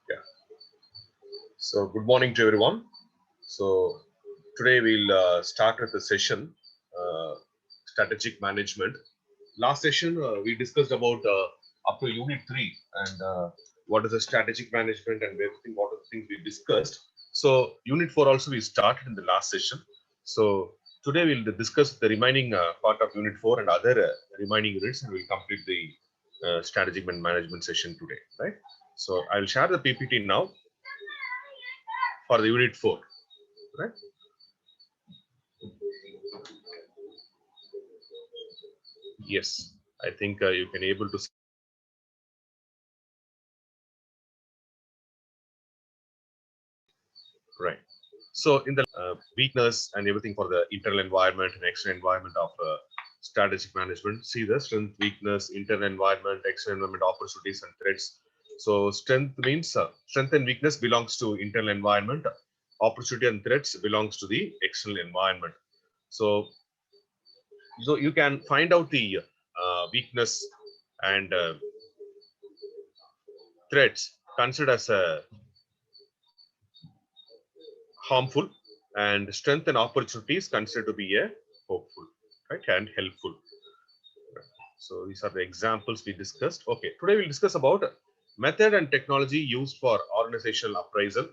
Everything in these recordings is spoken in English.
Yeah. So good morning to everyone. So today we'll start with the session, strategic management. Last session we discussed about up to Unit 3 and what is the strategic management and everything. What are the things we discussed? So Unit 4 also we started in the last session. So today we'll discuss the remaining part of Unit 4 and other remaining units, and we'll complete the strategic and management session today. Right. So I will share the PPT now for the Unit 4. Right. Yes, I think you can able to. Right. So in the weakness and everything for the internal environment and external environment of strategic management, see the strength, weakness, internal environment, external environment, opportunities and threats. So strength means strength and weakness belongs to internal environment. Opportunity and threats belongs to the external environment. So you can find out the weakness and threats considered as harmful, and strength and opportunities considered to be a hopeful, right, and helpful. So these are the examples we discussed. Okay, today we'll discuss about method and technology used for organizational appraisal.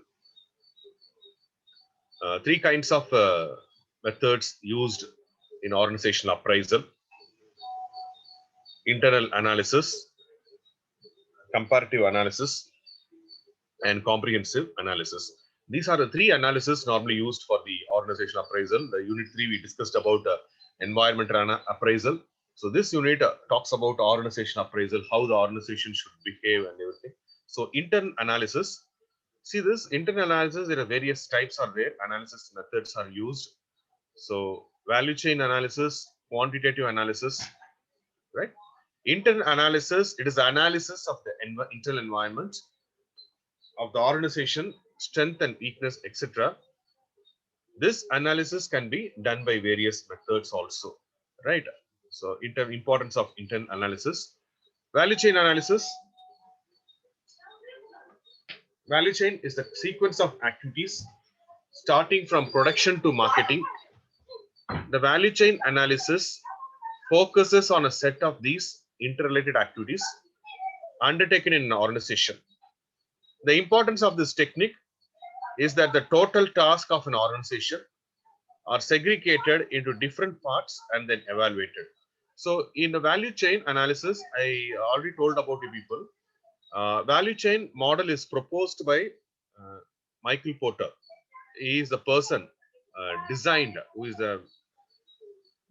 Three kinds of methods used in organizational appraisal: internal analysis, comparative analysis, and comprehensive analysis. These are the three analyses normally used for the organizational appraisal. The Unit 3 we discussed about environmental appraisal. So this unit talks about organizational appraisal, how the organization should behave and everything. So internal analysis. See this internal analysis, there are various types are there. Analysis methods are used. So value chain analysis, quantitative analysis, right? Internal analysis, it is the analysis of the internal environment of the organization, strength and weakness, etc. This analysis can be done by various methods also, right? So importance of internal analysis. Value chain analysis. Value chain is the sequence of activities starting from production to marketing. The value chain analysis focuses on a set of these interrelated activities undertaken in an organization. The importance of this technique is that the total task of an organization are segregated into different parts and then evaluated. So in the value chain analysis, I already told about you people. Value chain model is proposed by Michael Porter. He is the person designed, who is the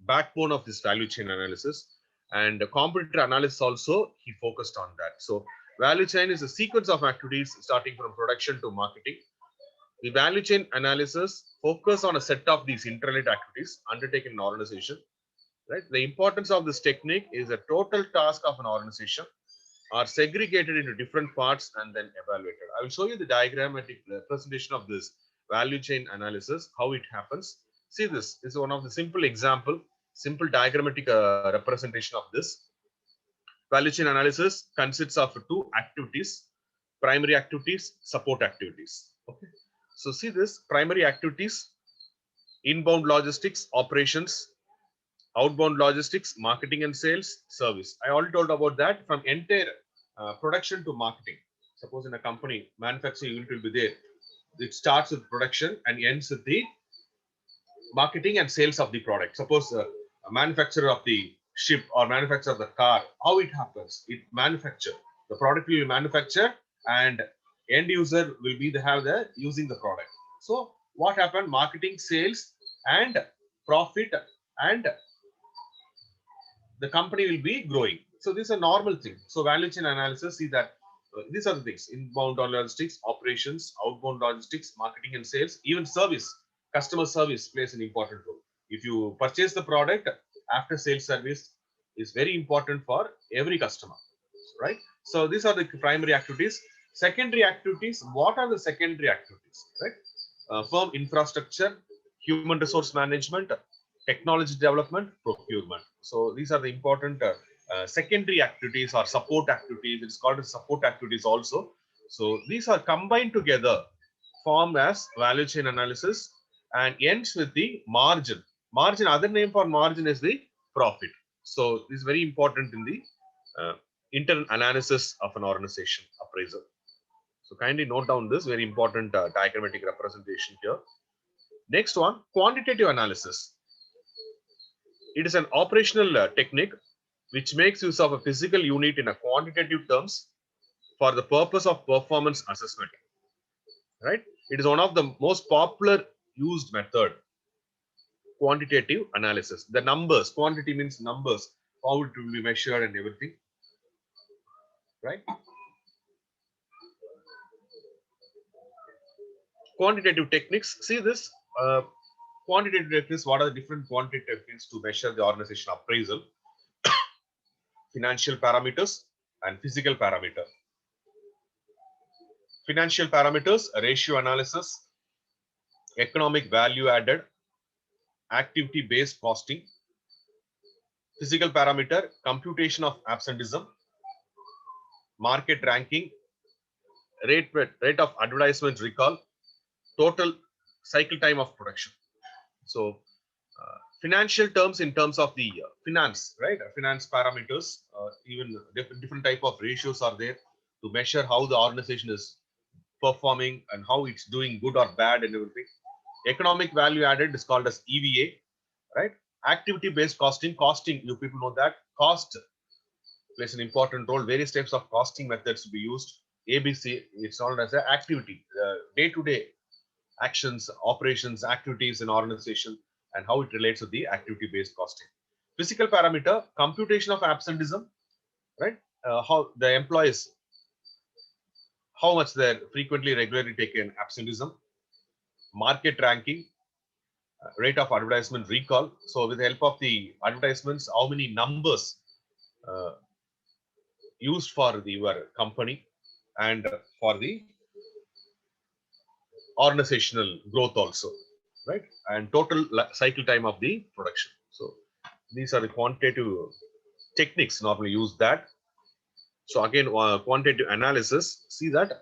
backbone of this value chain analysis. And the competitor analysis also, he focused on that. So value chain is a sequence of activities starting from production to marketing. The value chain analysis focus on a set of these interrelated activities undertaken in an organization. Right? The importance of this technique is the total task of an organization are segregated into different parts and then evaluated. I will show you the diagrammatic representation of this value chain analysis, how it happens. See, this is one of the simple example, simple diagrammatic representation of this. Value chain analysis consists of two activities: primary activities, support activities. Okay. So see this primary activities: inbound logistics, operations; outbound logistics, marketing and sales, service. I already told about that. From entire production to marketing. Suppose in a company, manufacturing unit will be there. It starts with production and ends with the marketing and sales of the product. Suppose a manufacturer of the ship or manufacturer of the car, how it happens? It manufacture. The product will be manufactured and end user will be using the product. So what happened? Marketing, sales, and profit, and the company will be growing. So this is a normal thing. So value chain analysis, see that these are the things: inbound logistics, operations, outbound logistics, marketing and sales, even service. Customer service plays an important role. If you purchase the product, after sales service is very important for every customer, right? So these are the primary activities. Secondary activities, what are the secondary activities, right? Firm infrastructure, human resource management, technology development, procurement. So these are the important secondary activities or support activities. It's called as support activities also. So these are combined together, formed as value chain analysis, and ends with the margin. Margin, other name for margin is the profit. So this is very important in the internal analysis of an organization appraisal. So kindly note down this very important diagrammatic representation here. Next one, quantitative analysis. It is an operational technique which makes use of a physical unit in a quantitative terms for the purpose of performance assessment. Right? It is one of the most popular used method. Quantitative analysis. The numbers, quantity means numbers, how it will be measured and everything. Right? Quantitative techniques. See this. Quantitative techniques. What are the different quantitative techniques to measure the organization appraisal? Financial parameters and physical parameter. Financial parameters, ratio analysis, economic value added, activity based costing. Physical parameter, computation of absenteeism, market ranking, rate of advertisement recall, total cycle time of production. So financial terms in terms of the finance, right? Finance parameters, even different type of ratios are there to measure how the organization is performing and how it's doing good or bad and everything. Economic value added is called as EVA, right? Activity based costing, you people know that cost plays an important role. Various types of costing methods to be used. ABC, it's known as an activity, day-to-day actions, operations, activities in organization, and how it relates to the activity-based costing. Physical parameter, computation of absenteeism, right? How the employees, how much they're frequently, regularly taken absenteeism. Market ranking, rate of advertisement recall. So with the help of the advertisements, how many numbers used for your company and for the organizational growth also, right? And total cycle time of the production. So these are the quantitative techniques normally use that. So again, quantitative analysis, see that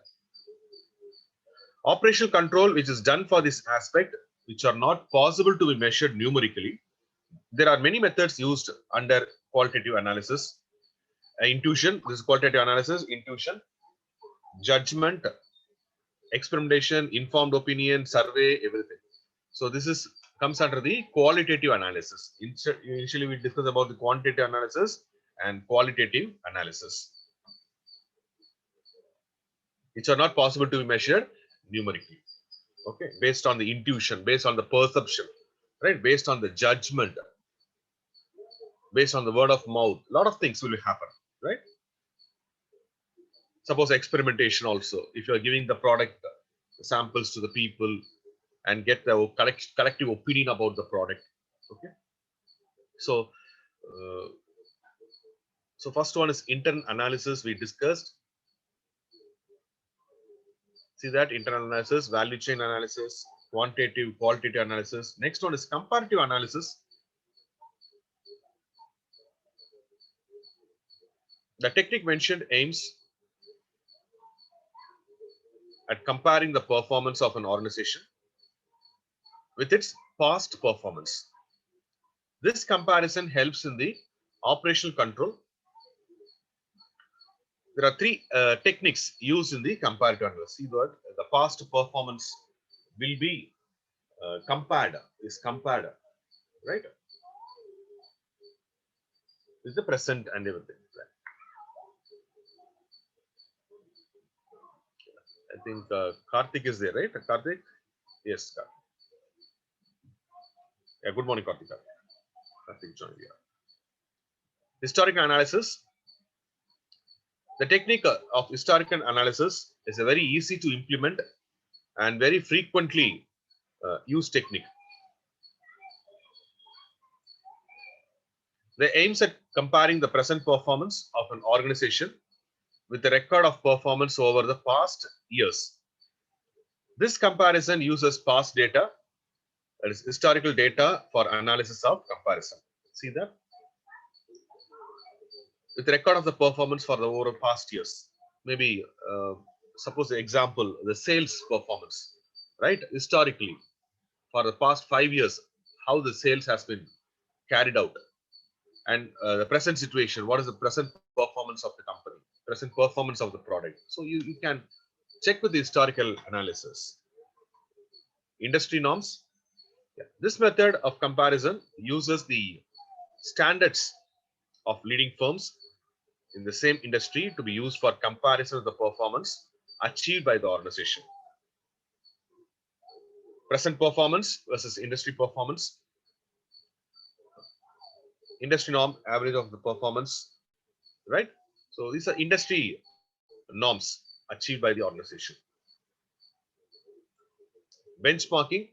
operational control which is done for this aspect, which are not possible to be measured numerically. There are many methods used under qualitative analysis. Intuition, this is qualitative analysis, intuition, judgment, experimentation, informed opinion, survey, everything. So this is comes under the qualitative analysis. Initially, we discussed about the quantitative analysis and qualitative analysis, which are not possible to be measured numerically. Okay, based on the intuition, based on the perception, right? Based on the judgment, based on the word of mouth, a lot of things will happen, right? Suppose experimentation also. If you are giving the product samples to the people and get the collective opinion about the product. Okay. So, first one is internal analysis we discussed. See that internal analysis, value chain analysis, quantitative, qualitative analysis. Next one is comparative analysis. The technique mentioned aims at comparing the performance of an organization with its past performance. This comparison helps in the operational control. There are three techniques used in the comparative analysis. See that the past performance will be compared, right? With the present and everything. Right? I think Karthik is there, right? Karthik? Yes, Karthik. Yeah, good morning, Karthik. Karthik joined here. Historical analysis. The technique of historical analysis is a very easy to implement and very frequently used technique. They aims at comparing the present performance of an organization with the record of performance over the past years. This comparison uses past data, that is historical data, for analysis of comparison. See that? with record of the performance for the over past years. Maybe suppose the example, the sales performance, right? Historically, for the past 5 years, how the sales has been carried out, and the present situation, what is the present performance of the company, present performance of the product. So you can check with the historical analysis. Industry norms. Yeah. This method of comparison uses the standards of leading firms in the same industry to be used for comparison of the performance achieved by the organization. Present performance versus industry performance. Industry norm, average of the performance, right? So these are industry norms achieved by the organization. Benchmarking.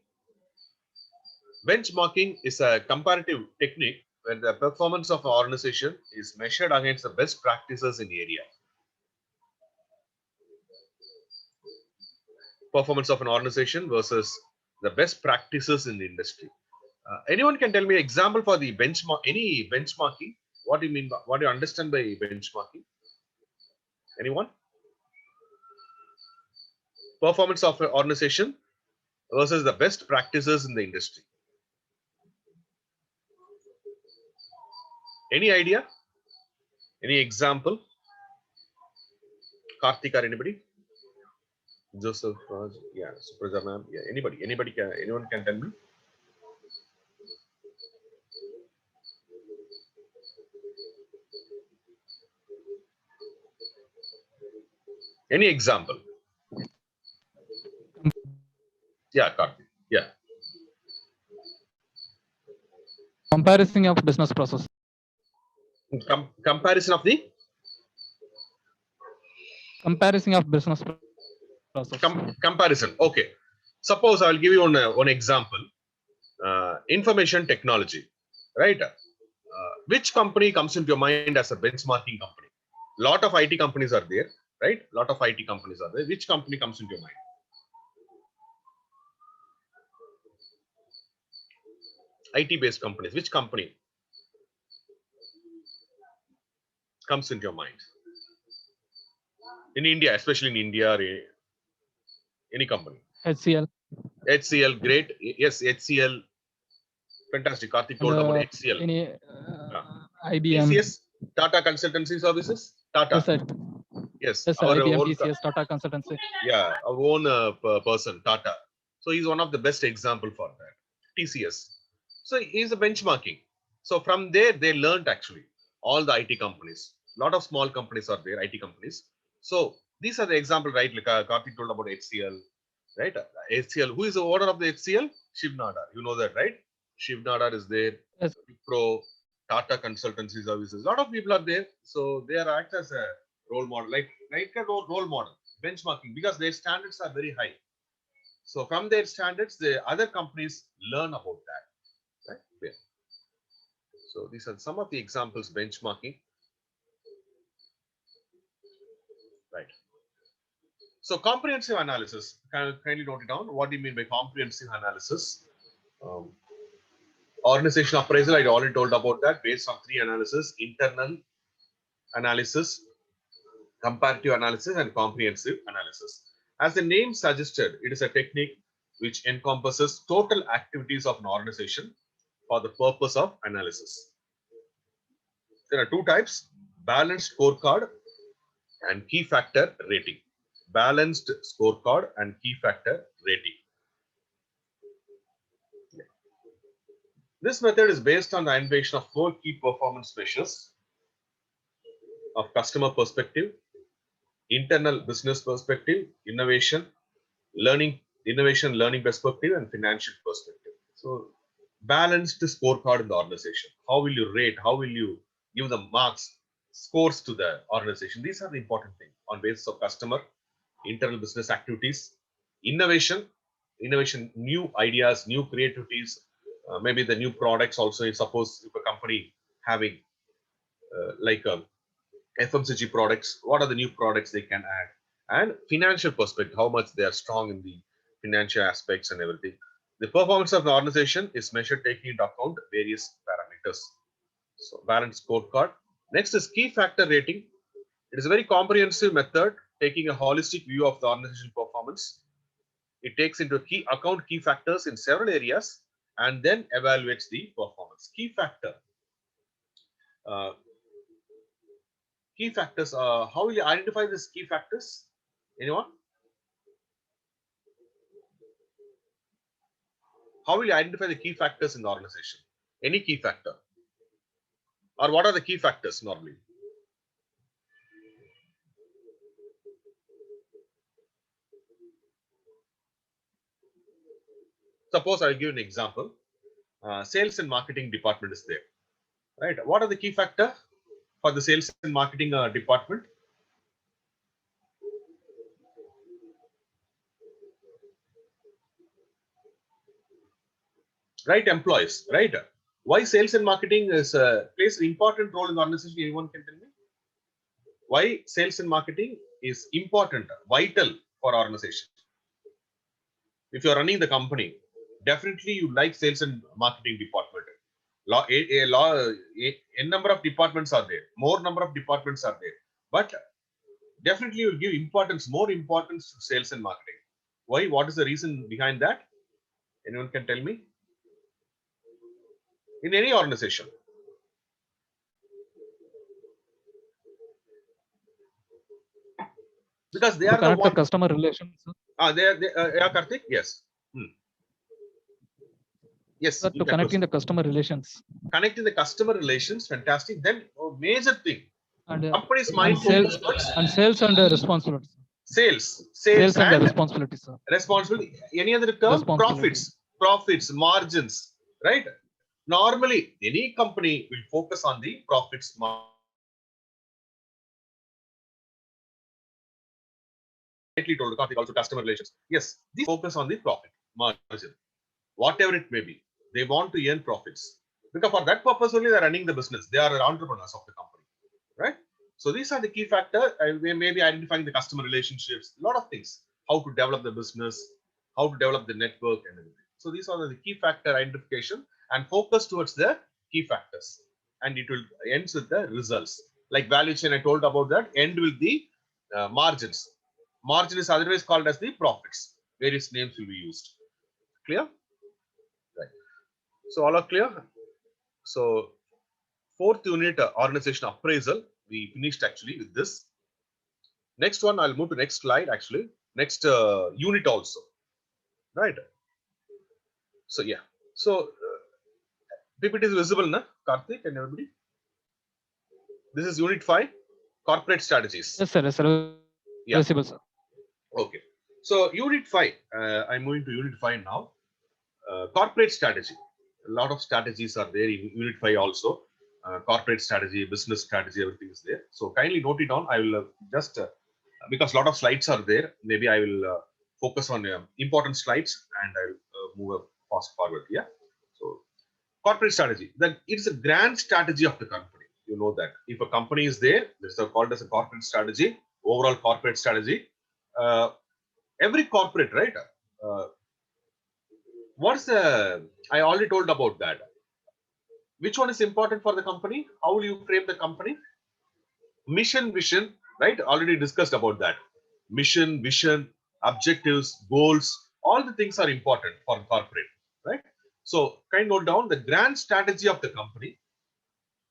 Benchmarking is a comparative technique where the performance of an organization is measured against the best practices in the area. Performance of an organization versus the best practices in the industry. Anyone can tell me example for the benchmark, any benchmarking? What do you mean? What do you understand by benchmarking? Anyone? Performance of an organization versus the best practices in the industry. Any idea? Any example? Karthik or anybody? Joseph, yeah, Supraja ma'am, yeah, anybody can, anyone can tell me? Any example? Yeah, Karthik, yeah. Comparison of business process. Comparison of the? Comparison of business process. Comparison, okay. Suppose I will give you one example. Information technology, right? Which company comes into your mind as a benchmarking company? Lot of IT companies are there, right? Lot of IT companies are there. Which company comes into your mind? IT based companies. Which company comes into your mind? In India, especially in India, any company. HCL. HCL, great. Yes, HCL. Fantastic. Karthik told about HCL. Any IBM. TCS, Tata Consultancy Services. Tata. Yes, sir. Yes, Yes, sir. our IBM, own. TCS, Tata Consultancy. Yeah, our own person, Tata. So he's one of the best example for that. TCS. So he's a benchmarking. So from there, they learned actually all the IT companies. A lot of small companies are there, IT companies. So these are the example, right? Like Karthik told about HCL, right? HCL. Who is the owner of the HCL? Shiv Nadar. You know that, right? Shiv Nadar is there. Yes. Pro, Tata Consultancy Services. A lot of people are there. So they are act as a role model, like a role model, benchmarking, because their standards are very high. So from their standards, the other companies learn about that, right? Yeah. So these are some of the examples benchmarking, right? So comprehensive analysis, kindly note it down. What do you mean by comprehensive analysis? Organization appraisal, I already told about that, based on three analysis: internal analysis, comparative analysis, and comprehensive analysis. As the name suggested, it is a technique which encompasses total activities of an organization for the purpose of analysis. There are two types: balanced scorecard and key factor rating. Balanced scorecard and key factor rating. This method is based on the innovation of four key performance measures of customer perspective, internal business perspective, innovation, learning perspective, and financial perspective. So balanced scorecard in the organization. How will you rate? How will you give the marks, scores to the organization? These are the important things on basis of customer, internal business activities, innovation, new ideas, new creativities, maybe the new products also. Suppose if a company having like FMCG products, what are the new products they can add? And financial perspective, how much they are strong in the financial aspects and everything. The performance of the organization is measured taking into account various parameters. So balanced scorecard. Next is key factor rating. It is a very comprehensive method taking a holistic view of the organizational performance. It takes into account key factors in several areas and then evaluates the performance. Key factor. Key factors. How will you identify these key factors? Anyone? How will you identify the key factors in the organization? Any key factor? Or what are the key factors normally? Suppose I'll give you an example. Sales and marketing department is there, right? What are the key factor for the sales and marketing department? Right, employees, right? Why sales and marketing is plays an important role in the organization? Anyone can tell me? Why sales and marketing is important, vital for organization? If you're running the company, definitely you like sales and marketing department. A number of departments are there, more number of departments are there, but definitely you'll give importance, more importance to sales and marketing. Why? What is the reason behind that? Anyone can tell me? In any organization. Because they To are the connect the one. customer relations. Yeah, Karthik. Yes. Yes. Sir, to connecting the customer relations. Connecting the customer relations, fantastic. Then major thing. And Company's mind sales and responsibilities. Sales and and responsibilities, sir. Responsibility. Any other term? Profits, margins, right? Normally, any company will focus on the profits. Rightly told, Karthik, also customer relations. Yes, they focus on the profit margin, whatever it may be. They want to earn profits because for that purpose only they're running the business. They are entrepreneurs of the company, right? So these are the key factors. We may be identifying the customer relationships, a lot of things, how to develop the business, how to develop the network and everything. So these are the key factor identification and focus towards the key factors. And it will end with the results. Like value chain, I told about that, end with the margins. Margin is otherwise called as the profits. Various names will be used. Clear? Right. So all are clear? So fourth unit, organization appraisal, we finished actually with this. Next one, I'll move to next slide actually. Next unit also, right? So yeah, so PPT is visible, na, Karthik and everybody? This is unit 5, corporate strategies. Yes, sir. Yes, sir. Yeah. Visible, sir. Okay. So unit 5, I'm moving to unit 5 now. Corporate strategy. A lot of strategies are there in unit 5 also. Corporate strategy, business strategy, everything is there. So kindly note it down. I will just, because a lot of slides are there, maybe I will focus on important slides and I'll move fast forward. Yeah. So corporate strategy, then it's a grand strategy of the company. You know that if a company is there, this is called as a corporate strategy, overall corporate strategy. Every corporate, right? What's the, I already told about that. Which one is important for the company? How will you frame the company? Mission, vision, right? Already discussed about that. Mission, vision, objectives, goals, all the things are important for corporate, right? So kind of note down the grand strategy of the company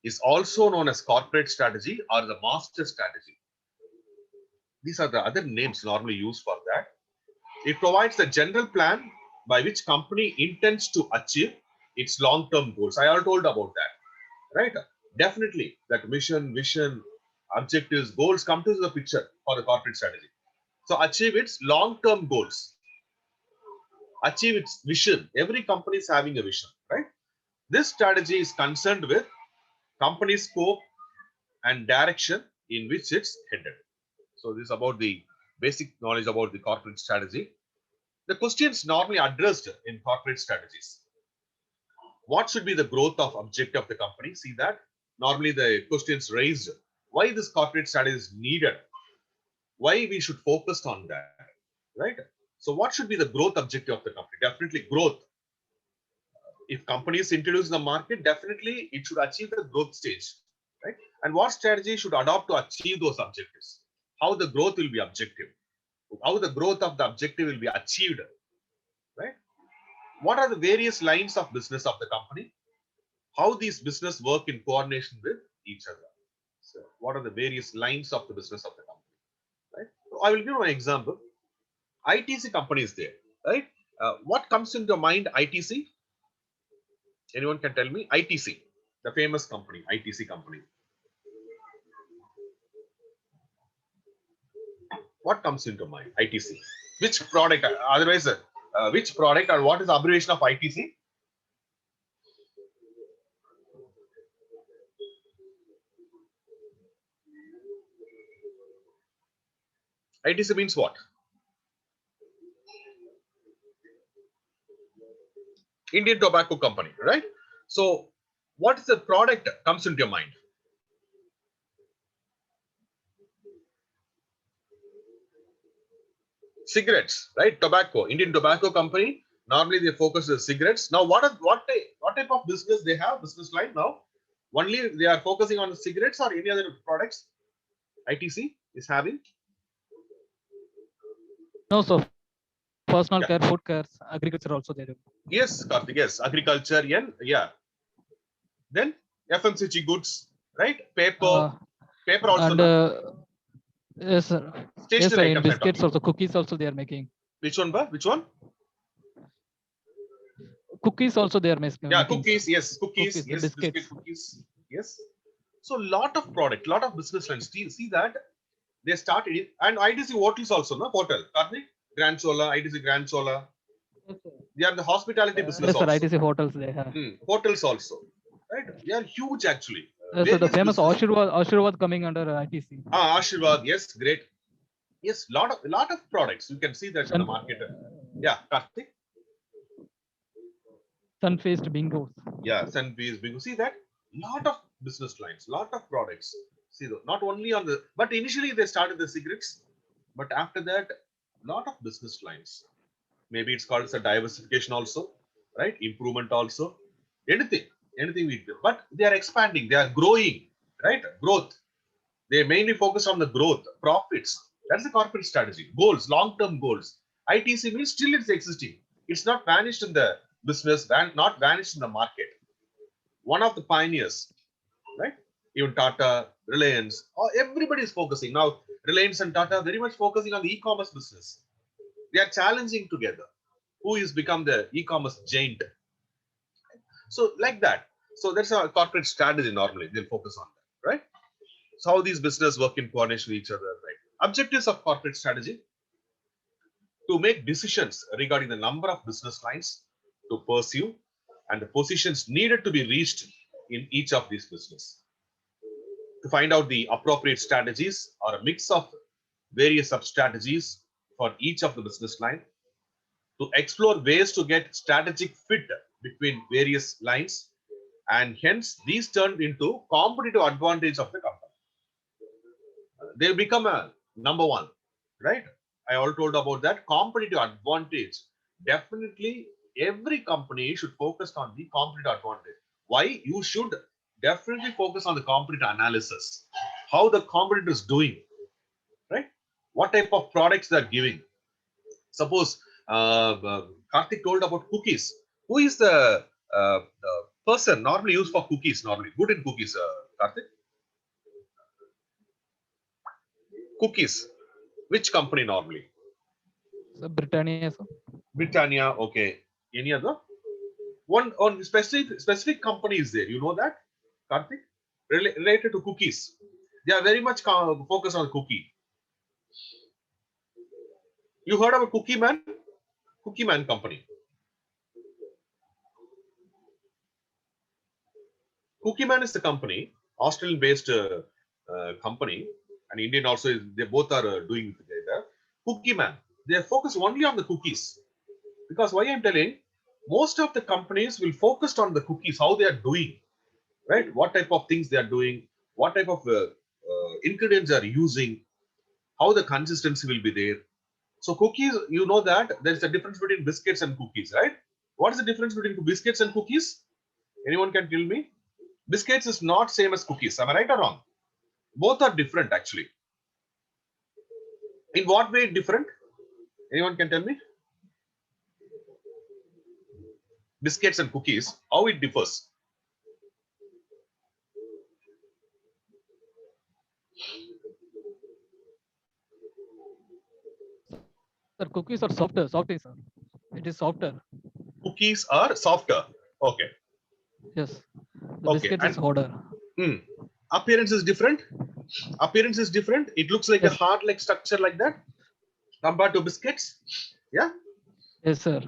is also known as corporate strategy or the master strategy. These are the other names normally used for that. It provides the general plan by which company intends to achieve its long-term goals. I already told about that, right? Definitely that mission, vision, objectives, goals come to the picture for the corporate strategy. So achieve its long-term goals, achieve its vision. Every company is having a vision, right? This strategy is concerned with company scope and direction in which it's headed. So this is about the basic knowledge about the corporate strategy. The questions normally addressed in corporate strategies. What should be the growth of objective of the company? See that normally the questions raised. Why this corporate strategy is needed? Why we should focus on that, right? So what should be the growth objective of the company? Definitely growth. If companies introduce the market, definitely it should achieve the growth stage, right? and what strategy should adopt to achieve those objectives. How the growth will be objective. How the growth of the objective will be achieved. Right? What are the various lines of business of the company? How these business work in coordination with each other. So what are the various lines of the business of the company? Right? So I will give you an example. ITC company is there, right? What comes into mind ITC? Anyone can tell me? ITC, the famous company, ITC company. What comes into mind? ITC. Which product? Otherwise, which product or what is the abbreviation of ITC? ITC means what? Indian Tobacco Company, right? So, what is the product comes into your mind? Cigarettes, right? Tobacco, Indian Tobacco Company. Normally they focus on cigarettes. Now, what type of business they have? Business line now? Only they are focusing on cigarettes or any other products? ITC is having. No, so personal Yeah. care, food care, agriculture also there. Yes, Karthik. Yes, agriculture. Yeah. Then FMCG goods, right? Paper also. And yes, sir. Yes, sir. Stationery In items I'm biscuits talking. also, cookies also they are making. Which one, ba? Which one? Cookies also they are making. Yeah, Sir. cookies. Yes, cookies. Cookies, the Yes, biscuits. biscuit cookies. Yes. So lot of product, lot of business lines. See that they started it, and ITC hotels also, no hotel. Karthik, Grand Chola, ITC Grand Chola. Yes, sir. They are the hospitality business Yes, sir. also. ITC hotels they have. Hotels also, right? They are huge actually. Yes, so the Various famous business. Ashirwad coming under ITC. Ashirwad, yes, great. Yes, lot of products. You can see that in the market. Yeah, Karthik. Sun-faced bingos. Yeah, Sunbees, Bingo. See that? Lot of business lines, lot of products. See, not only on the, but initially they started the cigarettes, but after that, lot of business lines. Maybe it's called as a diversification also, right? Improvement also. Anything we do. But they are expanding, they are growing, right? Growth. They mainly focus on the growth, profits. That's the corporate strategy. Goals, long-term goals. ITC means still it's existing. It's not vanished in the business, not vanished in the market. One of the pioneers, right? Even Tata, Reliance, everybody is focusing. Now, Reliance and Tata are very much focusing on the e-commerce business. They are challenging together. Who is become the e-commerce giant? So, like that. So, that's a corporate strategy normally. They'll focus on that, right? So, how these business work in coordination with each other, right? Objectives of corporate strategy to make decisions regarding the number of business lines to pursue and the positions needed to be reached in each of these business. To find out the appropriate strategies or a mix of various sub strategies for each of the business line, to explore ways to get strategic fit between various lines, and hence these turned into competitive advantage of the company. They become a number one, right? I all told about that competitive advantage. Definitely every company should focus on the competitive advantage. Why? You should definitely focus on the competitive analysis, how the competitor is doing, right? What type of products they're giving. Suppose Karthik told about cookies. Who is the person normally used for cookies? Normally good in cookies, Karthik. Cookies. Which company normally? So Britannia. Sir. Britannia. Okay. Any other? One on specific company is there. You know that, Karthik? Related to cookies. They are very much focused on cookie. You heard about Cookie Man? Cookie Man company. Cookie Man is the company, Australian-based company, and Indian also is. They both are doing it together. Cookie Man. They are focused only on the cookies. Because why I'm telling, most of the companies will focus on the cookies, how they are doing, right? What type of things they are doing, what type of ingredients they are using, how the consistency will be there. So cookies, you know that there's a difference between biscuits and cookies, right? What is the difference between biscuits and cookies? Anyone can tell me? Biscuits is not same as cookies. Am I right or wrong? Both are different actually. In what way different? Anyone can tell me? Biscuits and cookies, how it differs? Sir, cookies are softer, sir. It is softer. Cookies are softer. Okay. Yes. The Okay. biscuits is And harder. appearance is different. Appearance is different. It looks like a Yes. heart like structure like that compared to biscuits. Yeah. Yes, sir.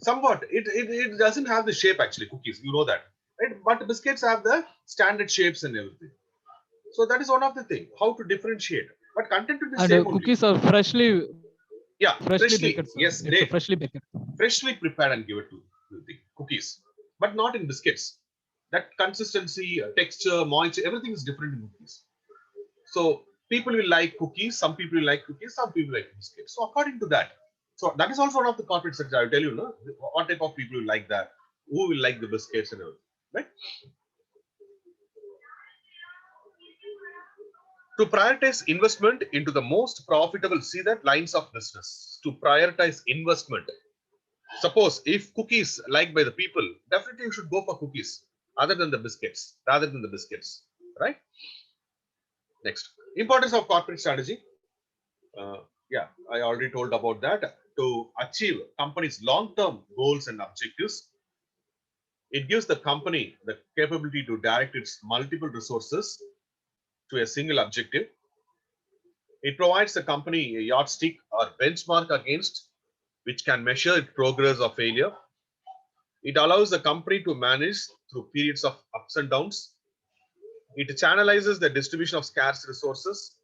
Somewhat. It doesn't have the shape actually, cookies. You know that. Right? But biscuits have the standard shapes and everything. So that is one of the thing. How to differentiate. But content will be And same only. cookies are freshly Yeah, freshly baked, sir. yes, It's great. freshly baked. Freshly prepared and give it to the cookies, but not in biscuits. That consistency, texture, moisture, everything is different in cookies. So people will like cookies, some people will like cookies, some people like biscuits. So according to that, so that is also one of the corporate sector. I'll tell you, no, what type of people will like that, who will like the biscuits and everything, right? To prioritize investment into the most profitable, see that lines of business. To prioritize investment. Suppose if cookies liked by the people, definitely you should go for cookies other than the biscuits, rather than the biscuits, right? Next, importance of corporate strategy. Yeah, I already told about that. To achieve company's long-term goals and objectives, it gives the company the capability to direct its multiple resources to a single objective. It provides the company a yardstick or benchmark against which can measure its progress or failure. It allows the company to manage through periods of ups and downs. It channelizes the distribution of scarce resources.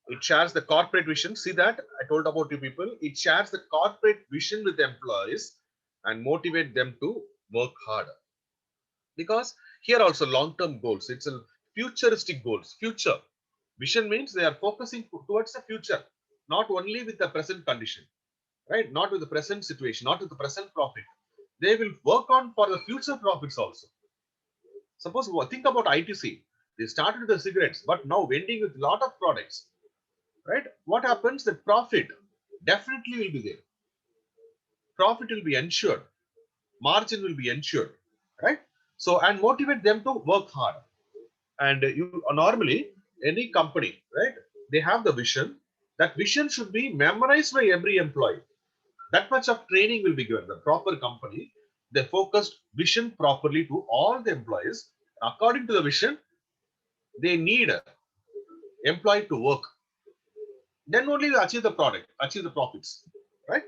It shares the corporate vision. See that I told about you people. It shares the corporate vision with the employees and motivate them to work harder. Because here also long-term goals. It's a futuristic goals. Future vision means they are focusing towards the future, not only with the present condition, right? Not with the present situation, not with the present profit. They will work on for the future profits also. Suppose think about ITC. They started with the cigarettes, but now vending with a lot of products, right? What happens? The profit definitely will be there. Profit will be ensured. Margin will be ensured, right? So, and motivate them to work hard. And you normally, any company, right? They have the vision. That vision should be memorized by every employee. That much of training will be given. The proper company, they focused vision properly to all the employees. According to the vision, they need a employee to work. Then only they achieve the product, achieve the profits, right?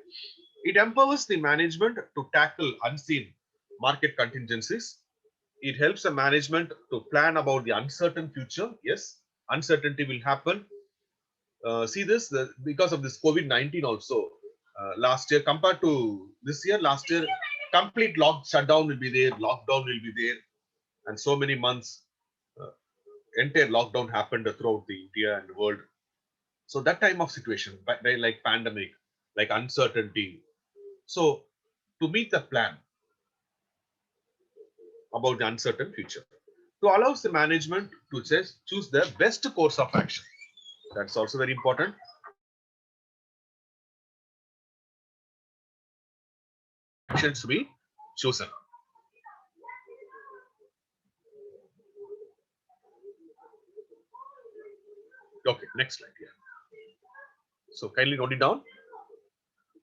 It empowers the management to tackle unseen market contingencies. It helps the management to plan about the uncertain future. Yes, uncertainty will happen. See this because of this COVID-19 also. Last year compared to this year, last year complete shutdown will be there, lockdown will be there, and so many months uh, entire lockdown happened throughout the India and the world. So that time of situation, like pandemic, like uncertainty. So to meet the plan about the uncertain future, to allows the management to choose the best course of action. That's also very important. Actions to be chosen. Okay, next slide here. So kindly note it down.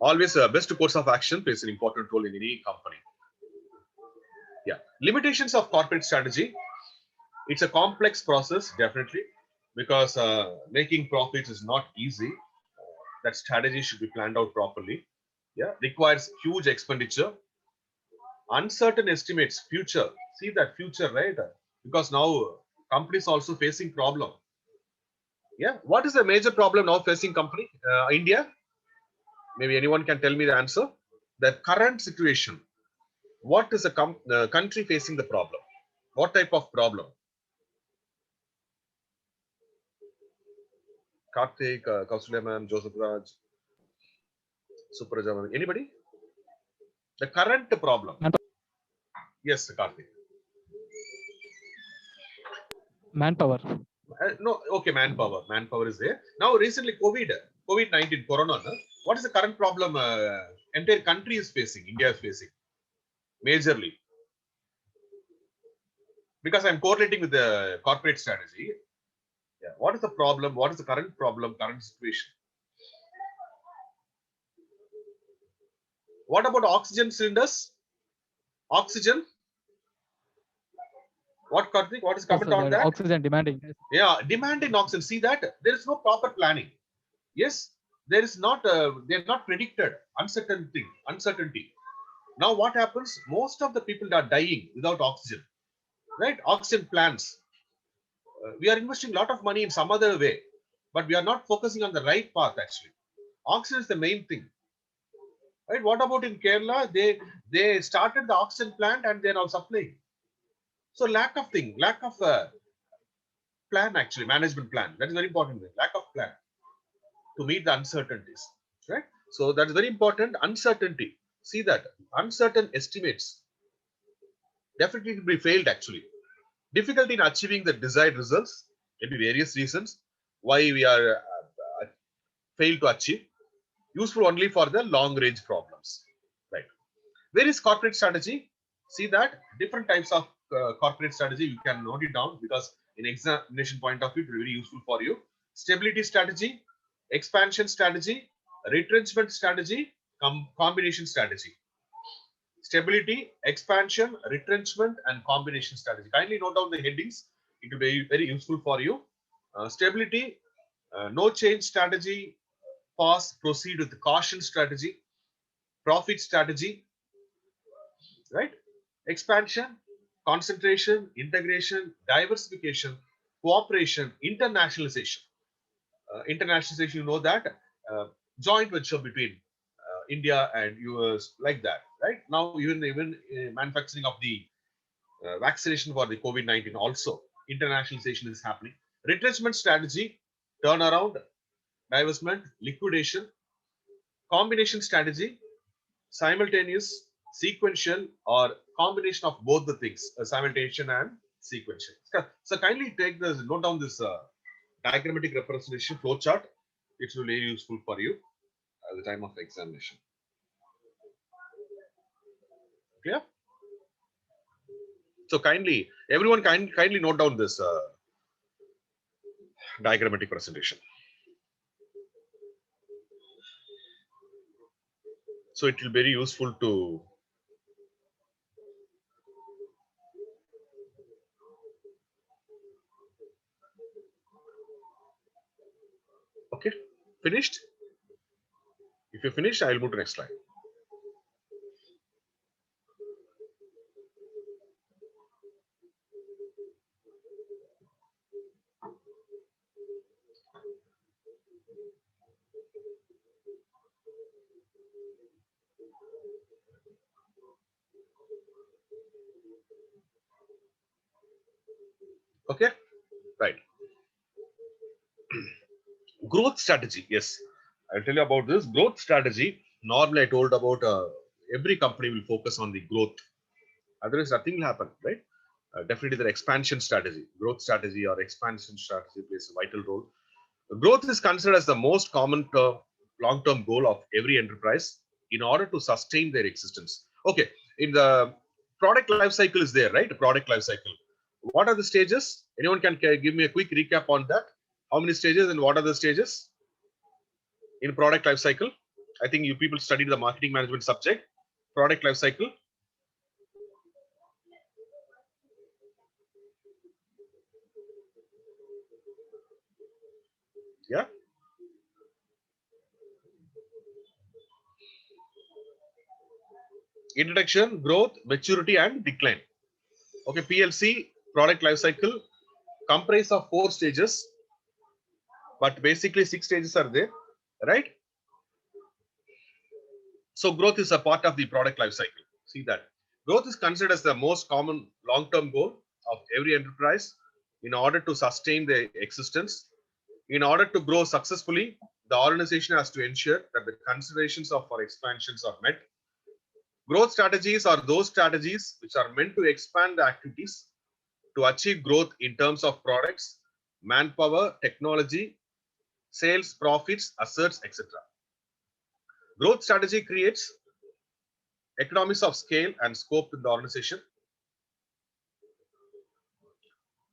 Always a best course of action plays an important role in any company. Yeah. Limitations of corporate strategy. It's a complex process, definitely, because making profits is not easy. That strategy should be planned out properly. Yeah. Requires huge expenditure. Uncertain estimates, future. See that future, right? Because now companies also facing problem. Yeah. What is the major problem now facing company? India? Maybe anyone can tell me the answer. The current situation. What is the country facing the problem? What type of problem? Karthik, Kausalya ma'am, Joseph Raj, Supraja ma'am. Anybody? The current problem. Yes, Karthik. Manpower. No, okay, manpower. Manpower is there. Now, recently, COVID-19, Corona. No? What is the current problem entire country is facing, India is facing, majorly? Because I'm correlating with the corporate strategy. Yeah. What is the problem? What is the current problem, current situation? What about oxygen cylinders? Oxygen? What, Karthik? What is Yes, comment sir, on that that? oxygen demanding. Yes. Yeah, demand in oxygen. See that there is no proper planning. Yes, there is not. They're not predicted. Uncertainty. Now, what happens? Most of the people are dying without oxygen. Right? Oxygen plants. We are investing a lot of money in some other way, but we are not focusing on the right path. Actually, oxygen is the main thing. Right? What about in Kerala? They started the oxygen plant and they're now supplying. So lack of plan, actually, management plan. That is very important. Lack of plan to meet the uncertainties, right? So that's very important. Uncertainty. See that uncertain estimates definitely will be failed, actually. Difficulty in achieving the desired results, maybe various reasons why we are failed to achieve. Useful only for the long range problems, right? Where is corporate strategy? See that different types of corporate strategy. You can note it down because in examination point of view, it will be very useful for you. Stability strategy, expansion strategy, retrenchment strategy, combination strategy. Stability, expansion, retrenchment, and combination strategy. Kindly note down the headings. It will be very useful for you. Stability, no change strategy, pause, proceed with the caution strategy, profit strategy, right? Expansion, concentration, integration, diversification, cooperation, internationalization. Internationalization, you know that joint venture between India and US, like that, right? Now, even manufacturing of the vaccination for the COVID-19 also, internationalization is happening. Retrenchment strategy, turnaround, divestment, liquidation, combination strategy, simultaneous, sequential, or combination of both the things, simultaneous and sequential. So kindly take this, note down this diagrammatic representation flow chart. It will be very useful for you at the time of examination. Clear? So kindly, everyone kindly note down this diagrammatic presentation. So it will be very useful to okay, finished? If you finish, I will move to next slide. Okay, right. Growth strategy. Yes, I'll tell you about this growth strategy. Normally, I told about every company will focus on the growth. Otherwise, nothing will happen, right? Definitely, the expansion strategy, growth strategy, or expansion strategy plays a vital role. Growth is considered as the most common long-term goal of every enterprise in order to sustain their existence. Okay, in the product life cycle is there, right? Product life cycle. What are the stages? Anyone can give me a quick recap on that? How many stages and what are the stages in product life cycle? I think you people studied the marketing management subject. Product life cycle. Yeah. Introduction, growth, maturity, and decline. Okay, PLC, product life cycle, comprise of 4 stages, but basically 6 stages are there, right? So growth is a part of the product life cycle. See that. Growth is considered as the most common long-term goal of every enterprise in order to sustain their existence. In order to grow successfully, the organization has to ensure that the considerations of for expansions are met. Growth strategies are those strategies which are meant to expand the activities to achieve growth in terms of products, manpower, technology, sales, profits, assets, etc. Growth strategy creates economies of scale and scope in the organization.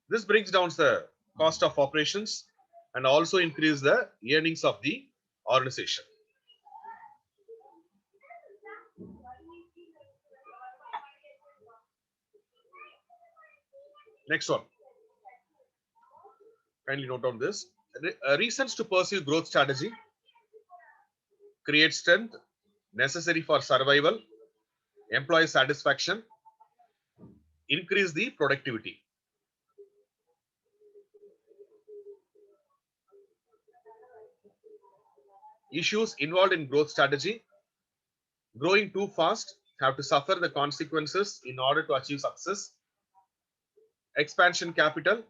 This brings down the cost of operations and also increase the earnings of the organization. Next one. Kindly note down this. Reasons to pursue growth strategy: create strength necessary for survival, employee satisfaction, increase the productivity. Issues involved in growth strategy: growing too fast, have to suffer the consequences in order to achieve success. Expansion capital: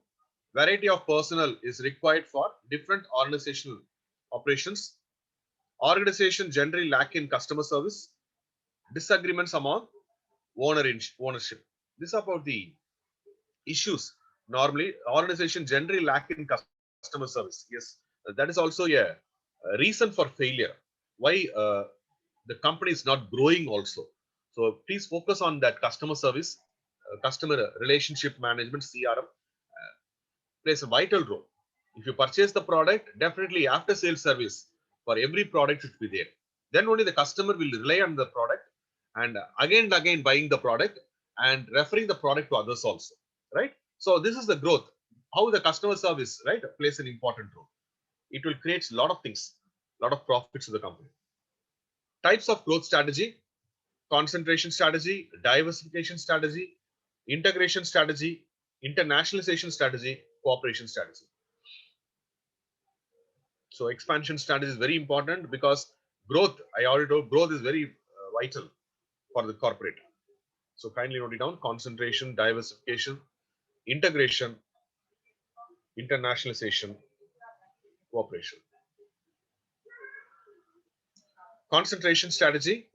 variety of personnel is required for different organizational operations. Organization generally lack in customer service. Disagreements among ownership. This is about the issues. Normally, organization generally lack in customer service. Yes, that is also a reason for failure. Why the company is not growing also. So please focus on that customer service, customer relationship management, CRM plays a vital role. If you purchase the product, definitely after sales service for every product should be there. Then only the customer will rely on the product and again buying the product and referring the product to others also, right? So this is the growth. How the customer service, right, plays an important role. It will create a lot of things, a lot of profits to the company. Types of growth strategy: concentration strategy, diversification strategy, integration strategy, internationalization strategy, cooperation strategy. So expansion strategy is very important because growth, I already told, growth is very vital for the corporate. So kindly note it down: concentration, diversification, integration, internationalization, cooperation. Concentration strategy.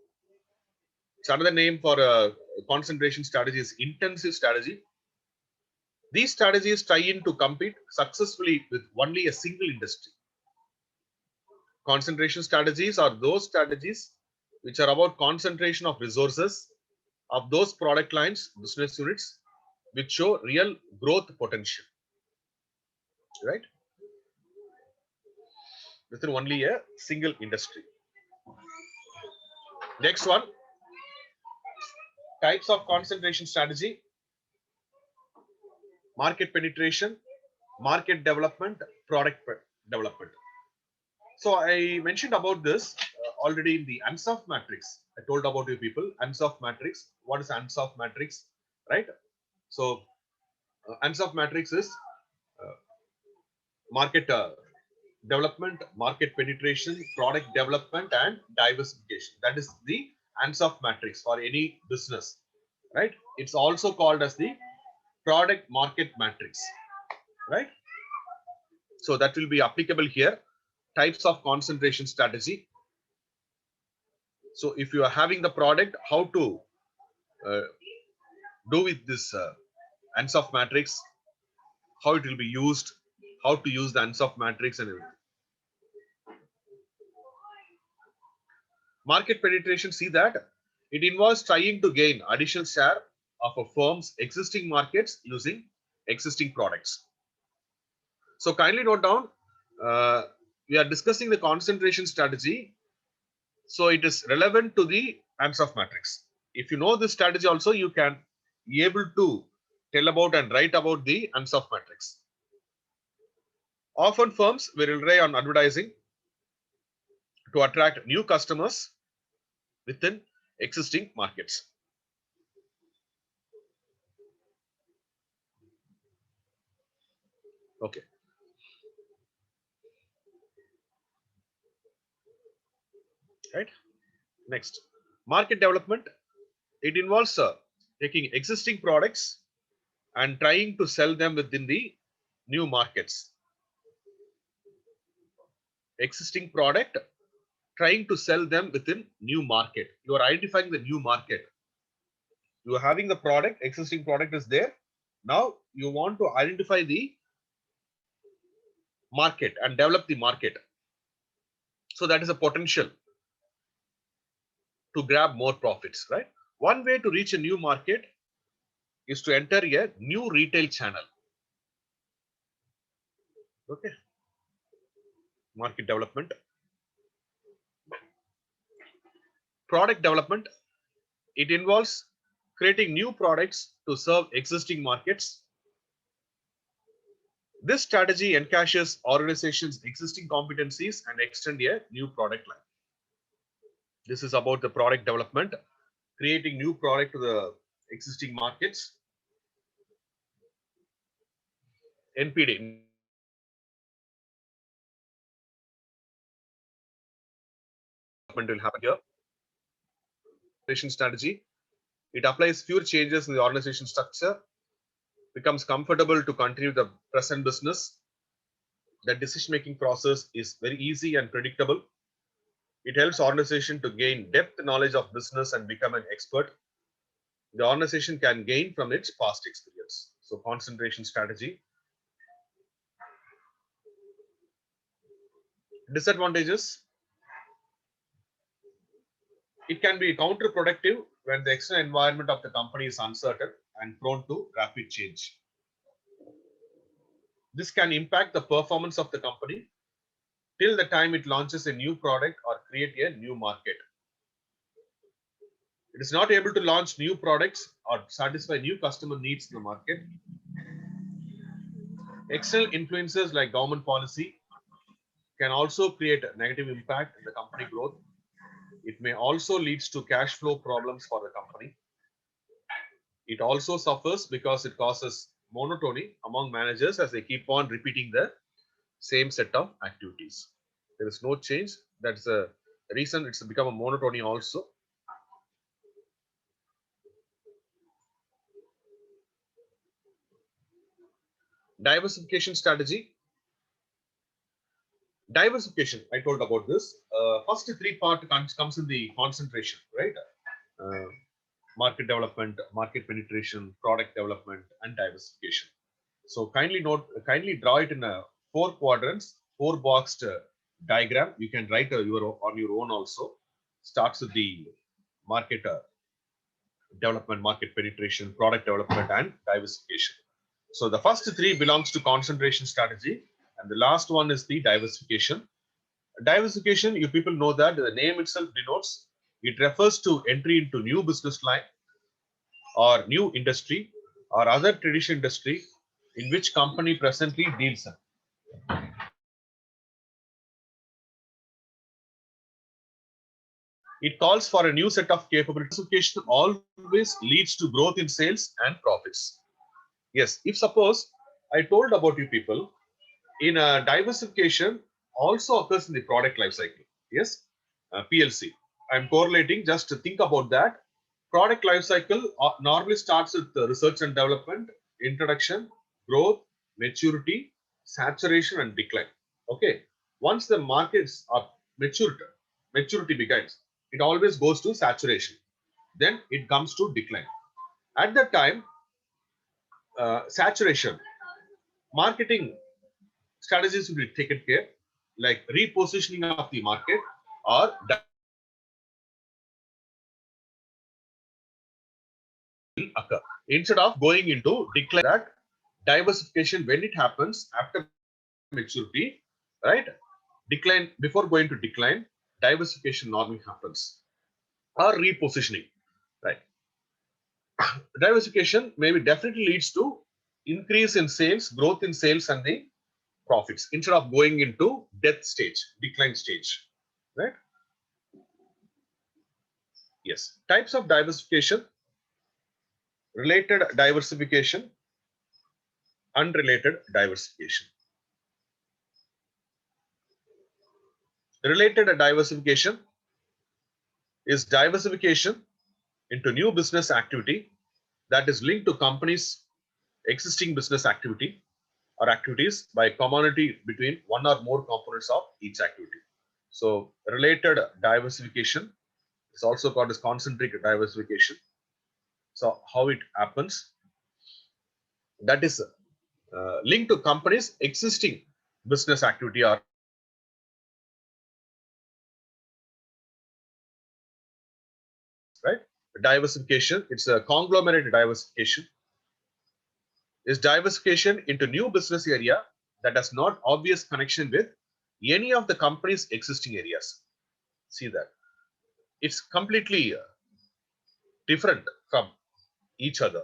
It's another name for concentration strategy is intensive strategy. These strategies try in to compete successfully with only a single industry. Concentration strategies are those strategies which are about concentration of resources of those product lines, business units, which show real growth potential, right? Within only a single industry. Next one, types of concentration strategy: market penetration, market development, product development. So I mentioned about this already in the Ansoff matrix. I told about you people, Ansoff matrix. What is Ansoff matrix, right? So Ansoff matrix is market development, market penetration, product development, and diversification. That is the Ansoff matrix for any business, right? It's also called as the product market matrix, right? So that will be applicable here. Types of concentration strategy. So if you are having the product, how to do with this Ansoff matrix, how it will be used, how to use the Ansoff matrix and everything. Market penetration, see that it involves trying to gain additional share of a firm's existing markets using existing products. So kindly note down, we are discussing the concentration strategy. So it is relevant to the Ansoff matrix. If you know this strategy also, you can be able to tell about and write about the Ansoff matrix. Often firms will rely on advertising to attract new customers within existing markets. Okay. Right. Next, market development. It involves taking existing products and trying to sell them within the new markets. Existing product, trying to sell them within new market. You are identifying the new market. You are having the product, existing product is there. Now you want to identify the market and develop the market. So that is a potential to grab more profits, right? One way to reach a new market is to enter a new retail channel. Okay. Market development. Product development. It involves creating new products to serve existing markets. This strategy encaches organizations' existing competencies and extend a new product line. This is about the product development, creating new product to the existing markets. NPD. Will happen here. Strategy. It applies fewer changes in the organization structure, becomes comfortable to continue the present business. The decision-making process is very easy and predictable. It helps organization to gain depth knowledge of business and become an expert. The organization can gain from its past experience. So concentration strategy. Disadvantages. It can be counterproductive when the external environment of the company is uncertain and prone to rapid change. This can impact the performance of the company till the time it launches a new product or create a new market. It is not able to launch new products or satisfy new customer needs in the market. External influences like government policy can also create a negative impact in the company growth. It may also lead to cash flow problems for the company. It also suffers because it causes monotony among managers as they keep on repeating the same set of activities. There is no change. That's the reason it's become a monotony also. Diversification strategy. Diversification, I told about this. First three part comes in the concentration, right? Market development, market penetration, product development, and diversification. So kindly draw it in a 4 quadrants, 4 boxed diagram. You can write on your own also. Starts with the market development, market penetration, product development, and diversification. So the first three belongs to concentration strategy, and the last one is the diversification. Diversification, you people know that the name itself denotes, it refers to entry into new business line or new industry or other traditional industry in which company presently deals in. It calls for a new set of capabilities. Diversification always leads to growth in sales and profits. Yes, if suppose I told about you people, in a diversification also occurs in the product life cycle. Yes, PLC. I'm correlating, just to think about that. Product life cycle normally starts with research and development, introduction, growth, maturity, saturation, and decline. Okay. Once the markets are maturity begins, it always goes to saturation. Then it comes to decline. At that time, saturation, marketing strategies will be taken care, like repositioning of the market or occur. Instead of going into decline, that diversification, when it happens after maturity, right? Decline, before going to decline, diversification normally happens, or repositioning, right? Diversification maybe definitely leads to increase in sales, growth in sales, and the profits instead of going into death stage, decline stage, right? Yes. Types of diversification: related diversification, unrelated diversification. Related diversification is diversification into new business activity that is linked to companies' existing business activity or activities by commonality between one or more components of each activity. So related diversification is also called as concentric diversification. So how it happens? That is linked to companies' existing business activity or right diversification. It's a conglomerate diversification. Is diversification into new business area that has not obvious connection with any of the company's existing areas. See that it's completely different from each other.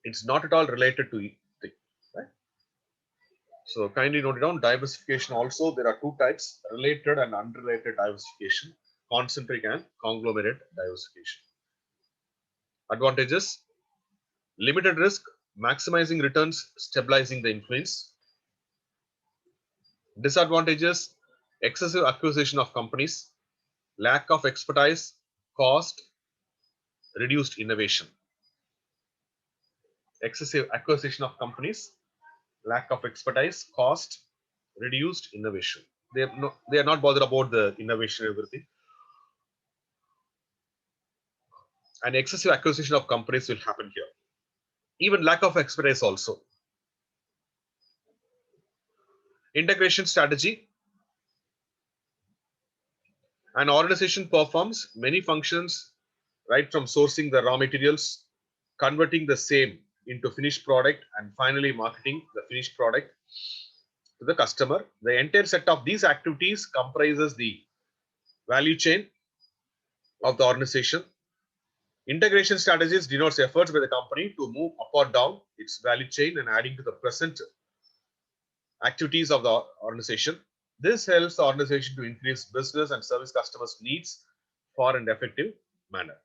It's not at all related to each thing, right? So kindly note it down. Diversification also there are two types: related and unrelated diversification, concentric and conglomerate diversification. Advantages: limited risk, maximizing returns, stabilizing the influence. Disadvantages: excessive acquisition of companies, lack of expertise, cost, reduced innovation. Excessive acquisition of companies, lack of expertise, cost, reduced innovation. They are not bothered about the innovation, everything. And excessive acquisition of companies will happen here. Even lack of expertise also. Integration strategy. An organization performs many functions, right from sourcing the raw materials, converting the same into finished product, and finally marketing the finished product to the customer. The entire set of these activities comprises the value chain of the organization. Integration strategies denotes efforts by the company to move up or down its value chain and adding to the present activities of the organization. This helps the organization to increase business and service customers' needs for an effective manner.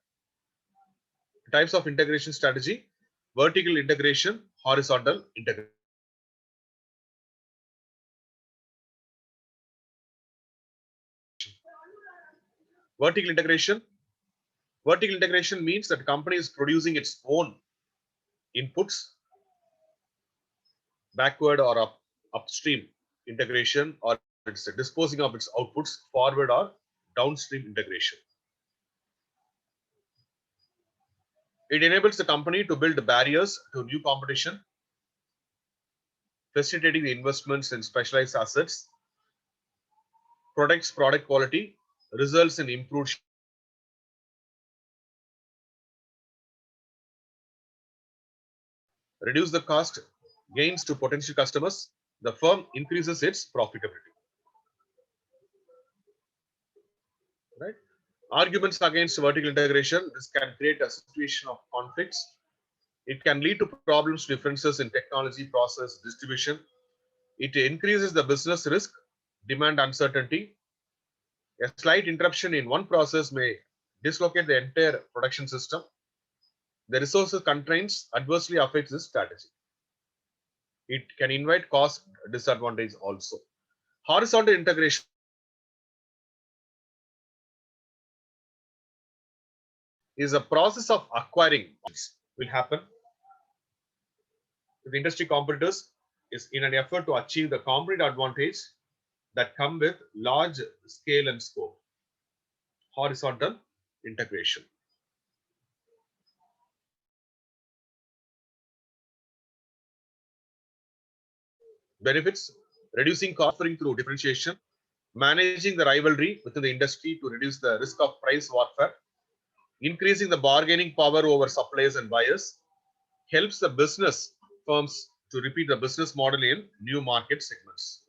Types of integration strategy: vertical integration, horizontal integration. Vertical integration. Vertical integration means that the company is producing its own inputs, backward or upstream integration, or it's disposing of its outputs, forward or downstream integration. It enables the company to build barriers to new competition, facilitating the investments in specialized assets, protects product quality, results in improved reduce the cost, gains to potential customers, the firm increases its profitability. Right? Arguments against vertical integration: this can create a situation of conflicts. It can lead to problems, differences in technology, process, distribution. It increases the business risk, demand uncertainty. A slight interruption in one process may dislocate the entire production system. The resources constraints adversely affects this strategy. It can invite cost disadvantage also. Horizontal integration is a process of acquiring will happen with industry competitors is in an effort to achieve the competitive advantage that come with large scale and scope. Horizontal integration. Benefits: reducing cost offering through differentiation, managing the rivalry within the industry to reduce the risk of price warfare, increasing the bargaining power over suppliers and buyers, helps the business firms to repeat the business model in new market segments.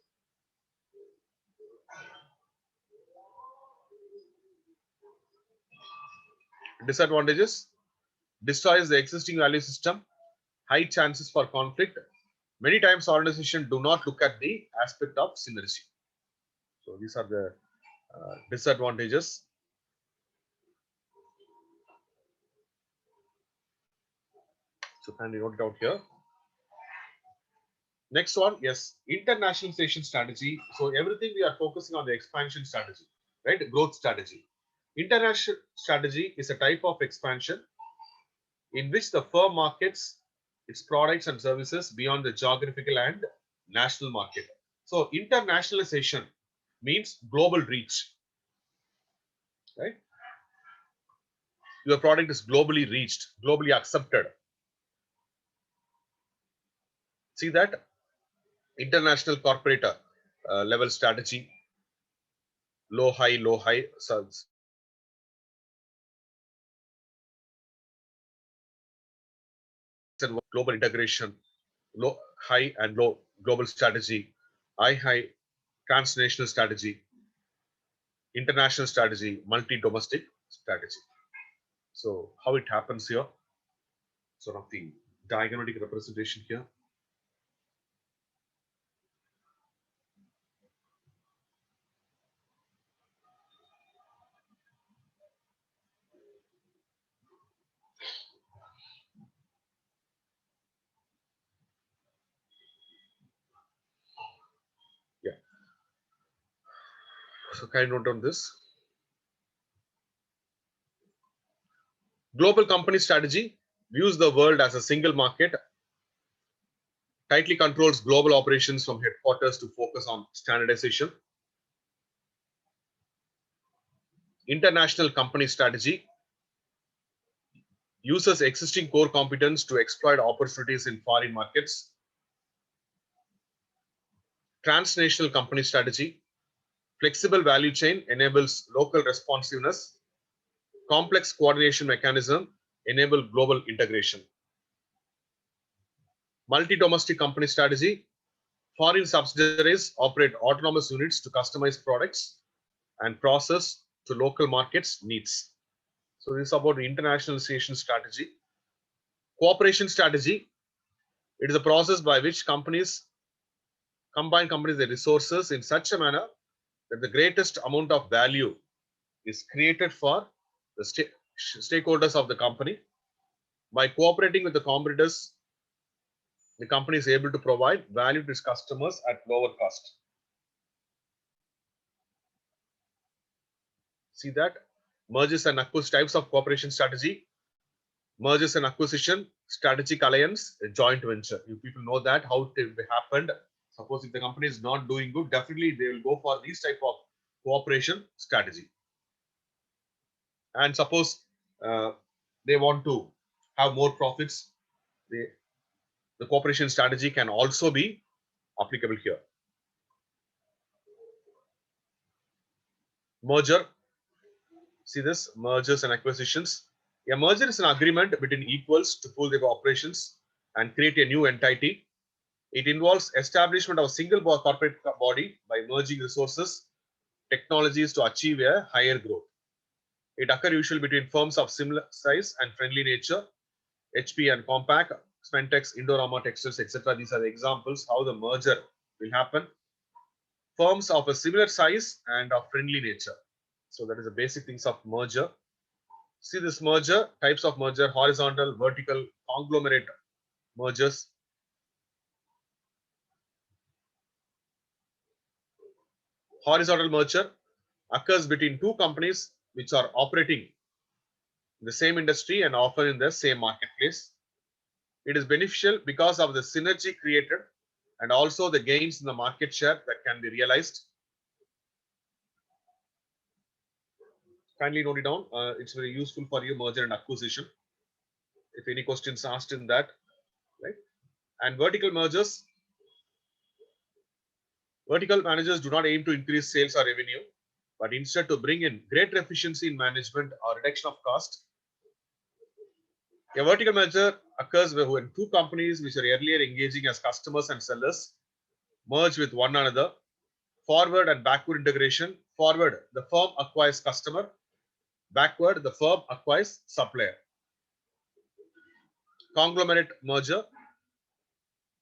Disadvantages: destroys the existing value system, high chances for conflict. Many times organizations do not look at the aspect of synergy. So these are the disadvantages. So kindly note it out here. Next one, yes, internationalization strategy. So everything we are focusing on the expansion strategy, right? Growth strategy. International strategy is a type of expansion in which the firm markets its products and services beyond the geographical and national market. So internationalization means global reach, right? Your product is globally reached, globally accepted. See that International corporate level strategy, low, high, so global integration, low, high and low global strategy, high transnational strategy, international strategy, multi-domestic strategy. So how it happens here, sort of the diagrammatic representation here. Yeah. So can you note down this? Global company strategy views the world as a single market, tightly controls global operations from headquarters to focus on standardization. International company strategy uses existing core competence to exploit opportunities in foreign markets. Transnational company strategy, flexible value chain enables local responsiveness. Complex coordination mechanism enable global integration. Multi-domestic company strategy, foreign subsidiaries operate autonomous units to customize products and process to local markets needs. So this is about the internationalization strategy. Cooperation strategy, it is a process by which companies combine their resources in such a manner that the greatest amount of value is created for the stakeholders of the company. By cooperating with the competitors, the company is able to provide value to its customers at lower cost. See that? Mergers and acquisitions, types of cooperation strategy, mergers and acquisition, strategic alliance, a joint venture. You people know that how it happened. Suppose if the company is not doing good, definitely they will go for these type of cooperation strategy. And suppose they want to have more profits, the cooperation strategy can also be applicable here. Merger, see this, mergers and acquisitions. A merger is an agreement between equals to pool their operations and create a new entity. It involves establishment of a single corporate body by merging resources, technologies to achieve a higher growth. It occurs usually between firms of similar size and friendly nature. HP and Compaq, Spentex, Indorama Textiles, etc. These are the examples how the merger will happen. Firms of a similar size and of friendly nature. So that is the basic things of merger. See this merger, types of merger, horizontal, vertical, conglomerate mergers. Horizontal merger occurs between two companies which are operating in the same industry and often in the same marketplace. It is beneficial because of the synergy created and also the gains in the market share that can be realized. Kindly note it down. It's very useful for you, merger and acquisition. If any questions asked in that, right? And vertical mergers, vertical managers do not aim to increase sales or revenue, but instead to bring in greater efficiency in management or reduction of cost. A vertical merger occurs when two companies which are earlier engaging as customers and sellers merge with one another. Forward and backward integration. Forward, the firm acquires customer. Backward, the firm acquires supplier. Conglomerate merger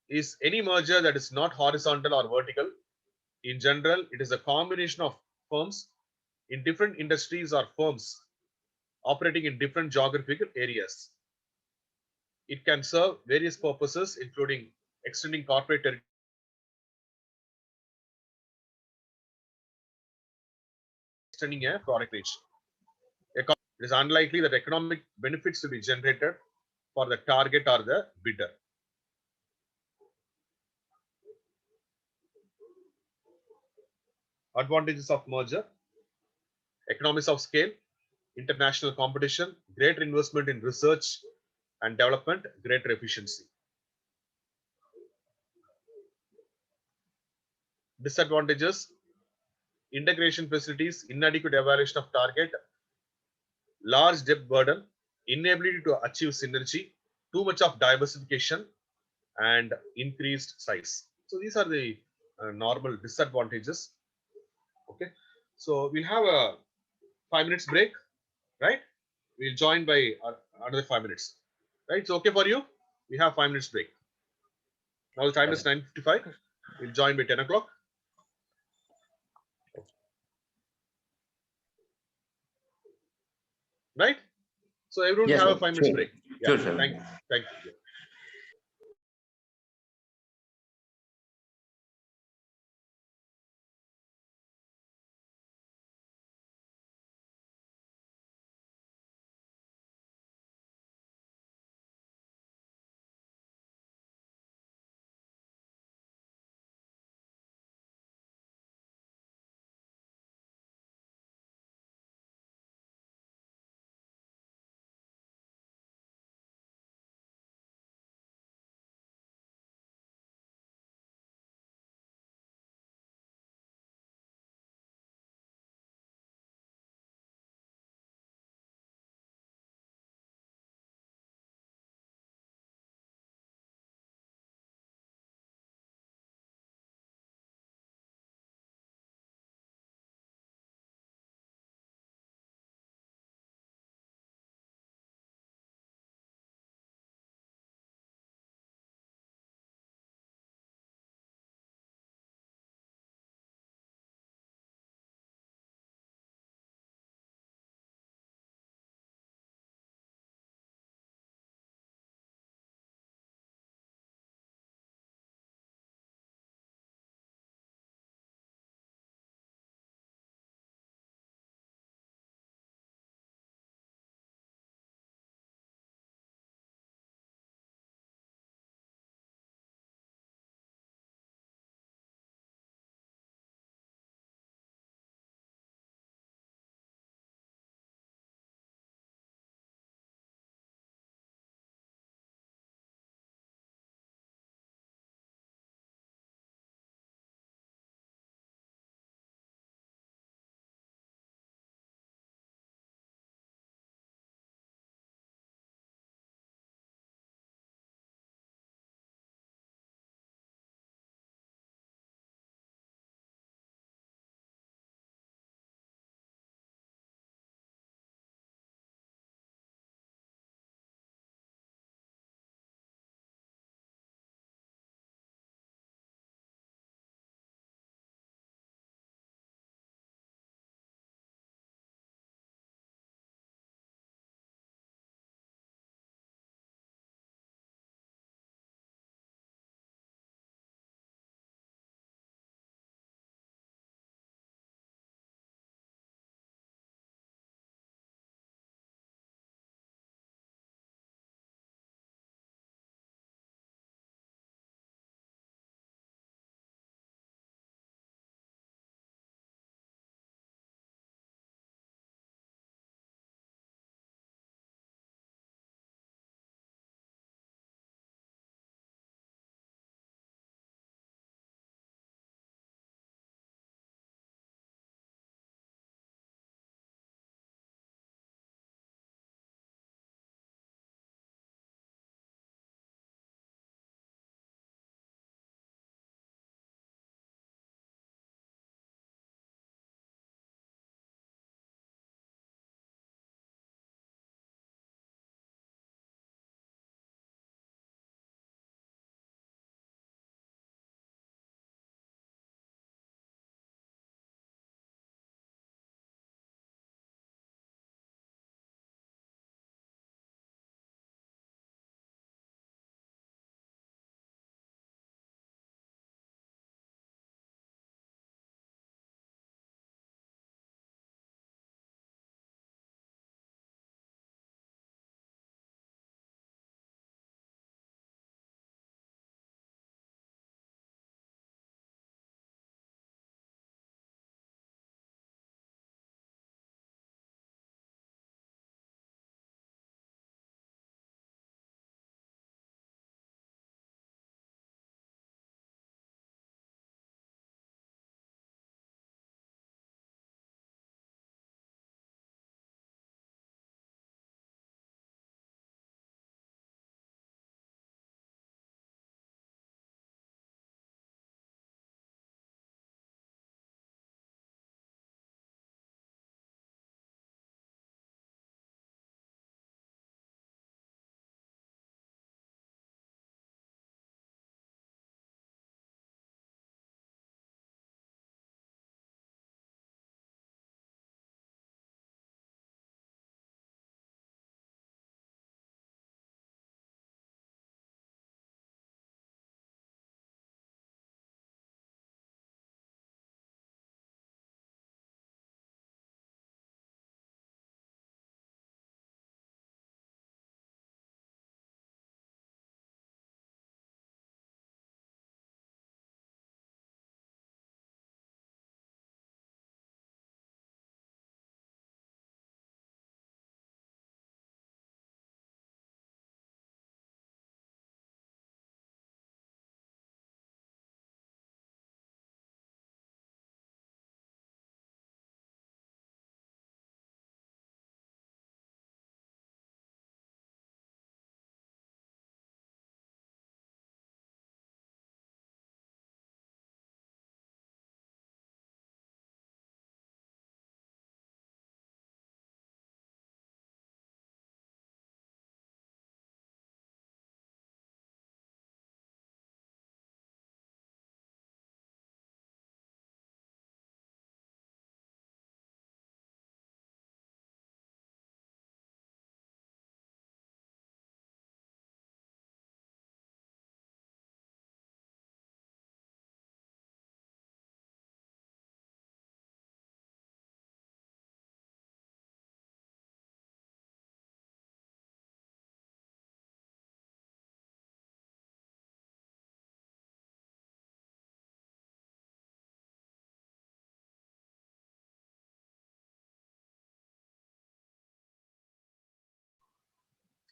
is any merger that is not horizontal or vertical. In general, it is a combination of firms in different industries or firms operating in different geographical areas. It can serve various purposes, including extending corporate territory, extending a product reach. It is unlikely that economic benefits will be generated for the target or the bidder. Advantages of merger: economies of scale, international competition, greater investment in research and development, greater efficiency. Disadvantages: integration facilities, inadequate evaluation of target, large debt burden, inability to achieve synergy, too much of diversification, and increased size. So these are the normal disadvantages. Okay, so we'll have a 5 minutes break, right? We'll join by another 5 minutes, right? It's okay for you? We have 5 minutes break. Now the time is 9:55. We'll join by 10 o'clock. Right? So everyone Yes, have sir. a 5 minutes Sure. break. Yeah. Sure, sir. Thank you. Thank you.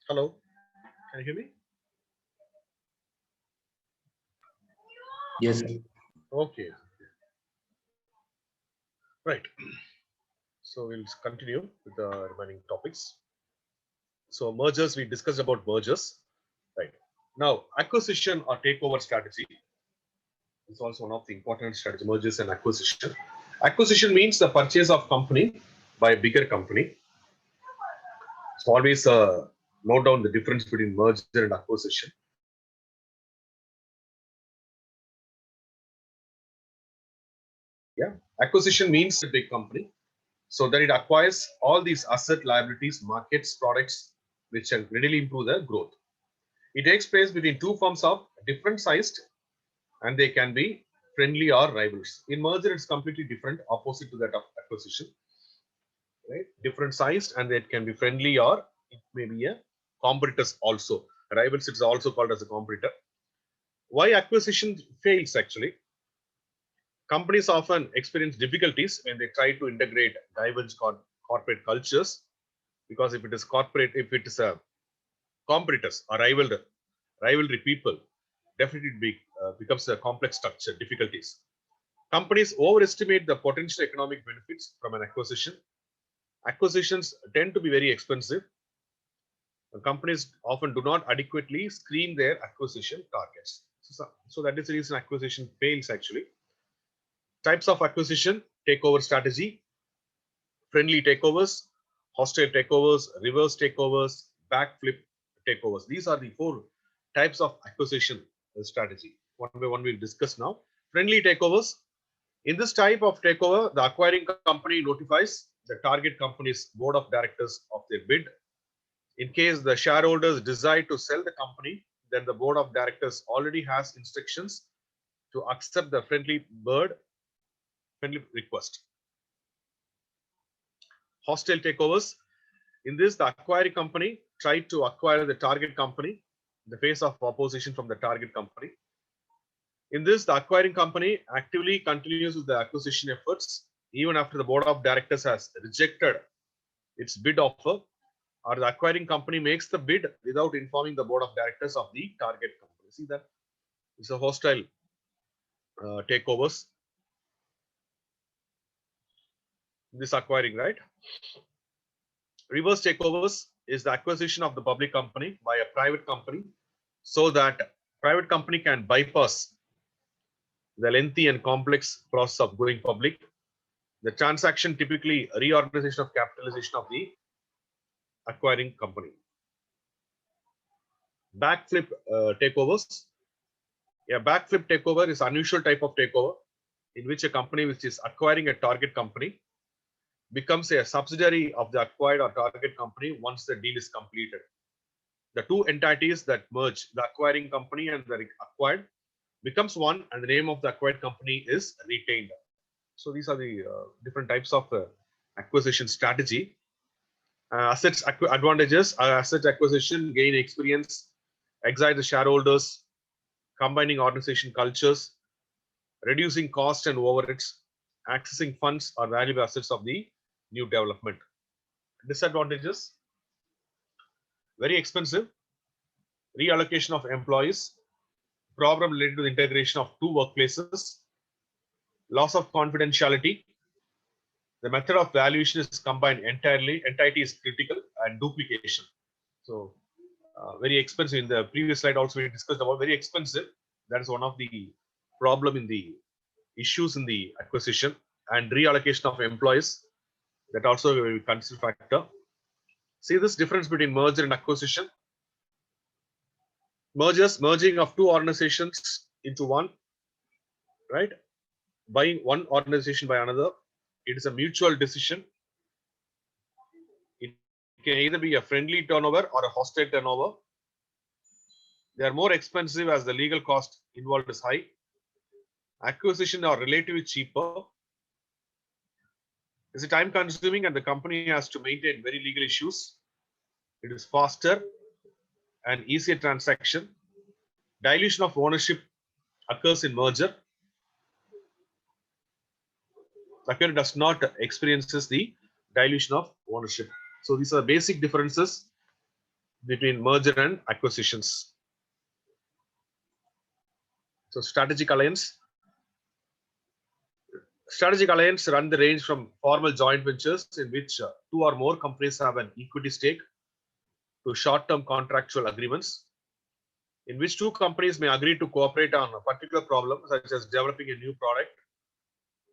Hello, can you hear me? Yes. Okay, right. So we'll continue with the remaining topics. So mergers, we discussed about mergers, right? Now acquisition or takeover strategy is also one of the important strategy, mergers and acquisition. Acquisition means the purchase of company by a bigger company. So always note down the difference between merger and acquisition. Yeah, acquisition means a big company, so that it acquires all these asset, liabilities, markets, products, which can readily improve the growth. It takes place between two firms of different sized, and they can be friendly or rivals. In merger, it's completely different, opposite to that of acquisition, right? Different sized, and it can be friendly or it may be a competitors also. Rivals, it's also called as a competitor. Why acquisition fails actually? Companies often experience difficulties when they try to integrate diverse corporate cultures, because if it is corporate, if it is a competitors or rivalry people, definitely becomes a complex structure difficulties. Companies overestimate the potential economic benefits from an acquisition. Acquisitions tend to be very expensive. Companies often do not adequately screen their acquisition targets. So that is the reason acquisition fails actually. Types of acquisition: takeover strategy, friendly takeovers, hostile takeovers, reverse takeovers, backflip takeovers. These are the four types of acquisition strategy. One by one we'll discuss now. Friendly takeovers. In this type of takeover, the acquiring company notifies the target company's board of directors of their bid. In case the shareholders decide to sell the company, then the board of directors already has instructions to accept the friendly request. Hostile takeovers. In this, the acquiring company tried to acquire the target company in the face of opposition from the target company. In this, the acquiring company actively continues with the acquisition efforts even after the board of directors has rejected its bid offer, or the acquiring company makes the bid without informing the board of directors of the target company. See that? It's a hostile takeovers. This acquiring, right? Reverse takeovers is the acquisition of the public company by a private company, so that private company can bypass the lengthy and complex process of going public. The transaction typically reorganization of capitalization of the acquiring company. Backflip takeovers. A backflip takeover is unusual type of takeover in which a company which is acquiring a target company becomes a subsidiary of the acquired or target company once the deal is completed. The two entities that merge, the acquiring company and the acquired, becomes one, and the name of the acquired company is retained. So these are the different types of acquisition strategy. Assets advantages: asset acquisition, gain experience, excite the shareholders, combining organization cultures, reducing cost and overheads, accessing funds or valuable assets of the new development. Disadvantages: very expensive, reallocation of employees, problem related to the integration of two workplaces, loss of confidentiality. The method of valuation is combined entirely, entity is critical, and duplication. So very expensive. In the previous slide also we discussed about very expensive. That is one of the problem in the issues in the acquisition, and reallocation of employees. That also will consider factor. See this difference between merger and acquisition. Merging of two organizations into one, right? Buying one organization by another. It is a mutual decision. It can either be a friendly turnover or a hostile turnover. They are more expensive as the legal cost involved is high. Acquisition are relatively cheaper. It's a time consuming and the company has to maintain very legal issues. It is faster and easier transaction. Dilution of ownership occurs in merger. Acquirer does not experiences the dilution of ownership. So these are basic differences between merger and acquisitions. So strategic alliance. Strategic alliance run the range from formal joint ventures in which two or more companies have an equity stake to short-term contractual agreements in which two companies may agree to cooperate on a particular problem, such as developing a new product.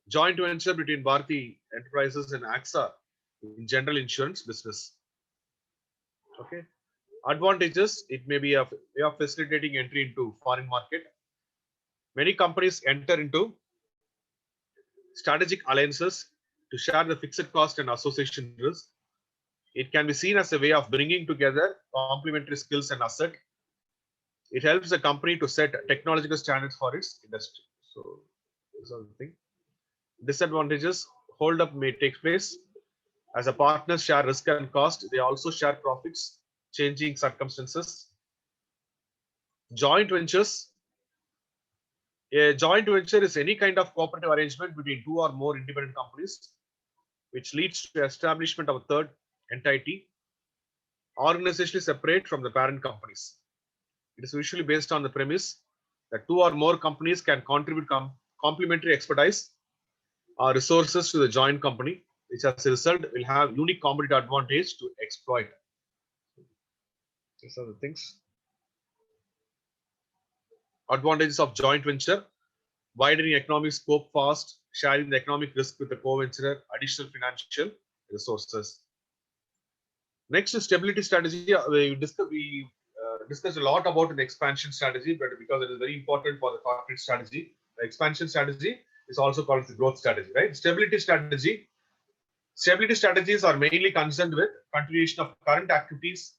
Joint venture between Bharti Enterprises and AXA in general insurance business. Okay. Advantages, it may be a way of facilitating entry into foreign market. Many companies enter into strategic alliances to share the fixed cost and association risk. It can be seen as a way of bringing together complementary skills and asset. It helps the company to set technological standards for its industry. So, this is the thing. Disadvantages, hold up may take place. As a partners share risk and cost, they also share profits, changing circumstances. Joint ventures. A joint venture is any kind of cooperative arrangement between two or more independent companies, which leads to establishment of a third entity, organizationally separate from the parent companies. It is usually based on the premise that two or more companies can contribute complementary expertise or resources to the joint company, which as a result will have unique competitive advantage to exploit. These are the things. Advantages of joint venture: widening economic scope fast, sharing the economic risk with the co-venturer, additional financial resources. Next is stability strategy. We discussed a lot about an expansion strategy, but because it is very important for the corporate strategy, the expansion strategy is also called the growth strategy, right? Stability strategy. Stability strategies are mainly concerned with continuation of current activities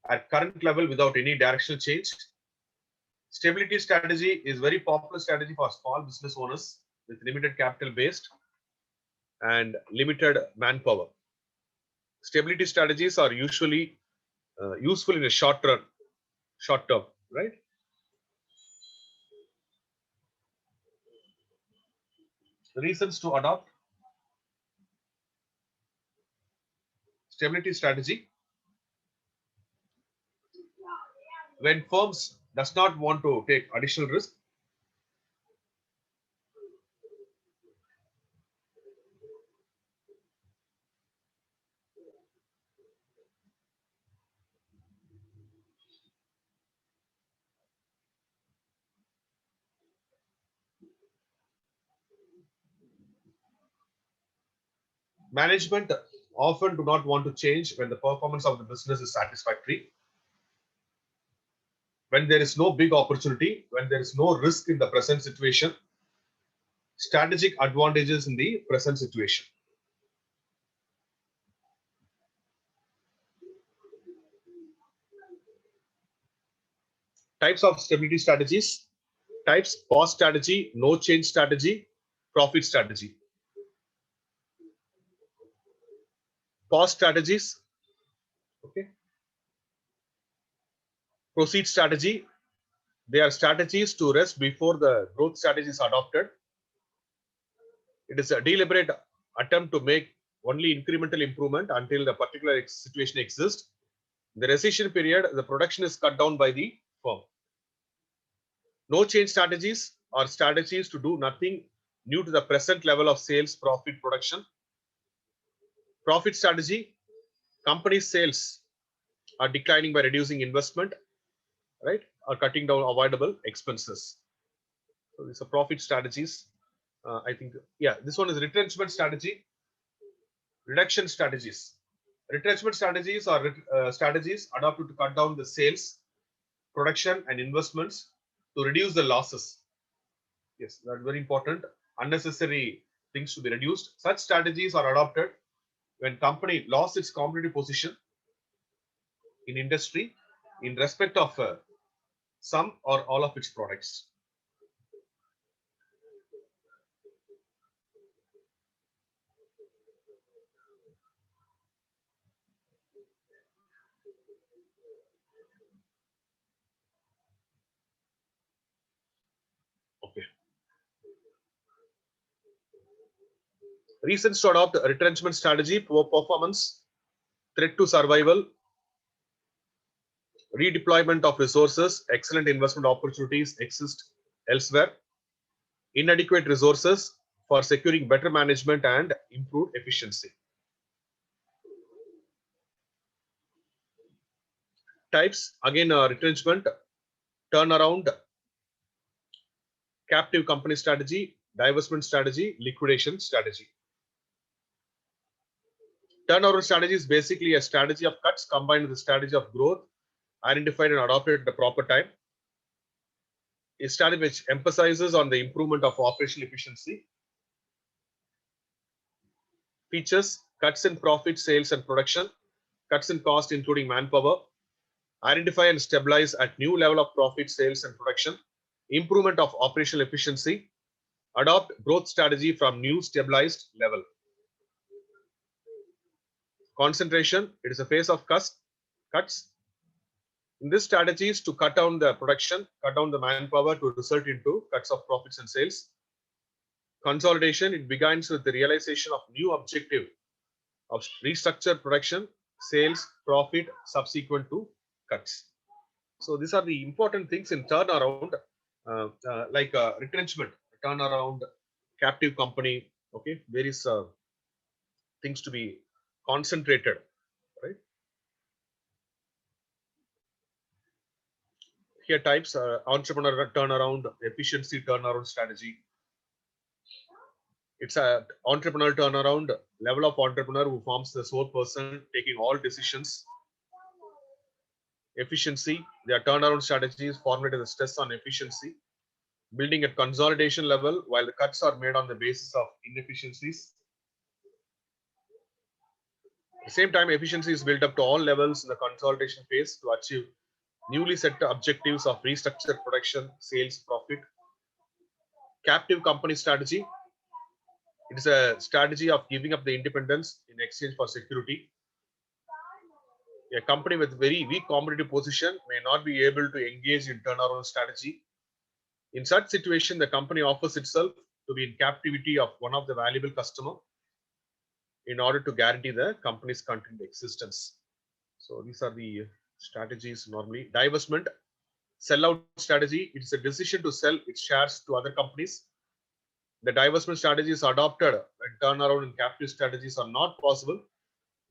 at current level without any directional change. Stability strategy is very popular strategy for small business owners with limited capital based and limited manpower. Stability strategies are usually useful in a short term, right? The reasons to adopt stability strategy: when firms does not want to take additional risk, management often do not want to change when the performance of the business is satisfactory, when there is no big opportunity, when there is no risk in the present situation, strategic advantages in the present situation. Types of stability strategies: types: pause strategy, no change strategy, profit strategy. Pause strategies, okay. Proceed strategy, they are strategies to rest before the growth strategy is adopted. It is a deliberate attempt to make only incremental improvement until the particular situation exists. In the recession period, the production is cut down by the firm. No change strategies are strategies to do nothing new to the present level of sales, profit, production. Profit strategy: company sales are declining by reducing investment, right, or cutting down avoidable expenses. So these are profit strategies. I think, yeah, this one is retrenchment strategy. Reduction strategies. Retrenchment strategies are strategies adopted to cut down the sales, production, and investments to reduce the losses. Yes, that's very important. Unnecessary things to be reduced. Such strategies are adopted when company lost its competitive position in industry in respect of some or all of its products. Okay. Reasons to adopt a retrenchment strategy: poor performance, threat to survival, Redeployment of resources, excellent investment opportunities exist elsewhere. Inadequate resources for securing better management and improved efficiency. Types, again, retrenchment, turnaround, captive company strategy, divestment strategy, liquidation strategy. Turnaround strategy is basically a strategy of cuts combined with a strategy of growth, identified and adopted at the proper time. A strategy which emphasizes on the improvement of operational efficiency. Features, cuts in profit, sales and production, cuts in cost including manpower, identify and stabilize at new level of profit, sales and production, improvement of operational efficiency, adopt growth strategy from new stabilized level. Concentration, it is a phase of cuts. In this strategy is to cut down the production, cut down the manpower to result into cuts of profits and sales. Consolidation, it begins with the realization of new objective of restructured production, sales, profit subsequent to cuts. So these are the important things in turnaround, like retrenchment, turnaround, captive company. Okay, various things to be concentrated, right? Here types, entrepreneur turnaround, efficiency turnaround strategy. It's a entrepreneur turnaround, level of entrepreneur who forms the sole person taking all decisions. Efficiency, their turnaround strategy is formulated as stress on efficiency, building at consolidation level while the cuts are made on the basis of inefficiencies. At the same time, efficiency is built up to all levels in the consolidation phase to achieve newly set objectives of restructured production, sales, profit. Captive company strategy, it is a strategy of giving up the independence in exchange for security. A company with very weak competitive position may not be able to engage in turnaround strategy. In such situation, the company offers itself to be in captivity of one of the valuable customer in order to guarantee the company's continued existence. So these are the strategies normally. Divestment, sell out strategy. It's a decision to sell its shares to other companies. The divestment strategy is adopted when turnaround and captive strategies are not possible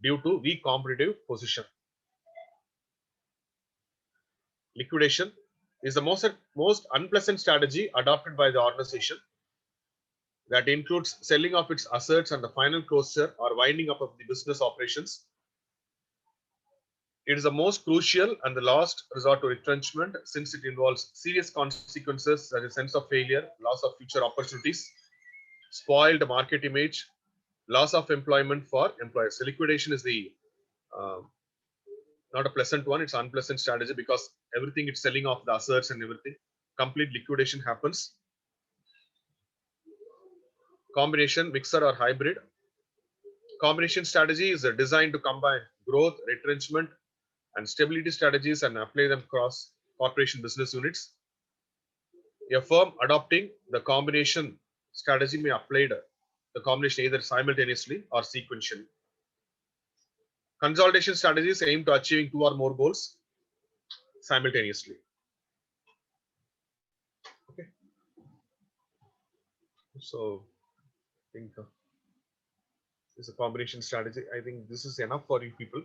due to weak competitive position. Liquidation is the most unpleasant strategy adopted by the organization that includes selling of its assets and the final closure or winding up of the business operations. It is the most crucial and the last resort to retrenchment since it involves serious consequences such as sense of failure, loss of future opportunities, spoiled market image, loss of employment for employers. So liquidation is the not a pleasant one, it's an unpleasant strategy because everything it's selling off the assets and everything. Complete liquidation happens. Combination, mixer or hybrid. Combination strategy is designed to combine growth, retrenchment, and stability strategies and apply them across corporation business units. A firm adopting the combination strategy may apply the combination either simultaneously or sequentially. Consolidation strategies aim to achieving two or more goals simultaneously. Okay. So I think this is a combination strategy. I think this is enough for you people.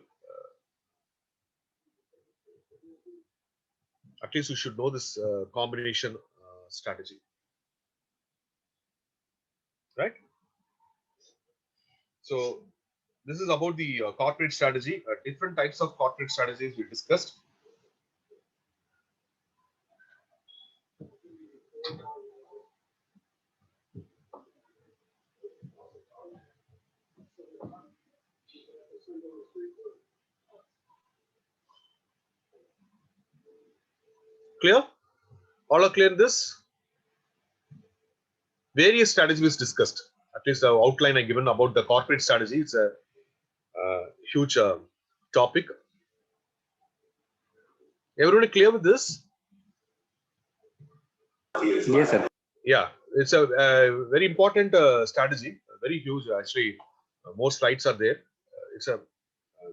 At least you should know this combination strategy, right? So this is about the corporate strategy. Different types of corporate strategies we discussed. Clear? All are clear in this? Various strategies discussed. At least the outline I given about the corporate strategy. It's a huge topic. Everyone clear with this? Yes, sir. Yeah, it's a very important strategy. Very huge actually. More slides are there. It's a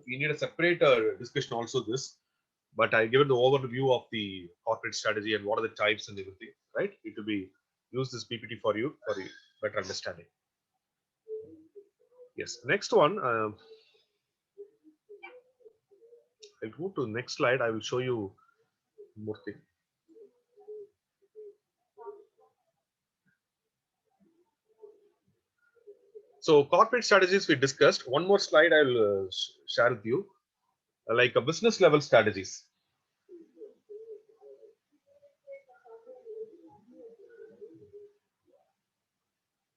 we need a separate discussion also this. but I given the overview of the corporate strategy and what are the types and everything, right? It will be use this PPT for you for a better understanding. Yes, next one. I'll go to the next slide. I will show you more thing. So corporate strategies we discussed. One more slide I will share with you, like a business level strategies.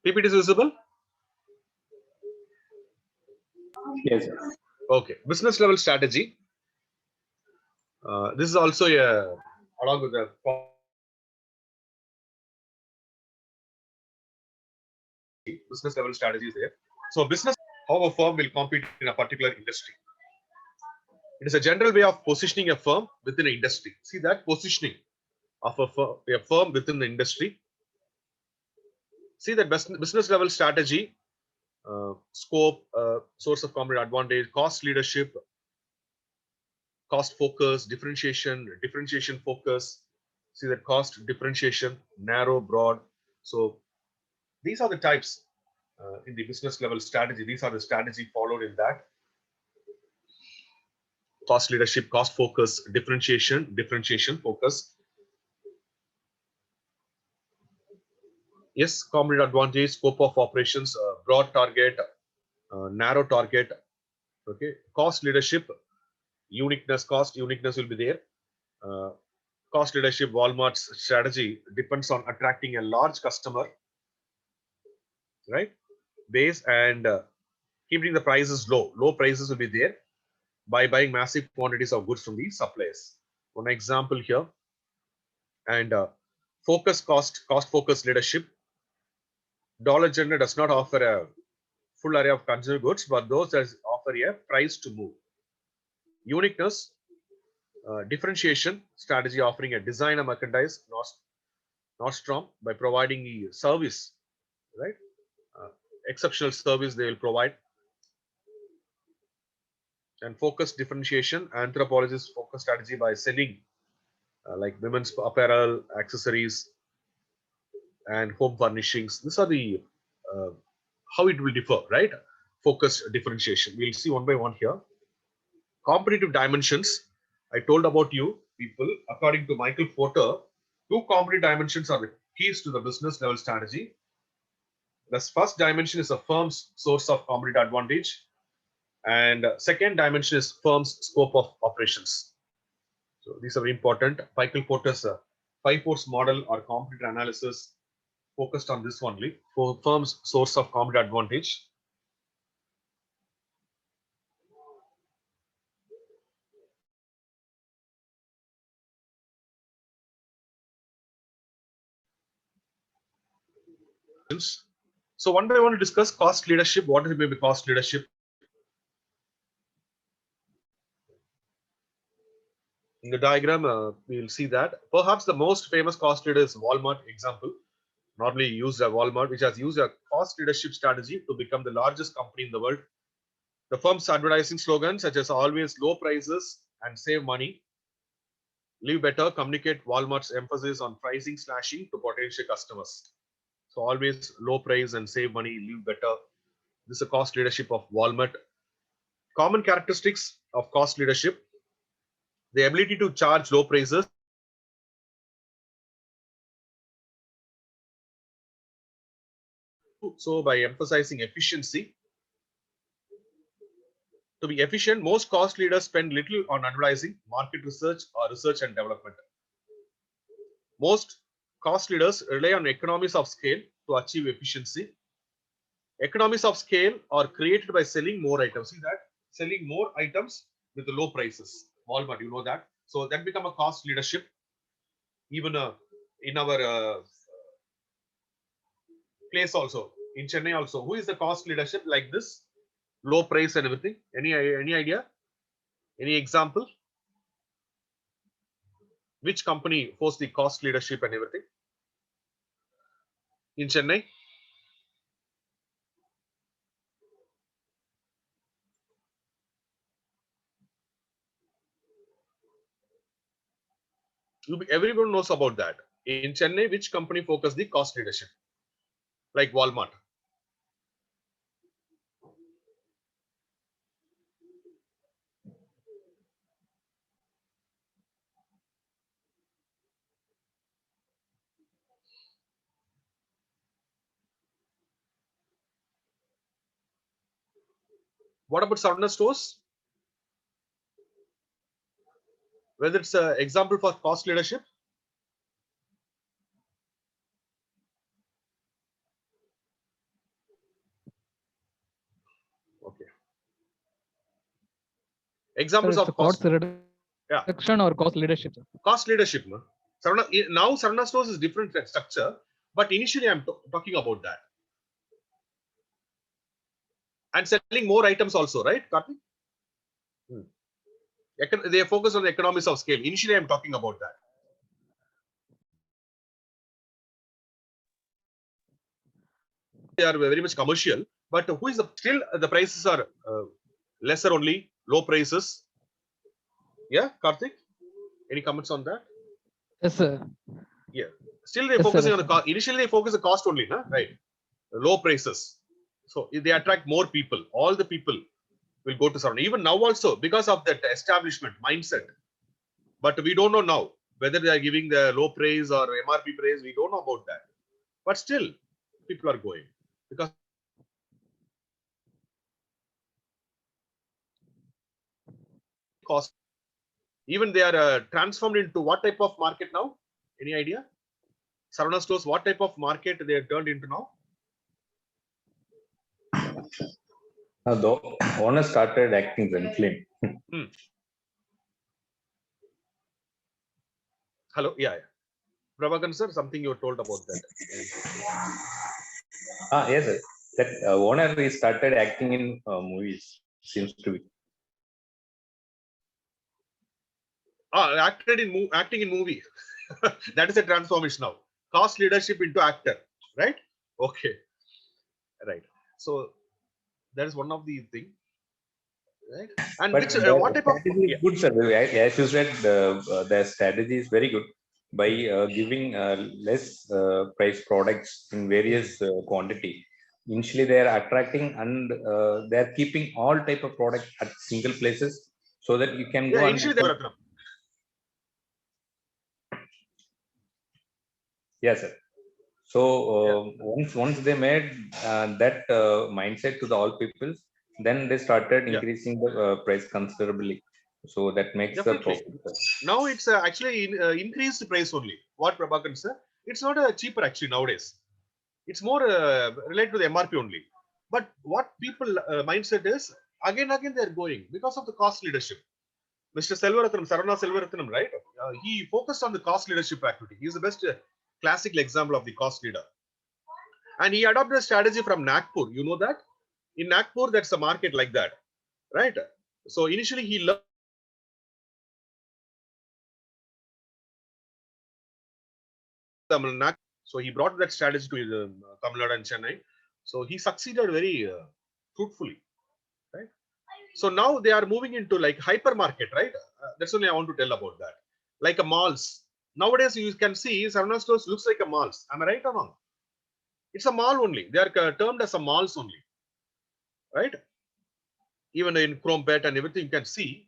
PPT is visible? Yes. Okay, business level strategy. This is also a along with the business level strategies there. So business, how a firm will compete in a particular industry. It is a general way of positioning a firm within an industry. See that positioning of a firm within the industry. See that business level strategy, scope, source of competitive advantage, cost leadership, cost focus, differentiation focus. See that cost differentiation, narrow, broad. So these are the types in the business level strategy. These are the strategy followed in that. Cost leadership, cost focus, differentiation focus. Yes, competitive advantage, scope of operations, broad target, narrow target. Okay, cost leadership, cost uniqueness will be there. Cost leadership, Walmart's strategy depends on attracting a large customer, right, base and keeping the prices low. Low prices will be there by buying massive quantities of goods from the suppliers. One example here, and cost focus leadership. Dollar General does not offer a full array of consumer goods, but those that offer a price to move. Uniqueness, differentiation strategy offering a designer merchandise, Nordstrom, by providing the service, right? Exceptional service they will provide. And focus differentiation, anthropologists focus strategy by selling like women's apparel, accessories, and home furnishings. These are the how it will differ, right? Focus differentiation. We'll see one by one here. Competitive dimensions. I told about you people. According to Michael Porter, two competitive dimensions are the keys to the business level strategy. The first dimension is a firm's source of competitive advantage, and second dimension is firm's scope of operations. So these are very important. Michael Porter's 5-force model or competitive analysis focused on this only for firm's source of competitive advantage. So one by one to discuss cost leadership. What is maybe cost leadership? In the diagram, we will see that perhaps the most famous cost leader is Walmart example. Normally used at Walmart, which has used a cost leadership strategy to become the largest company in the world. The firm's advertising slogans such as always low prices and save money, live better, communicate Walmart's emphasis on pricing slashing to potential customers. So always low price and save money, live better. This is a cost leadership of Walmart. Common characteristics of cost leadership: the ability to charge low prices, so by emphasizing efficiency. To be efficient, most cost leaders spend little on advertising, market research, or research and development. Most cost leaders rely on economies of scale to achieve efficiency. Economies of scale are created by selling more items. See that? Selling more items with the low prices. Walmart, you know that. So that become a cost leadership. Even in our place also, in Chennai also. Who is the cost leadership like this? Low price and everything. Any idea? Any example? Which company forced the cost leadership and everything? In Chennai? Everyone knows about that. In Chennai, which company focus the cost leadership? Like Walmart. What about Sarna stores? Whether it's an example for cost leadership? Okay. Sir, Examples it's a of cost. cost reduction or cost leadership, sir. Cost leadership. No? Now Sarna stores is different structure, but initially I'm talking about that. And selling more items also, right, Karthik? They focus on the economies of scale. Initially, I'm talking about that. They are very much commercial, but who is still the prices are lesser only, low prices. Yeah, Karthik, any comments on that? Yes, sir. Yeah, still they're Yes, sir, focusing on yes, the cost. Initially, they focus the cost only, right? Low prices. So they attract more people. All the people will go to Saran. Even now also, because of that establishment mindset. But we don't know now whether they are giving the low praise or MRP praise. We don't know about that. But still, people are going because cost. Even they are transformed into what type of market now? Any idea? Sarana stores, what type of market they are turned into now? The owner started acting friendly. Hello, yeah. Prabhakan sir, something you were told about that. Yes, sir. That owner he started acting in movies. Seems to be. Acting in movie. That is a transformation now. Cost leadership into actor, right? Okay, right. So that is one of the thing, right? And But which the what type of strategy is good, sir. As you said, the strategy is very good by giving less price products in various quantity. Initially, they are attracting and they are keeping all type of products at single places so that you can yeah? go and Initially, they were yes, sir. So yeah, once they made that mindset to the all people, then they started yeah, increasing the price considerably. So that makes the definitely. profit. Now it's actually increased price only. What Prabhakan sir? It's not cheaper actually nowadays. It's more related to the MRP only. But what people mindset is again they're going because of the cost leadership. Mr. Selvaratnam, Sarana Selvaratnam, right? He focused on the cost leadership activity. He's the best classical example of the cost leader. And he adopted a strategy from Nagpur. You know that? In Nagpur, that's a market like that, right? So initially he learned Tamil Nadu. So he brought that strategy to Tamil Nadu and Chennai. So he succeeded very fruitfully, right? So now they are moving into like hypermarket, right? That's only I want to tell about that. Like a malls. Nowadays you can see Sarana stores looks like a malls. Am I right or wrong? It's a mall only. They are termed as a malls only, right? Even in Chromebet and everything you can see,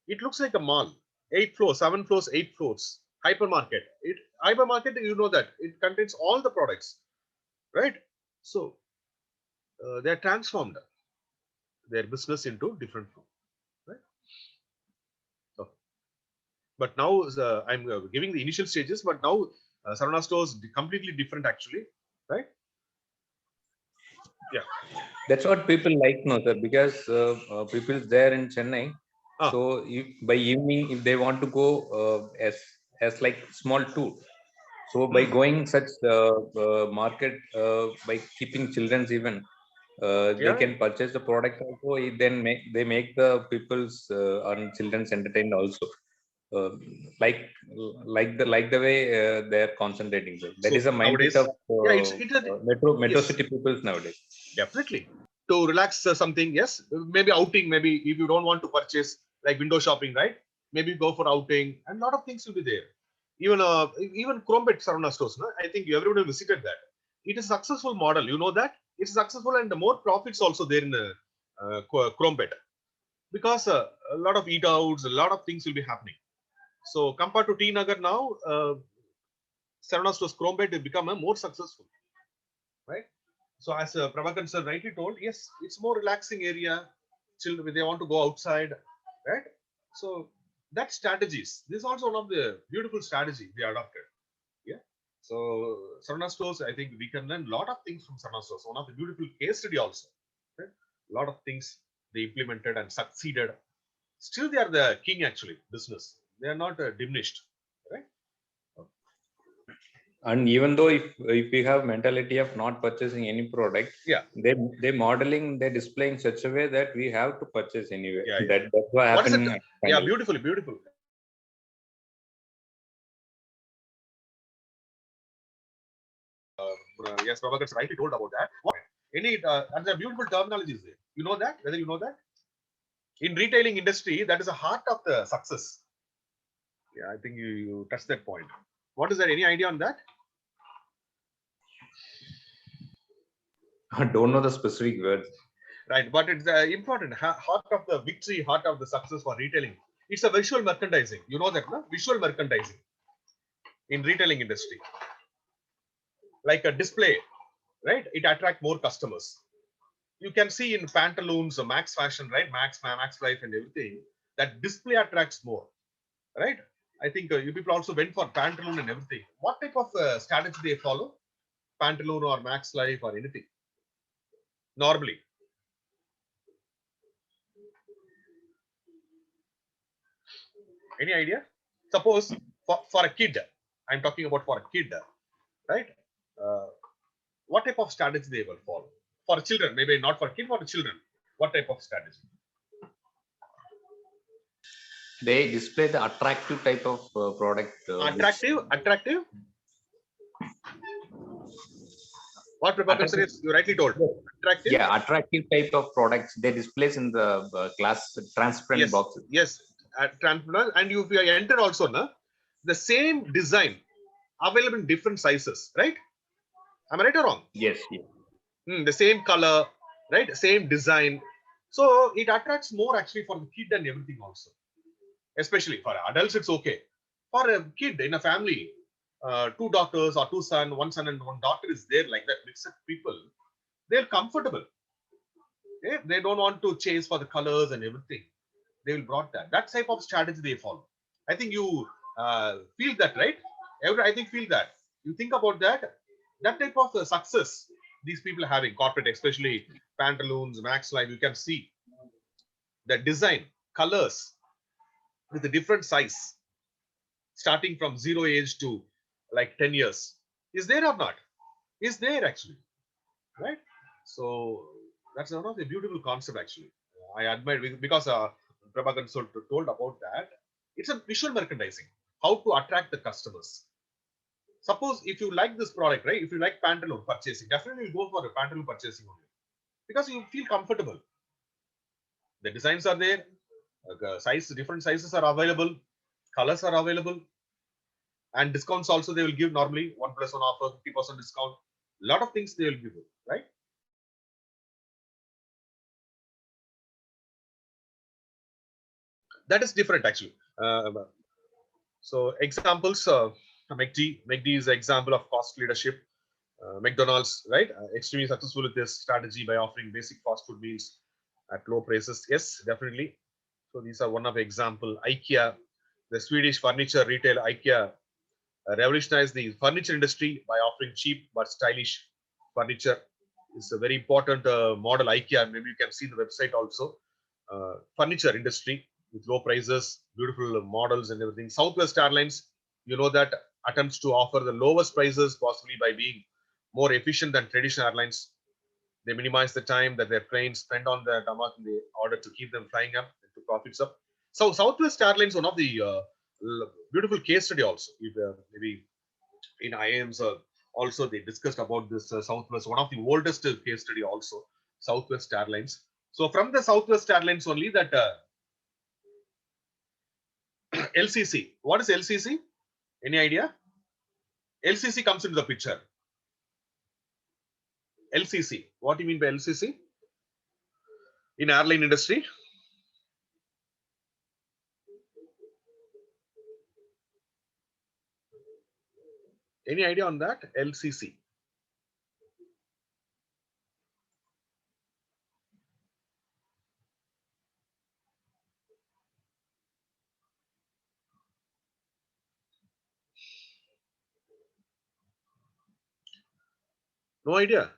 it looks like a mall. 8 floors, 7 floors, 8 floors. Hypermarket. Hypermarket, you know that it contains all the products, right? So they are transformed their business into different form, right? So, but now I'm giving the initial stages, but now Sarana stores completely different actually, right? Yeah. That's what people like, no, sir, because people there in Chennai. Ah, So if by evening, if they want to go as like small tour, so by going such market by keeping children's even, they yeah. can purchase the product also. Then make the people's and children's entertained also. Uh, like like the way they are concentrating. So that is So a mindset nowadays, of yeah, it's metro yes. city peoples nowadays. Definitely. To relax something, yes. Maybe outing, maybe if you don't want to purchase like window shopping, right? Maybe go for outing and a lot of things will be there. Even Chromebet Sarvana stores, no? I think everybody visited that. It is a successful model. You know that it's successful, and more profits also there in Chromebet, because a lot of eat outs, a lot of things will be happening. So compared to TNOU now, Sarvana stores Chromebet has become a more successful, right? So as Prabhakaran sir rightly told, yes, it's more relaxing area. Children, they want to go outside, right? So that strategies. This is also one of the beautiful strategy they adopted. Yeah. So Sarana stores, I think we can learn a lot of things from Sarana stores. One of the beautiful case study also. Right? A lot of things they implemented and succeeded. Still, they are the king actually. Business. They are not diminished, right? And even though if we have mentality of not purchasing any product, Yeah. they modeling, they display in such a way that we have to purchase anyway. Yeah, yeah. That's what What is it? happening. Yeah, beautiful, beautiful. Yes, Prabhakar rightly told about that. What? Any and the beautiful terminologies there. You know that? Whether you know that? In retailing industry, that is the heart of the success. Yeah, I think you touched that point. What is there? Any idea on that? I don't know the specific words. Right, but it's important. Heart of the victory, heart of the success for retailing. It's a visual merchandising. You know that, no? Visual merchandising in retailing industry, like a display, right? It attract more customers. You can see in pantaloons, Max Fashion, right? Max Life, and everything. That display attracts more, right? I think you people also went for pantaloon and everything. What type of strategy they follow? Pantaloon or Max Life or anything? Normally, any idea? Suppose for a kid, I'm talking about for a kid, right? Uh, what type of strategy they will follow? For children, maybe not for kid, for children. What type of strategy? They display the attractive type of product. Attractive. What Prabhakar sir is, you rightly told. Attractive. Yeah, attractive type of products they display in the glass transparent Yes, boxes. yes. Transparent, and if you enter also, na, the same design available in different sizes, right? Am I right or wrong? Yes, yes. The same color, right? Same design. So it attracts more actually for the kid and everything also. Especially for adults, it's okay. For a kid in a family, two daughters or two sons, one son and one daughter is there like that, mixed people, they're comfortable. Okay? They don't want to chase for the colors and everything. They will brought that. That type of strategy they follow. I think you feel that, right? I think feel that. You think about that. That type of success these people are having, corporate, especially pantaloons, Max Life, you can see the design, colors with a different size, starting from 0 age to like 10 years. Is there or not? Is there actually, right? So that's one of the beautiful concept actually. I admire because Prabhakaran told about that. It's a visual merchandising. How to attract the customers. Suppose if you like this product, right? If you like pantaloon purchasing, definitely you go for a pantaloon purchasing only because you feel comfortable. The designs are there, different sizes are available, colors are available, and discounts also they will give normally 1+1 offer, 50% discount. A lot of things they will give you, right? That is different actually. So examples, McD is an example of cost leadership. McDonald's, right, extremely successful with this strategy by offering basic fast food meals at low prices. Yes, definitely. So these are one of the example. IKEA, the Swedish furniture retailer IKEA, revolutionized the furniture industry by offering cheap but stylish furniture. It's a very important model. IKEA, maybe you can see the website also. Furniture industry with low prices, beautiful models and everything. Southwest Airlines, you know that attempts to offer the lowest prices possibly by being more efficient than traditional airlines. They minimize the time that their planes spend on the tarmac in order to keep them flying up and to profits up. So Southwest Airlines, one of the beautiful case study also. If, maybe in IIMs also they discussed about this Southwest, one of the oldest case study also, Southwest Airlines. So from the Southwest Airlines only that LCC. What is LCC? Any idea? LCC comes into the picture. LCC. What do you mean by LCC? In airline industry? Any idea on that? LCC. No idea.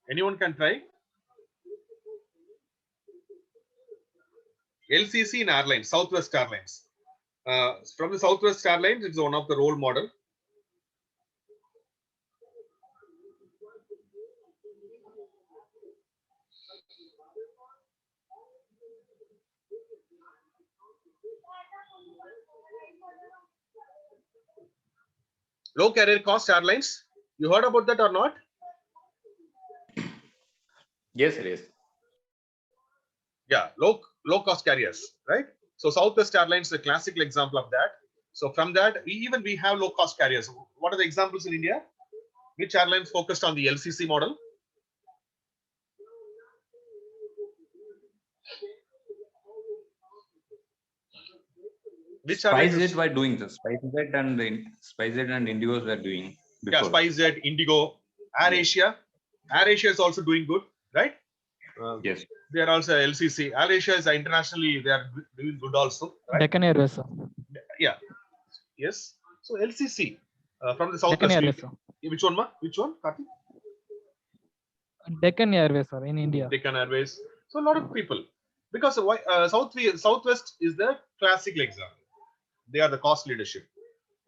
Anyone can try? LCC in airlines, Southwest Airlines. From the Southwest Airlines, it's one of the role model. Low carrier cost airlines. You heard about that or not? Yes, it is. Yeah, low cost carriers, right? So Southwest Airlines is a classical example of that. So from that, we have low cost carriers. What are the examples in India? Which airlines focused on the LCC model? Which airlines? SpiceJet were doing this. SpiceJet and Indigos were doing Yeah, before. SpiceJet, Indigo, Air Asia. Air Asia is also doing good, right? Yes. They are also LCC. Air Asia is internationally, they are doing good also, right? Deccan Airways, sir. Yeah. Yes. So LCC from the Deccan Southwest. Airways, sir. Which one, ma? Which one, Karthik? Deccan Airways, sir, in India. Deccan Airways. So a lot of people, because Southwest is the classical example. They are the cost leadership.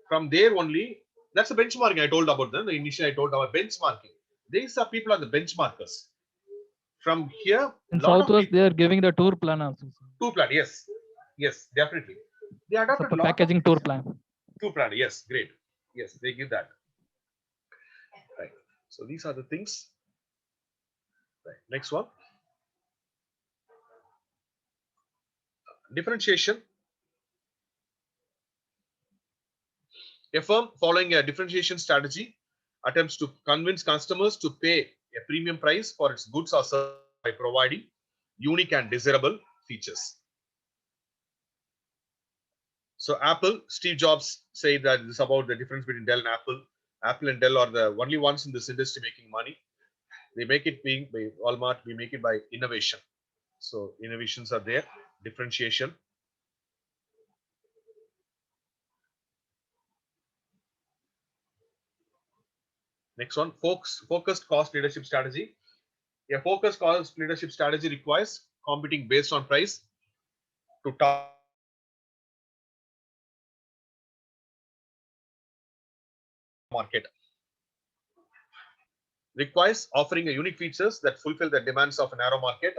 From there only, that's the benchmarking I told about them. The initial I told about benchmarking. These are people are the benchmarkers. From here, In lot of Southwest, people, they are giving the tour plan also, sir. tour plan. Yes, yes, definitely. They adopted So lot packaging of tour plan. tour plan. Yes, great. Yes, they give that. Right. So these are the things. Right. Next one. Differentiation. A firm following a differentiation strategy attempts to convince customers to pay a premium price for its goods or services by providing unique and desirable features. So Apple, Steve Jobs said that this is about the difference between Dell and Apple. Apple and Dell are the only ones in this industry making money. They make it being by Walmart, we make it by innovation. So innovations are there, differentiation. Next one, focused cost leadership strategy. A focused cost leadership strategy requires competing based on price to target market. Requires offering a unique features that fulfill the demands of a narrow market.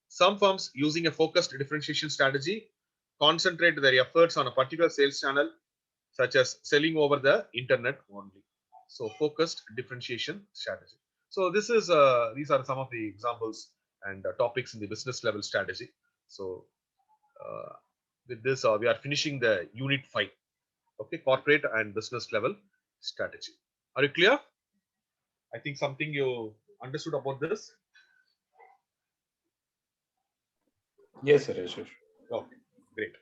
Some firms using a focused differentiation strategy concentrate their efforts on a particular sales channel, such as selling over the internet only. So focused differentiation strategy. So this is these are some of the examples and topics in the business level strategy. So with this, we are finishing the unit 5. Okay, corporate and business level strategy. Are you clear? I think something you understood about this. Yes, sir. Yes, sir. Okay, great.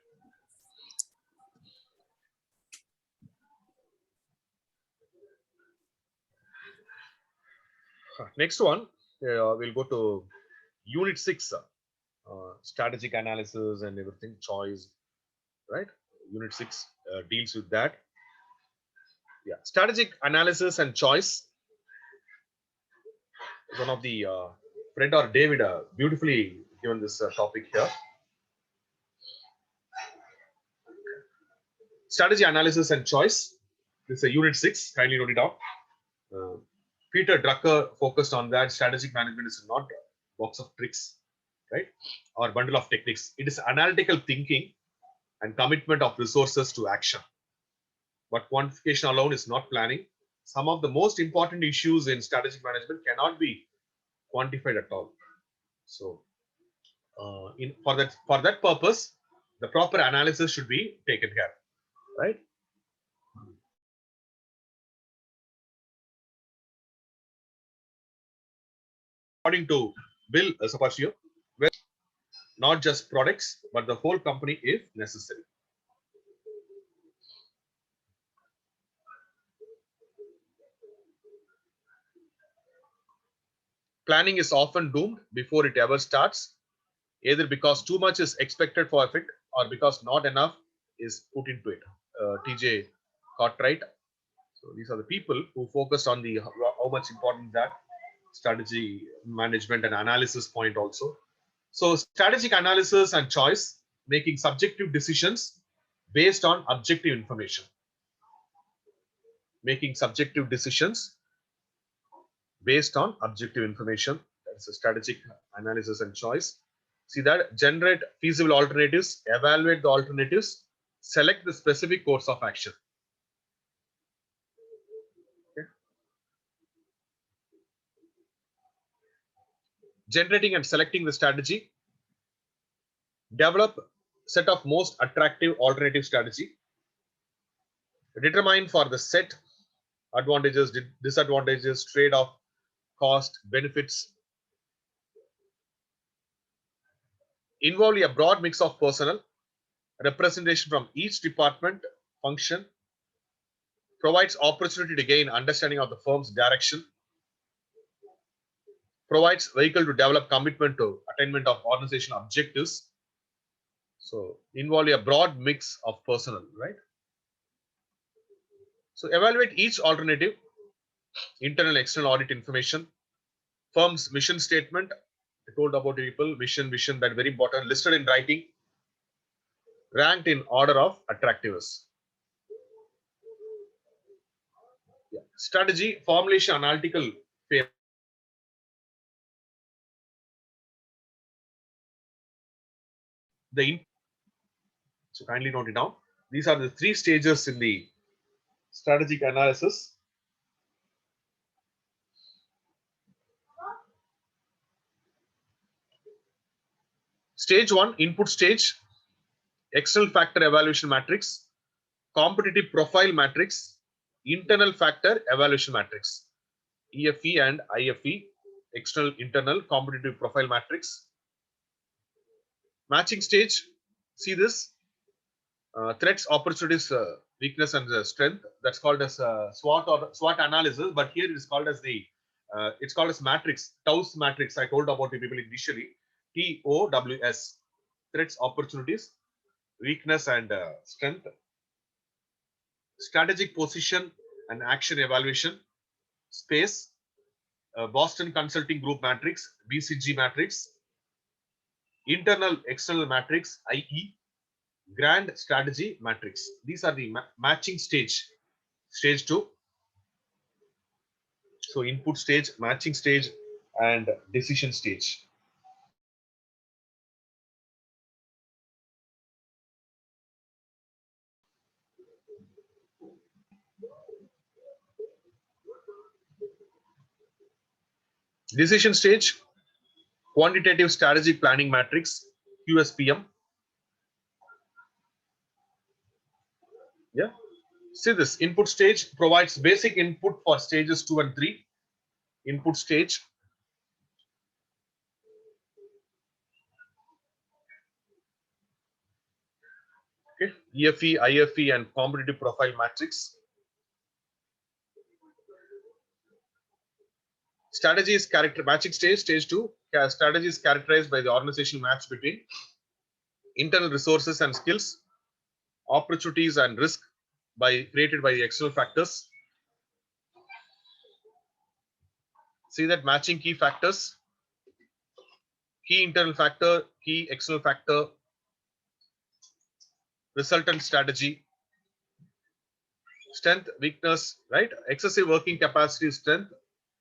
Next one, we'll go to unit 6, strategic analysis and everything, choice, right? Unit 6 deals with that. Yeah, strategic analysis and choice. One of the Fred or David beautifully given this topic here. Strategy analysis and choice. This is a unit 6. Kindly note it down. Peter Drucker focused on that. Strategic management is not a box of tricks, right? Or bundle of techniques. It is analytical thinking and commitment of resources to action. But quantification alone is not planning. Some of the most important issues in strategic management cannot be quantified at all. So, for that purpose, the proper analysis should be taken care, right? according to Bill Sapaccio, where not just products, but the whole company if necessary. Planning is often doomed before it ever starts, either because too much is expected for effect or because not enough is put into it. TJ Cartwright. So these are the people who focused on the how much important that strategy management and analysis point also. So strategic analysis and choice, making subjective decisions based on objective information. Making subjective decisions based on objective information. That's a strategic analysis and choice. See that generate feasible alternatives, evaluate the alternatives, select the specific course of action. Okay. Generating and selecting the strategy, develop set of most attractive alternative strategy, determine for the set advantages, disadvantages, trade-off, cost, benefits, involve a broad mix of personnel, representation from each department, function, provides opportunity to gain understanding of the firm's direction, provides vehicle to develop commitment to attainment of organization objectives. So involve a broad mix of personnel, right? So evaluate each alternative, internal, external audit information, firm's mission statement. I told about people, vision, that very important, listed in writing, ranked in order of attractiveness. Yeah. Strategy, formulation, analytical phase. So kindly note it down. These are the 3 stages in the strategic analysis. Stage 1, input stage, external factor evaluation matrix, competitive profile matrix, internal factor evaluation matrix, EFE and IFE, external, internal, competitive profile matrix. Matching stage, see this, threats, opportunities, weakness and strength. That's called as SWOT or SWOT analysis, but here it is called as the, it's called as matrix, TOWS matrix. I told about the people initially, TOWS, threats, opportunities, weakness and strength. Strategic position and action evaluation, space, Boston Consulting Group matrix, BCG matrix, internal external matrix, IE, grand strategy matrix. These are the matching stage, stage 2. So input stage, matching stage and decision stage. Decision stage, quantitative strategic planning matrix, QSPM. Yeah. See this, input stage provides basic input for stages 2 and 3. Input stage. Okay. EFE, IFE and competitive profile matrix. Strategy is matching stage, stage 2. Strategy is characterized by the organizational match between internal resources and skills, opportunities and risk created by the external factors. See that matching key factors, key internal factor, key external factor, resultant strategy, strength, weakness, right? Excessive working capacity is strength,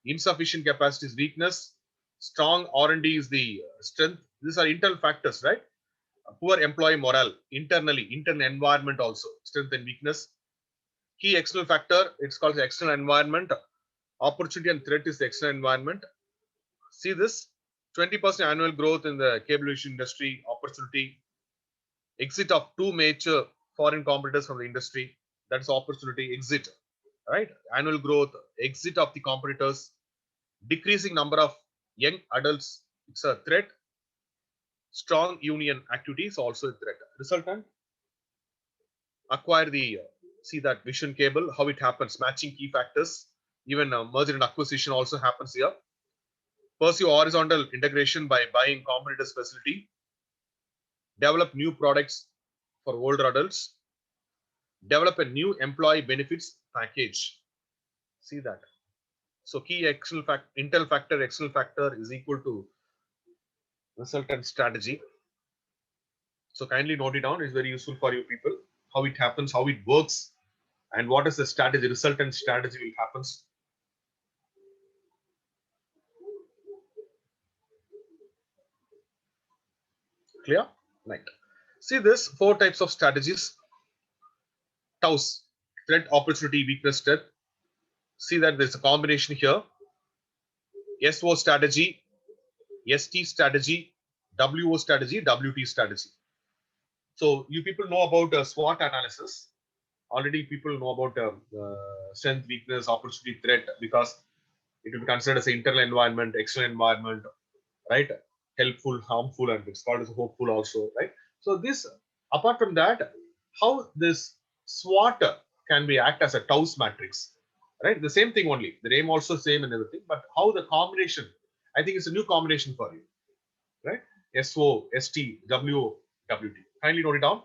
insufficient capacity is weakness, strong R&D is the strength. These are internal factors, right? Poor employee morale, internally, internal environment also, strength and weakness. Key external factor, it's called the external environment. Opportunity and threat is the external environment. See this, 20% annual growth in the cable industry, opportunity. Exit of 2 major foreign competitors from the industry, that's opportunity, exit, right? Annual growth, exit of the competitors, decreasing number of Young adults, it's a threat. Strong union activities also a threat. Resultant, acquire the, see that vision cable, how it happens, matching key factors, even merger and acquisition also happens here. Pursue horizontal integration by buying competitors' facility. Develop new products for older adults. Develop a new employee benefits package. See that. So key external factor, intel factor, external factor is equal to resultant strategy. So kindly note it down. It's very useful for you people. How it happens, how it works, and what is the strategy, resultant strategy will happens. Clear? Right. See this 4 types of strategies. TOUs, threat, opportunity, weakness, threat. See that there's a combination here. SO strategy, ST strategy, WO strategy, WT strategy. So you people know about SWOT analysis. Already people know about strength, weakness, opportunity, threat, because it will be considered as an internal environment, external environment, right? Helpful, harmful, and it's called as hopeful also, right? So this, apart from that, how this SWOT can be act as a TOWS matrix, right? The same thing only. The name also same and everything, but how the combination, I think it's a new combination for you, right? SO, ST, WO, WT. Kindly note it down.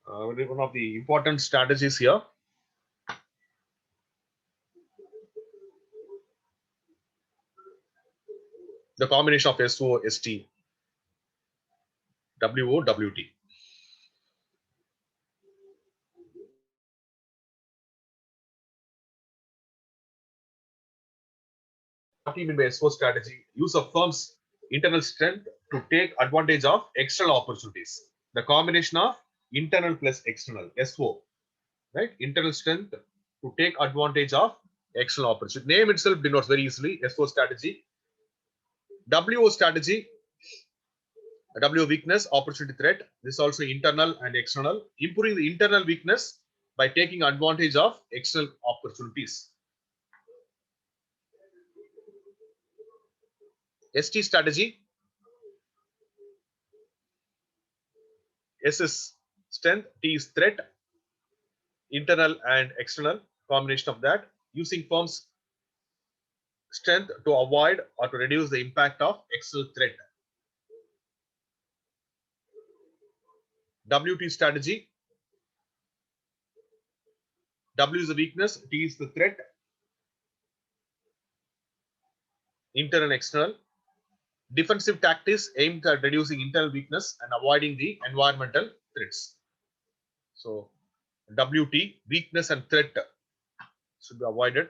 One of the important strategies here. The combination of SO, ST, WO, WT. What do you mean by SO strategy? Use of firm's internal strength to take advantage of external opportunities. The combination of internal plus external, SO, right? Internal strength to take advantage of external opportunity. Name itself denotes very easily SO strategy. WO strategy, W weakness, opportunity threat. This is also internal and external. Improving the internal weakness by taking advantage of external opportunities. ST strategy. S is strength, T is threat, internal and external combination of that, using firm's strength to avoid or to reduce the impact of external threat. WT strategy. W is the weakness, T is the threat, internal and external. Defensive tactics aimed at reducing internal weakness and avoiding the environmental threats. So WT, weakness and threat should be avoided.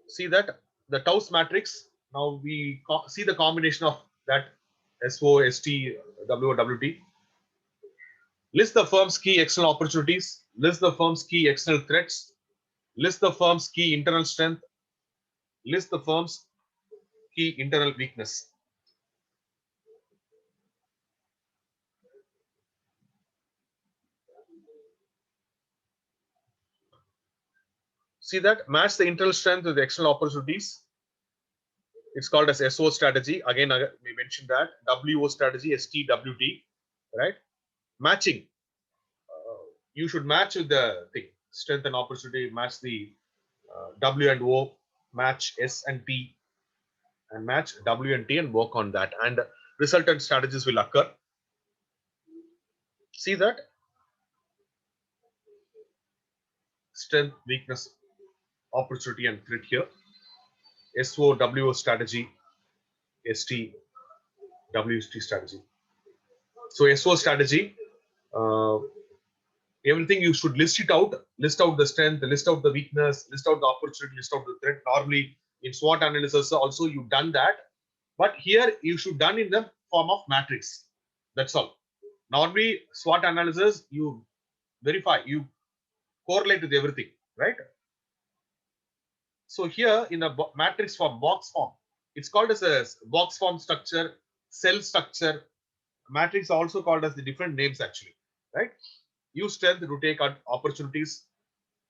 See that the TOWS matrix. Now we see the combination of that SO, ST, WO, WT. List the firm's key external opportunities. List the firm's key external threats. List the firm's key internal strength. List the firm's key internal weakness. See that match the internal strength with the external opportunities. It's called as SO strategy. Again, we mentioned that WO strategy, ST, WT, right? Matching. You should match with the thing. Strength and opportunity, match the W and O, match S and T, and match W and T and work on that. And resultant strategies will occur. See that? Strength, weakness, opportunity, and threat here. SO, WO strategy, ST, WST strategy. So SO strategy, everything you should list it out, list out the strength, list out the weakness, list out the opportunity, list out the threat. Normally in SWOT analysis also you've done that, but here you should done in the form of matrix. That's all. Normally SWOT analysis, you verify, you correlate with everything, right? So here in a matrix form, box form, it's called as a box form structure, cell structure. Matrix also called as the different names actually, right? Use strength to take opportunities,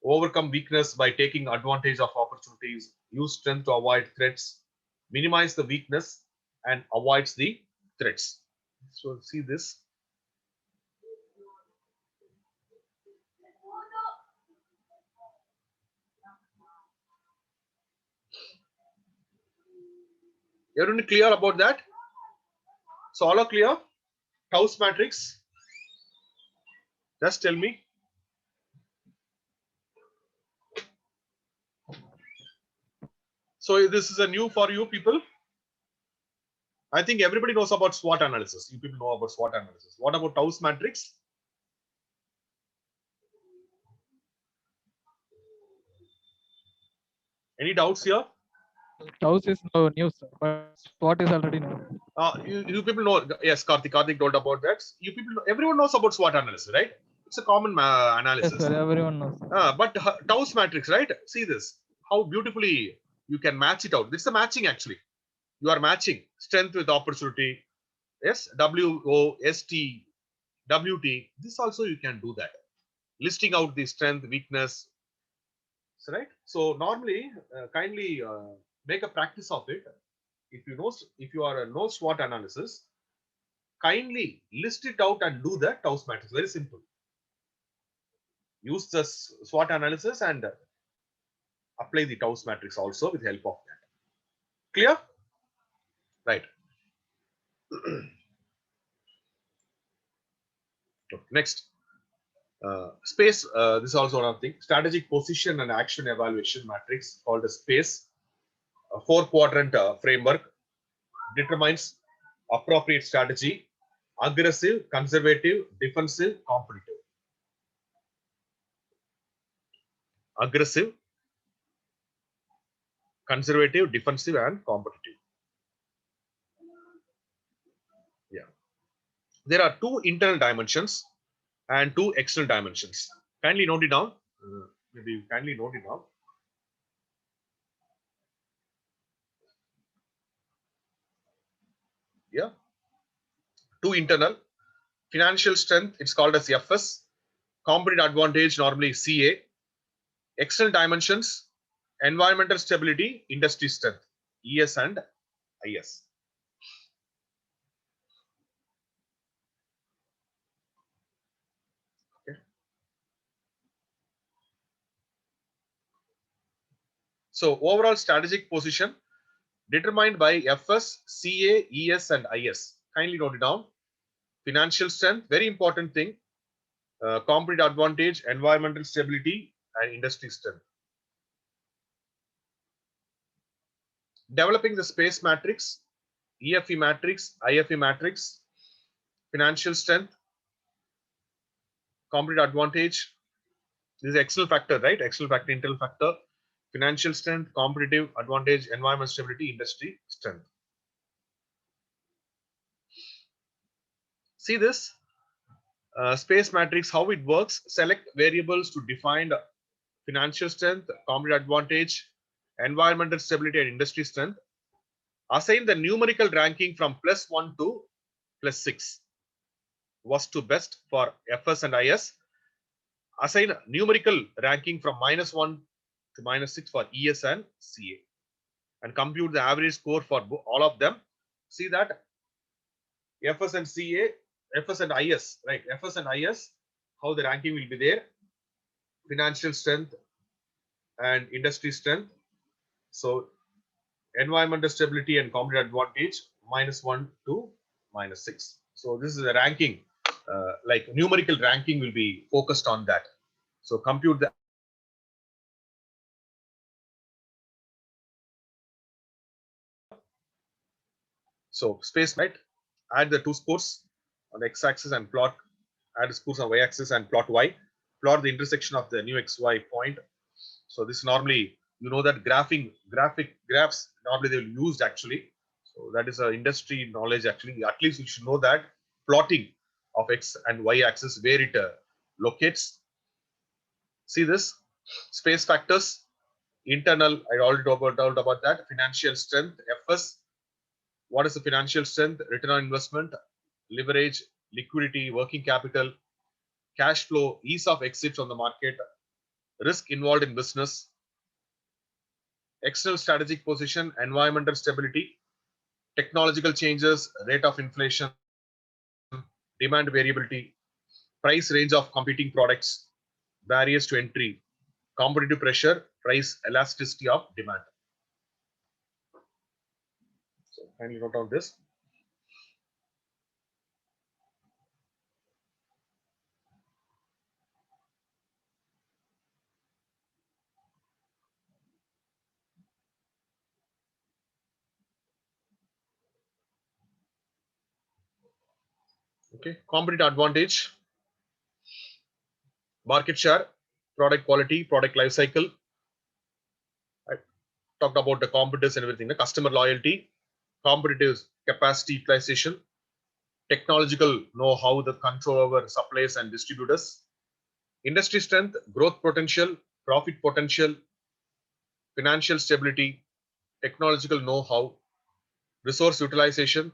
overcome weakness by taking advantage of opportunities, use strength to avoid threats, minimize the weakness, and avoids the threats. So see this. Everyone clear about that? So all are clear? TOWS matrix. Just tell me. So this is a new for you people. I think everybody knows about SWOT analysis. You people know about SWOT analysis. What about TOWS matrix? Any doubts here? House is no news, sir, but what is already known. You people know. Yes, Karthik told about that. You people know, everyone knows about SWOT analysis, right? It's a common Yes, analysis. sir, everyone knows. But TOWS matrix, right? See this. How beautifully you can match it out. This is a matching actually. You are matching strength with opportunity. Yes, WOST, WT. This also you can do that. Listing out the strength, weakness, right? So normally, kindly make a practice of it. If you are a no SWOT analysis, kindly list it out and do the TOWS matrix. Very simple. Use the SWOT analysis and apply the TOWS matrix also with help of that. Clear? Right. Next. Space, this is also one of the things. Strategic position and action evaluation matrix called a SPACE. A 4-quadrant framework determines appropriate strategy: aggressive, conservative, defensive, competitive. Aggressive, conservative, defensive, and competitive. Yeah. There are 2 internal dimensions and 2 external dimensions. Kindly note it down. Maybe you kindly note it down. Yeah. 2 internal. Financial strength, it's called as FS. Competitive advantage, normally CA. External dimensions, environmental stability, industry strength, ES and IS. Okay. So overall strategic position determined by FS, CA, ES and IS. Kindly note it down. Financial strength, very important thing. Competitive advantage, environmental stability and industry strength. Developing the space matrix, EFE matrix, IFE matrix, financial strength, competitive advantage. This is external factor, right? External factor, internal factor, financial strength, competitive advantage, environmental stability, industry strength. See this space matrix, how it works. Select variables to define financial strength, competitive advantage, environmental stability, and industry strength. Assign the numerical ranking from +1 to +6. Worst to best for FS and IS. Assign numerical ranking from -1 to -6 for ES and CA. And compute the average score for all of them. See that FS and CA, FS and IS, right? FS and IS, how the ranking will be there. Financial strength and industry strength. So environmental stability and competitive advantage, -1 to -6. So this is a ranking, like numerical ranking will be focused on that. So compute the space, right? Add the 2 scores on the x-axis and plot. Add the scores on y-axis and plot y. Plot the intersection of the new xy point. So this normally, you know that graphic graphs normally they'll used actually. So that is a industry knowledge actually. At least you should know that plotting of x and y axis where it locates. See this space factors. Internal, I already told about that. Financial strength, FS. What is the financial strength? Return on investment, leverage, liquidity, working capital, cash flow, ease of exit from the market, risk involved in business, external strategic position, environmental stability, technological changes, rate of inflation, demand variability, price range of competing products, barriers to entry, competitive pressure, price elasticity of demand. So kindly note down this. Okay, competitive advantage, market share, product quality, product life cycle. I talked about the competitors and everything. The customer loyalty, competitive capacity utilization, technological know-how, the control over suppliers and distributors, industry strength, growth potential, profit potential, financial stability, technological know-how, resource utilization,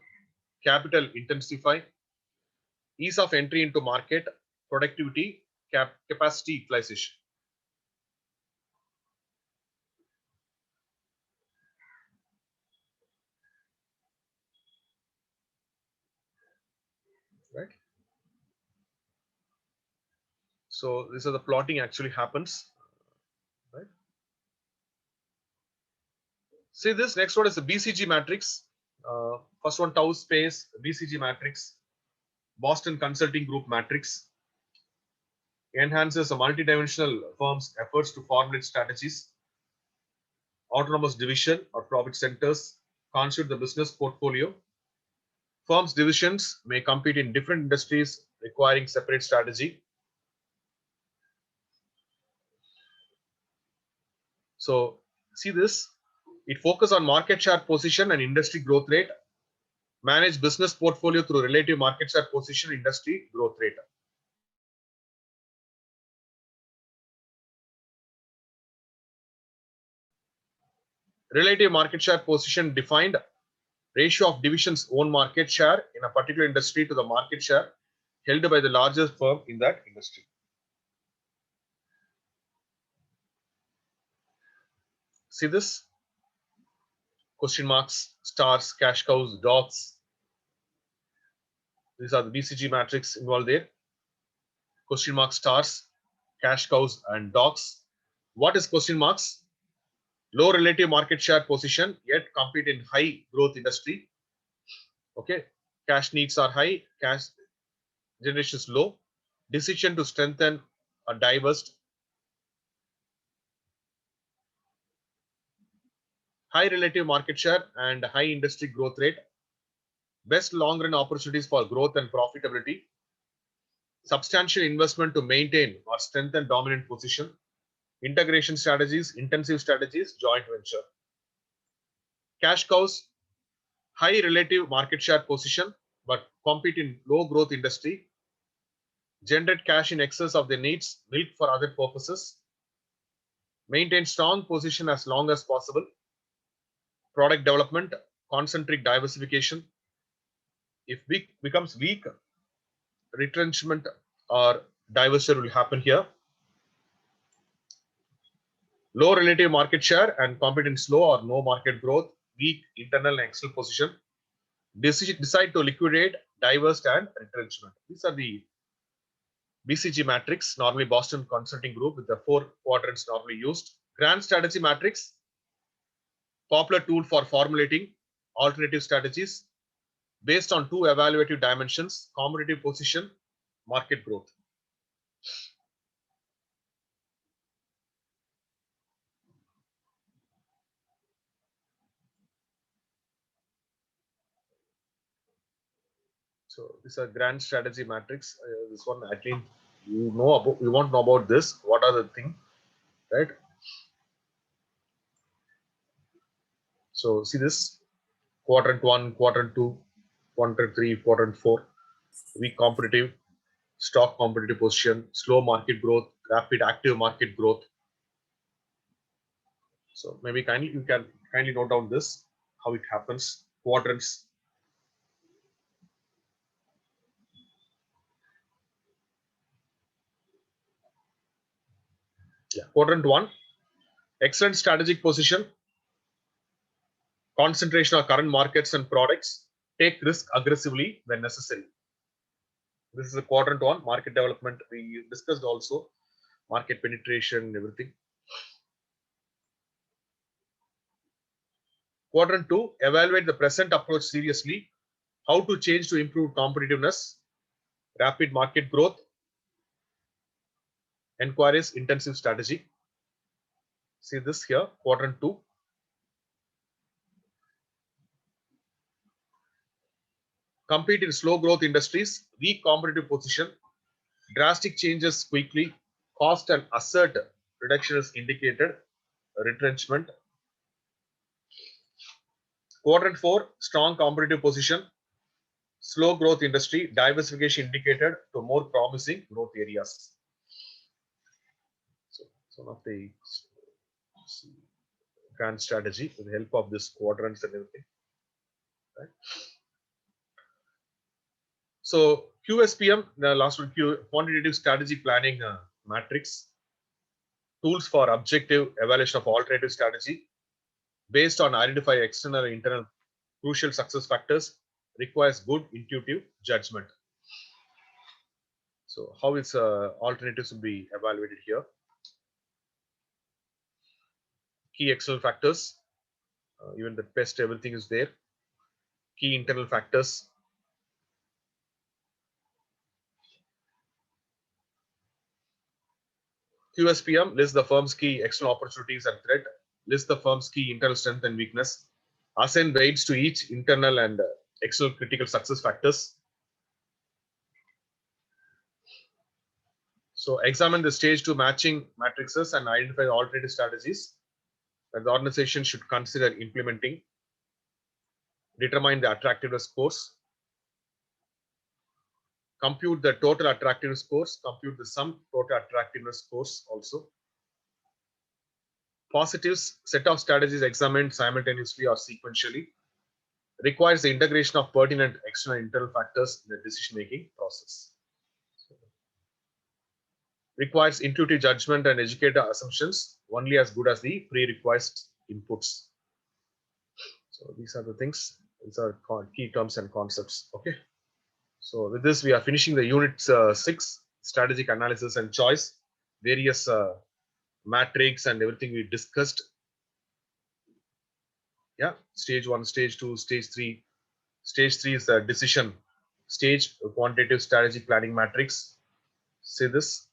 capital intensify, ease of entry into market, productivity, capacity utilization. Right. So this is the plotting actually happens. Right. See this next one is the BCG matrix. First one tau space BCG matrix, Boston Consulting Group matrix, enhances a multidimensional firm's efforts to formulate strategies. Autonomous division or profit centers constitute the business portfolio. Firms' divisions may compete in different industries requiring separate strategy. So see this, it focuses on market share position and industry growth rate, manage business portfolio through relative market share position, industry growth rate. Relative market share position defined ratio of divisions' own market share in a particular industry to the market share held by the largest firm in that industry. See this? Question marks, stars, cash cows, dogs. These are the BCG matrix involved there. Question mark, stars, cash cows, and dogs. What is question marks? Low relative market share position, yet compete in high growth industry. Okay, cash needs are high, cash generation is low. Decision to strengthen a diverse. High relative market share and high industry growth rate. Best long run opportunities for growth and profitability. Substantial investment to maintain or strengthen dominant position. Integration strategies, intensive strategies, joint venture. Cash cows, high relative market share position, but compete in low growth industry. Generate cash in excess of their needs, milk for other purposes. Maintain strong position as long as possible. Product development, concentric diversification. If weak becomes weak, retrenchment or divestiture will happen here. Low relative market share and compete in slow or no market growth, weak internal and external position. Decide to liquidate, divest, and retrenchment. These are the BCG matrix, normally Boston Consulting Group, with the 4 quadrants normally used. Grand strategy matrix, popular tool for formulating alternative strategies based on 2 evaluative dimensions: competitive position, market growth. So this is a grand strategy matrix. This one, I think you know about. You want to know about this. What are the things, right? So see this: quadrant 1, quadrant 2, quadrant 3, quadrant 4. Weak competitive, stock competitive position, slow market growth, rapid active market growth. So maybe you can kindly note down this, how it happens. Quadrants. Yeah. Quadrant 1, excellent strategic position, concentration of current markets and products, take risk aggressively when necessary. This is a quadrant one, market development. We discussed also market penetration, everything. Quadrant two, evaluate the present approach seriously. How to change to improve competitiveness, rapid market growth, enquiries, intensive strategy. See this here, quadrant two. Compete in slow growth industries, weak competitive position, drastic changes quickly, cost and asset reduction is indicated, retrenchment. Quadrant four, strong competitive position, slow growth industry, diversification indicated to more promising growth areas. So it's one of the grand strategy with the help of this quadrants and everything. Right? So QSPM, the last one, quantitative strategy planning matrix, tools for objective evaluation of alternative strategy based on identify external and internal crucial success factors, requires good intuitive judgment. So how its alternatives will be evaluated here? Key external factors, even the pest, everything is there. Key internal factors. QSPM lists the firm's key external opportunities and threat, lists the firm's key internal strength and weakness, assign weights to each internal and external critical success factors. So examine the stage two matching matrices and identify alternative strategies that the organization should consider implementing. Determine the attractiveness scores. Compute the total attractiveness scores. Compute the sum total attractiveness scores also. Positives, set of strategies examined simultaneously or sequentially. Requires the integration of pertinent external and internal factors in the decision-making process. Requires intuitive judgment and educated assumptions only as good as the pre-requisite inputs. So these are the things. These are key terms and concepts. Okay. So with this, we are finishing the unit 6, strategic analysis and choice, various matrix and everything we discussed. Yeah, stage 1, stage 2, stage 3. Stage 3 is the decision stage, quantitative strategy planning matrix. See this.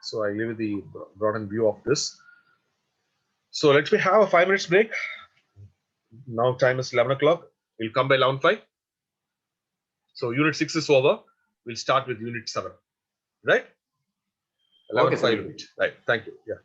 So I give you the broadened view of this. So let me have a 5 minutes break. Now time is 11 o'clock. We'll come by 11:05. So unit 6 is over. We'll start with unit 7. Right? 11:05 Okay, right. Thank you. Yeah.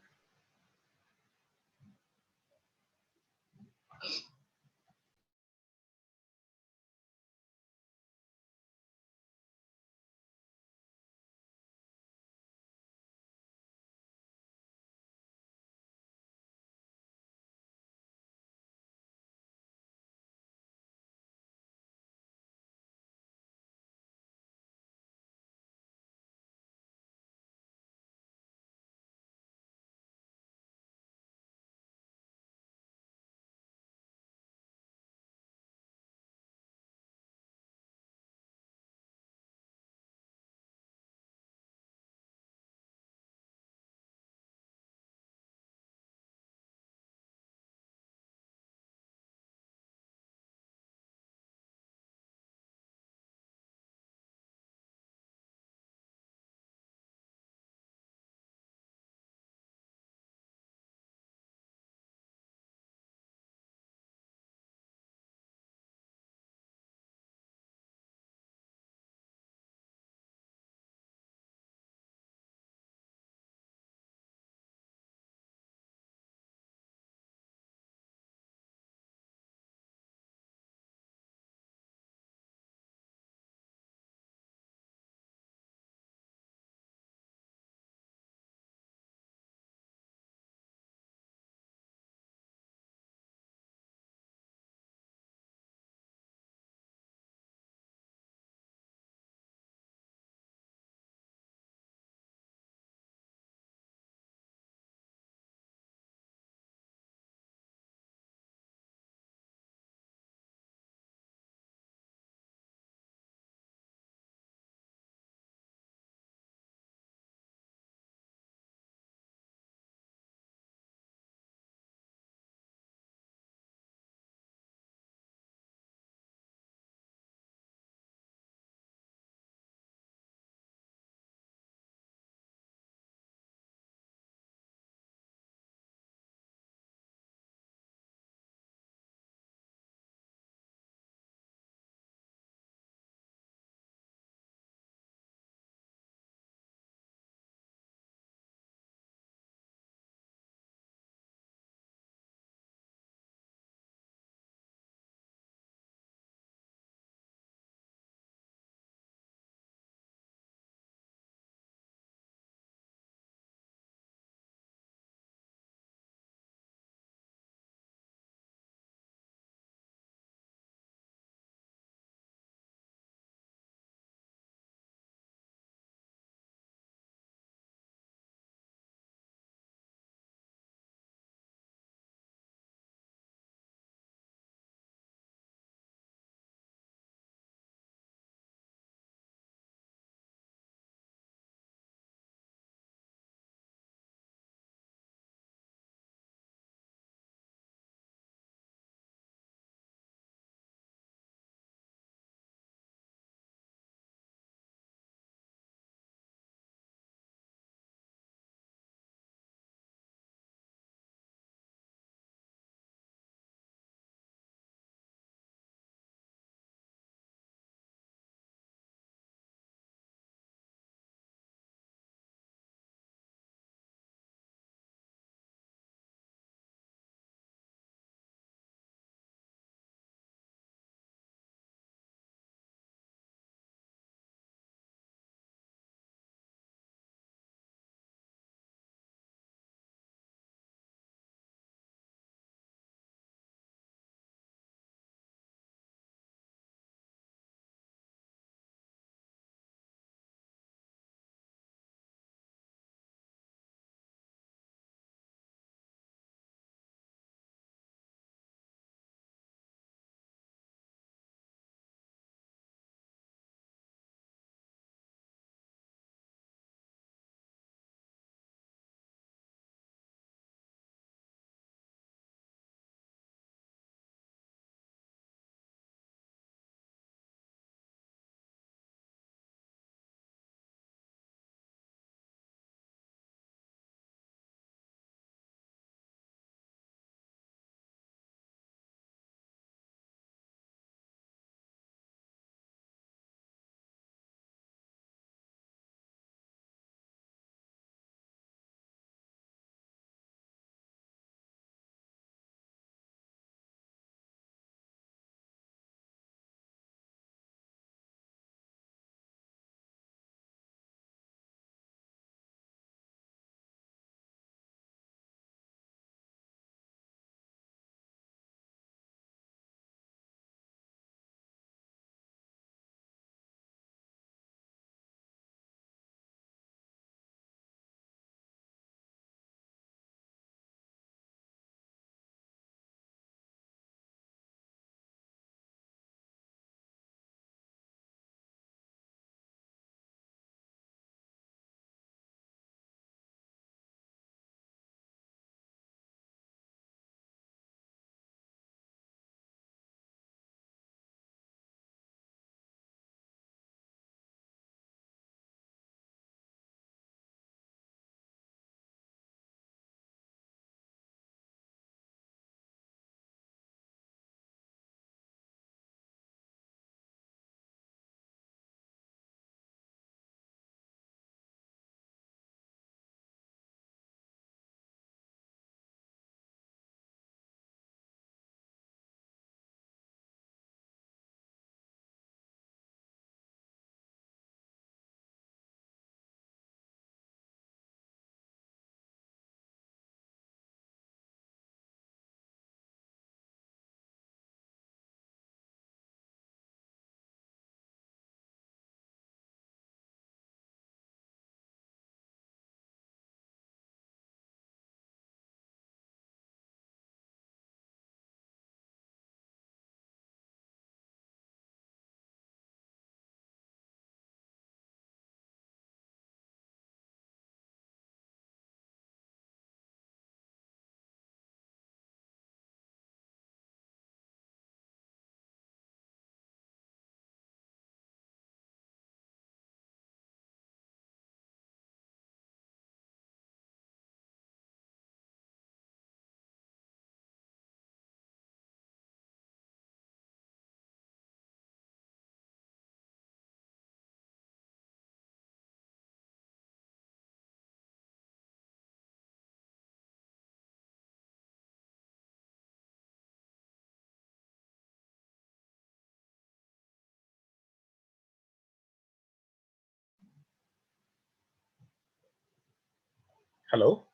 Hello,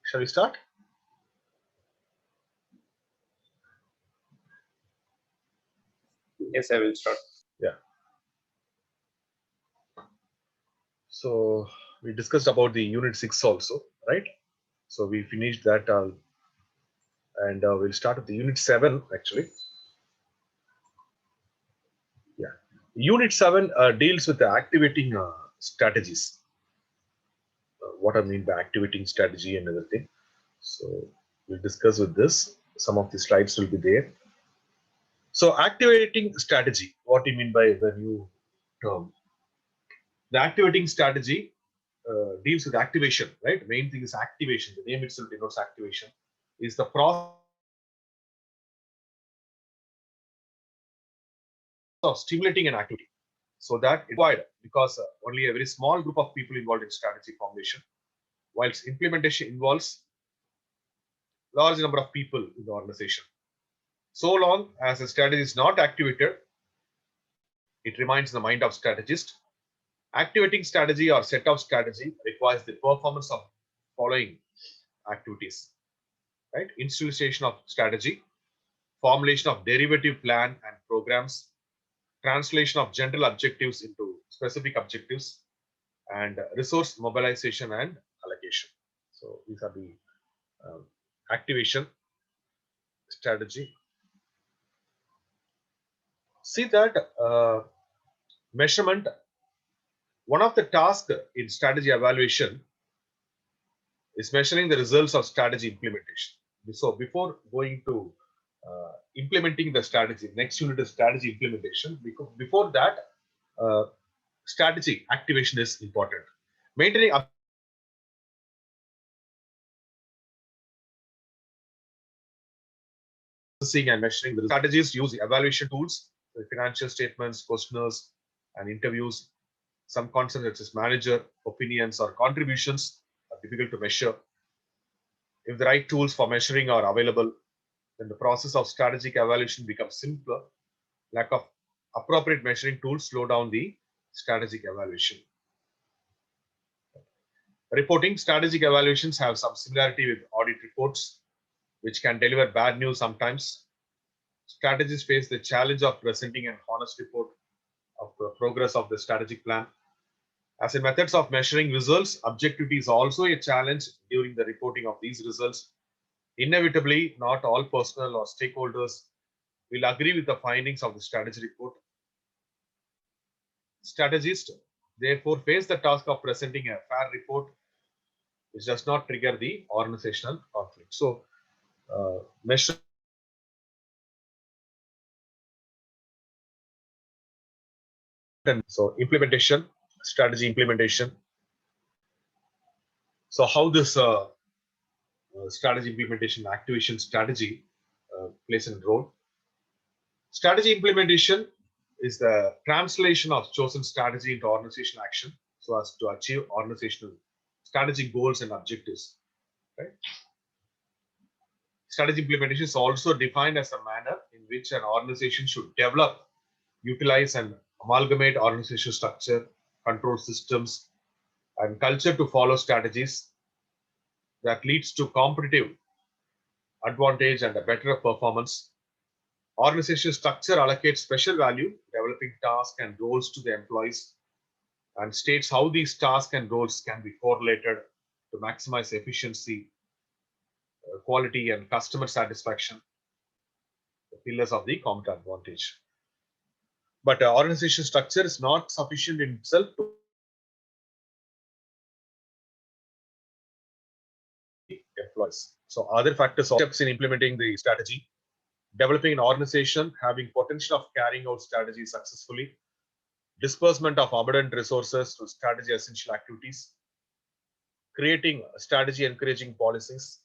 shall we start? Yes, I will start. Yeah. So we discussed about the unit 6 also, right? So we finished that and we'll start with the unit 7 actually. Yeah. Unit 7 deals with the activating strategies. What I mean by activating strategy and everything. So we'll discuss with this. Some of the slides will be there. So activating strategy, what do you mean by the new term? The activating strategy deals with activation, right? Main thing is activation. The name itself denotes activation. Is the process of stimulating an activity so that it's required because only a very small group of people involved in strategy formulation, whilst implementation involves large number of people in the organization. So long as a strategy is not activated, it remains in the mind of strategist. Activating strategy or set of strategy requires the performance of following activities, right? Institution of strategy, formulation of derivative plan and programs, translation of general objectives into specific objectives, and resource mobilization and allocation. So these are the activation strategy. See that measurement, one of the tasks in strategy evaluation is measuring the results of strategy implementation. So before going to implementing the strategy, next unit is strategy implementation. Before that, uh, strategy activation is important. Maintaining assessing and measuring the strategies use evaluation tools, financial statements, questionnaires, and interviews. Some concepts such as manager, opinions, or contributions are difficult to measure. If the right tools for measuring are available, then the process of strategic evaluation becomes simpler. Lack of appropriate measuring tools slow down the strategic evaluation. Reporting strategic evaluations have some similarity with audit reports, which can deliver bad news sometimes. Strategists face the challenge of presenting an honest report of the progress of the strategic plan. As in methods of measuring results, objectivity is also a challenge during the reporting of these results. Inevitably, not all personnel or stakeholders will agree with the findings of the strategy report. Strategists therefore face the task of presenting a fair report which does not trigger the organizational conflict. So, measure and so implementation, strategy implementation. So, how this strategy implementation activation strategy plays a role. Strategy implementation is the translation of chosen strategy into organizational action so as to achieve organizational strategic goals and objectives. Right? Strategy implementation is also defined as a manner in which an organization should develop, utilize, and amalgamate organizational structure, control systems, and culture to follow strategies that leads to competitive advantage and a better performance. Organizational structure allocates special value, developing tasks and roles to the employees, and states how these tasks and roles can be correlated to maximize efficiency, quality, and customer satisfaction, the pillars of the competitive advantage. But organization structure is not sufficient in itself to employees. So other factors or steps in implementing the strategy, developing an organization having potential of carrying out strategy successfully, disbursement of abundant resources to strategy essential activities, creating strategy encouraging policies,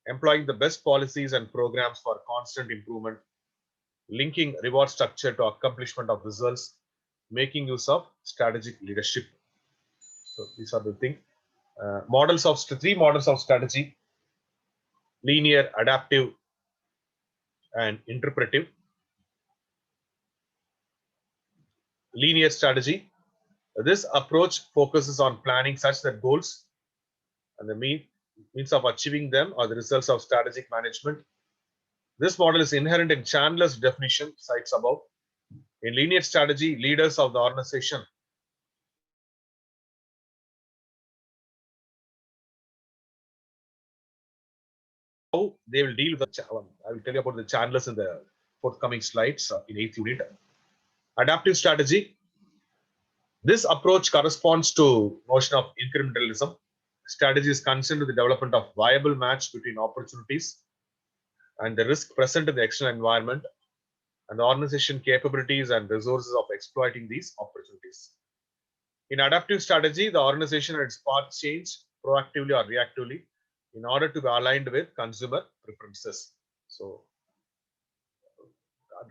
employing the best policies and programs for constant improvement, linking reward structure to accomplishment of results, making use of strategic leadership. So these are the things. Three models of strategy: linear, adaptive, and interpretive. Linear strategy. This approach focuses on planning such that goals and the means of achieving them are the results of strategic management. This model is inherent in Chandler's definition, cites above. In linear strategy, leaders of the organization how they will deal with the challenge. I will tell you about the Chandlers in the forthcoming slides in 8th unit. Adaptive strategy. This approach corresponds to notion of incrementalism. Strategy is concerned with the development of viable match between opportunities and the risk present in the external environment and the organization capabilities and resources of exploiting these opportunities. In adaptive strategy, the organization and its parts change proactively or reactively in order to be aligned with consumer preferences. So,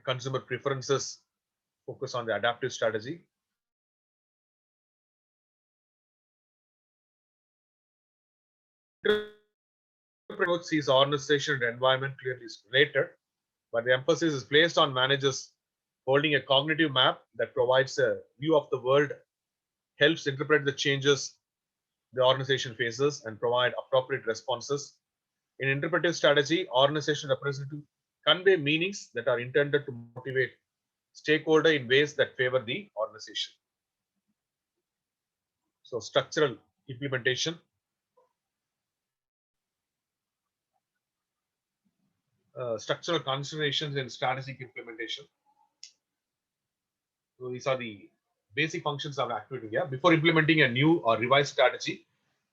consumer preferences focus on the adaptive strategy. Sees organization and environment clearly related, but the emphasis is placed on managers holding a cognitive map that provides a view of the world, helps interpret the changes the organization faces, and provide appropriate responses. In interpretive strategy, organization representatives convey meanings that are intended to motivate stakeholder in ways that favor the organization. So, structural implementation. Structural considerations in strategic implementation. So these are the basic functions of activity here. Before implementing a new or revised strategy,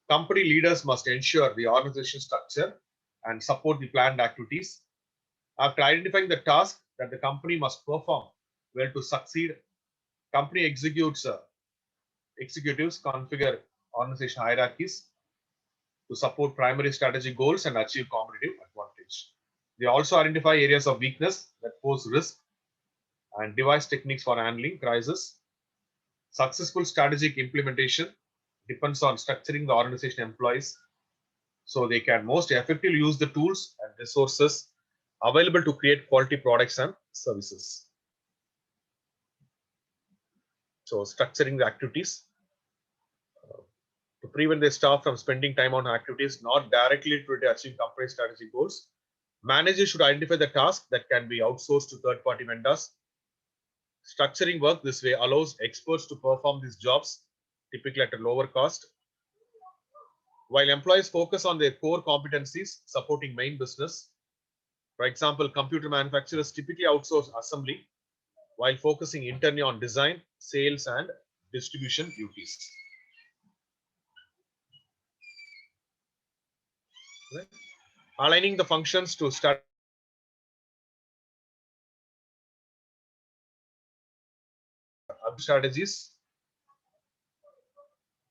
company leaders must ensure the organization structure and support the planned activities. After identifying the task that the company must perform well to succeed, company executives configure organization hierarchies to support primary strategy goals and achieve competitive advantage. They also identify areas of weakness that pose risk and devise techniques for handling crisis. Successful strategic implementation depends on structuring the organization employees so they can most effectively use the tools and resources available to create quality products and services. So, structuring the activities to prevent the staff from spending time on activities not directly to achieve company strategy goals. Managers should identify the tasks that can be outsourced to third-party vendors. Structuring work this way allows experts to perform these jobs, typically at a lower cost. While employees focus on their core competencies supporting main business, for example, computer manufacturers typically outsource assembly while focusing internally on design, sales, and distribution duties. Right? Aligning the functions to strategies,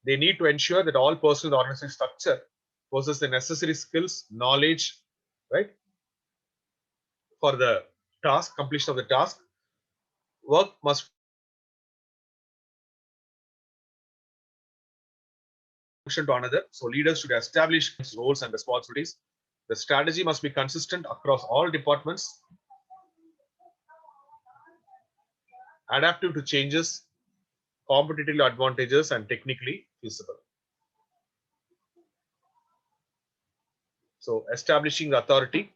they need to ensure that all personnel in the organization structure possess the necessary skills, knowledge, right, for the task, completion of the task. Work must function to another. So leaders should establish roles and responsibilities. The strategy must be consistent across all departments, adaptive to changes, competitively advantageous, and technically feasible. So establishing the authority.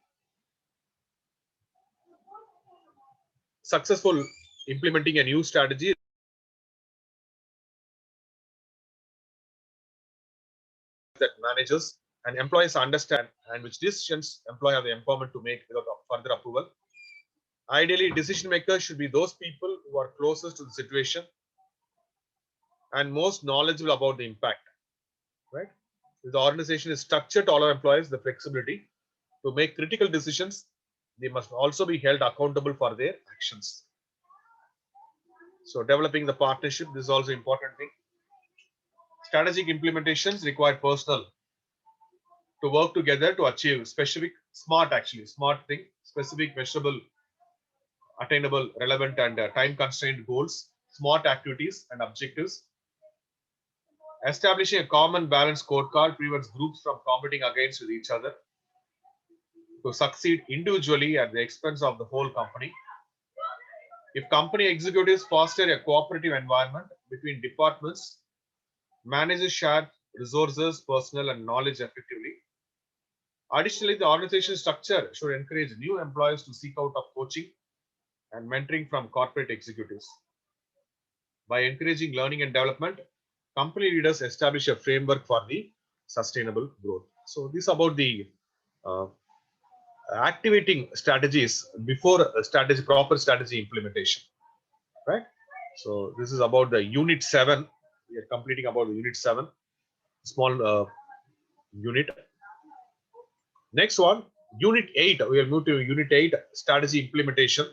Successful implementing a new strategy that managers and employees understand and which decisions employee have the empowerment to make without further approval. Ideally, decision makers should be those people who are closest to the situation and most knowledgeable about the impact. Right? If the organization is structured to allow employees the flexibility to make critical decisions, they must also be held accountable for their actions. So, developing the partnership, this is also important thing. Strategic implementations require personnel to work together to achieve specific, smart thing, specific, measurable, attainable, relevant, and time constrained goals, smart activities, and objectives. Establishing a common balanced scorecard prevents groups from competing against with each other to succeed individually at the expense of the whole company. If company executives foster a cooperative environment between departments, managers share resources, personnel, and knowledge effectively. Additionally, the organization structure should encourage new employees to seek out of coaching and mentoring from corporate executives. By encouraging learning and development, company leaders establish a framework for the sustainable growth. So this is about the uh, activating strategies before proper strategy implementation, right? So this is about the unit 7. We are completing about the unit 7, small unit. Next one, unit 8. We will move to unit 8, strategy implementation.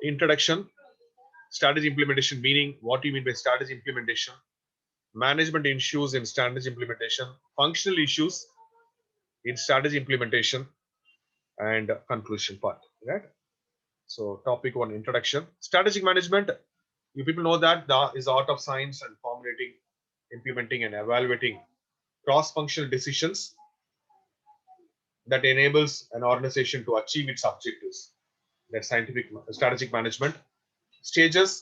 Introduction. Strategy implementation meaning, what do you mean by strategy implementation? Management issues in strategy implementation, functional issues in strategy implementation, and conclusion part, right? So topic 1, introduction. Strategic management, you people know that is the art of science and formulating, implementing, and evaluating cross-functional decisions that enables an organization to achieve its objectives. That's scientific strategic management. Stages: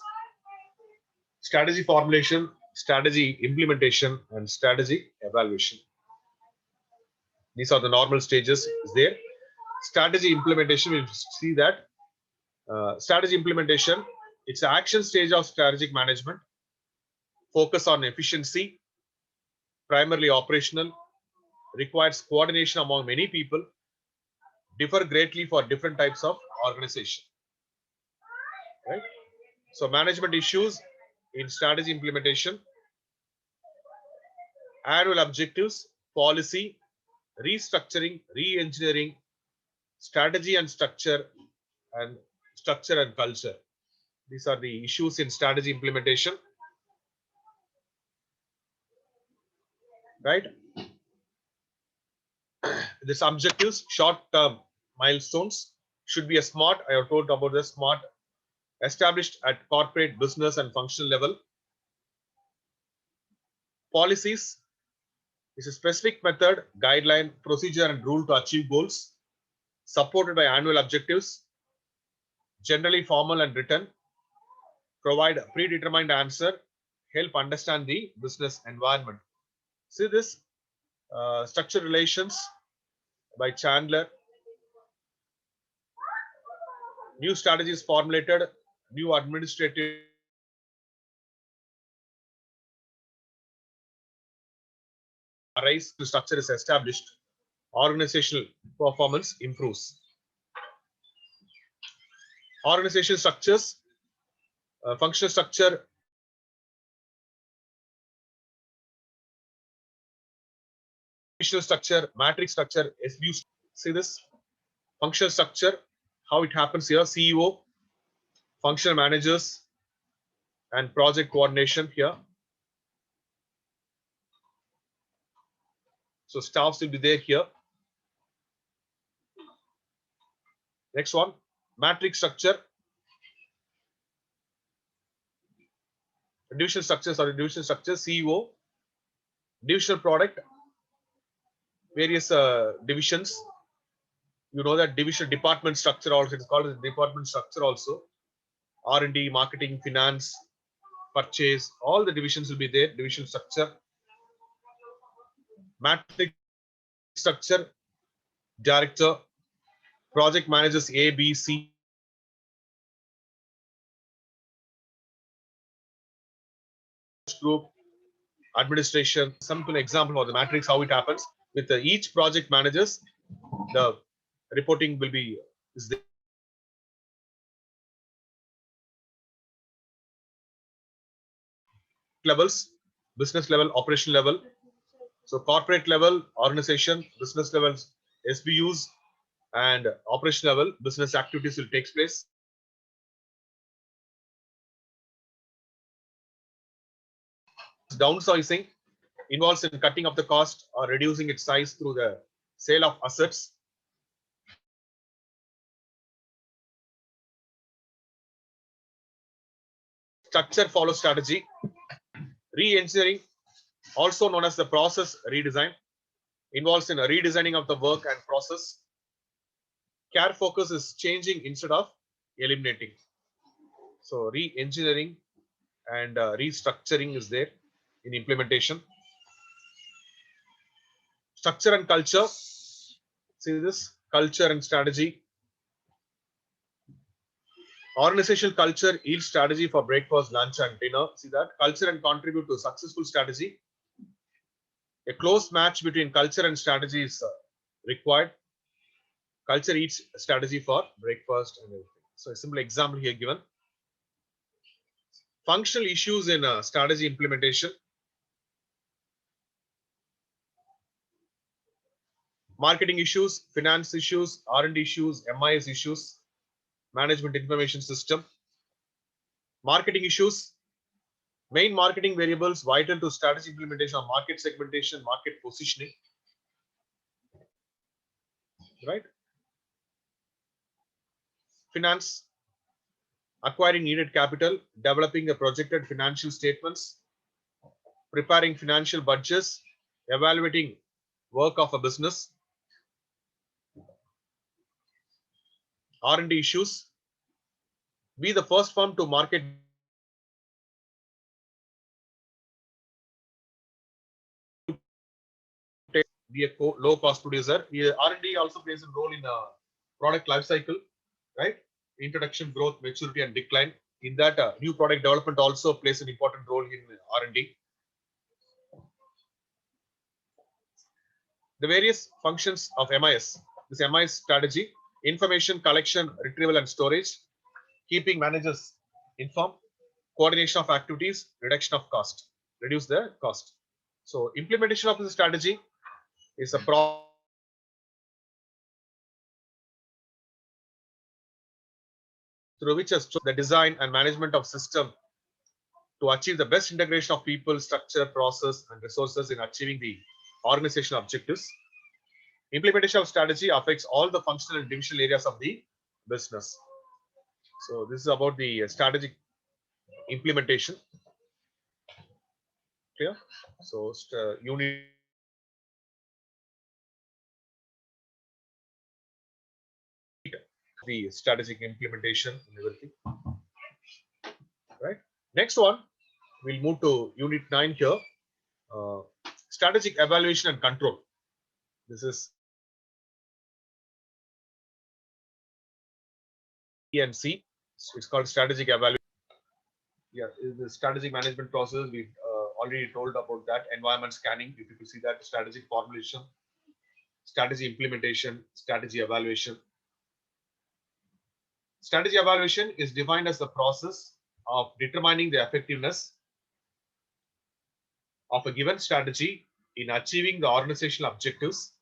strategy formulation, strategy implementation, and strategy evaluation. These are the normal stages is there. Strategy implementation, we see that strategy implementation, it's the action stage of strategic management. Focus on efficiency, primarily operational, requires coordination among many people, differ greatly for different types of organization, right? So management issues in strategy implementation: annual objectives, policy, restructuring, re-engineering, strategy and structure and culture. These are the issues in strategy implementation, right? This objectives, short-term milestones should be a SMART. I have told about the SMART, established at corporate, business, and functional level. Policies is a specific method, guideline, procedure, and rule to achieve goals, supported by annual objectives, generally formal and written, provide a predetermined answer, help understand the business environment. See this structure relations by Chandler. New strategies formulated, new administrative arise, to structure is established, organizational performance improves. Organization structures, functional structure, structure, matrix structure, SBU. See this functional structure, how it happens here: CEO, functional managers, and project coordination here. So staffs will be there here. Next one, matrix structure. Division structures or division structure: CEO, divisional product, various divisions. You know that division department structure also, it's called as department structure also. R&D, marketing, finance, purchase, all the divisions will be there. Division structure. Matrix structure: director, project managers A, B, C, group, administration. Simple example of the matrix, how it happens with each project managers. The reporting will be is there. Levels: business level, operation level. So corporate level, organization; business levels, SBUs; and operation level, business activities will take place. Downsizing involves in cutting of the cost or reducing its size through the sale of assets. Structure follows strategy. Re-engineering, also known as the process redesign, involves in a redesigning of the work and process. Care focus is changing instead of eliminating. So re-engineering and restructuring is there. in implementation. Structure and culture. See this culture and strategy. Organizational culture yields strategy for breakfast, lunch, and dinner. See that culture and contribute to successful strategy. A close match between culture and strategy is required. Culture eats strategy for breakfast and everything. So a simple example here given. Functional issues in strategy implementation. Marketing issues, finance issues, R&D issues, MIS issues, management information system. Marketing issues, main marketing variables vital to strategy implementation are market segmentation, market positioning, right? Finance, acquiring needed capital, developing the projected financial statements, preparing financial budgets, evaluating work of a business. R&D issues, be the first firm to market, be a low cost producer. R&D also plays a role in product life cycle, right? Introduction, growth, maturity, and decline. In that, new product development also plays an important role in R&D. The various functions of MIS. This MIS strategy: information collection, retrieval, and storage, keeping managers informed, coordination of activities, reduction of cost, reduce the cost. So implementation of the strategy is a process through which the design and management of system to achieve the best integration of people, structure, process, and resources in achieving the organizational objectives. Implementation of strategy affects all the functional and divisional areas of the business. So this is about the strategic implementation. Clear? So you need the strategic implementation and everything. Right. Next one, we'll move to unit 9 here. Strategic evaluation and control. This is E and C. It's called strategic evaluation. Yeah, the strategic management process, we've already told about that. Environment scanning, if you could see that, strategic formulation, strategy implementation, strategy evaluation. Strategy evaluation is defined as the process of determining the effectiveness of a given strategy in achieving the organizational objectives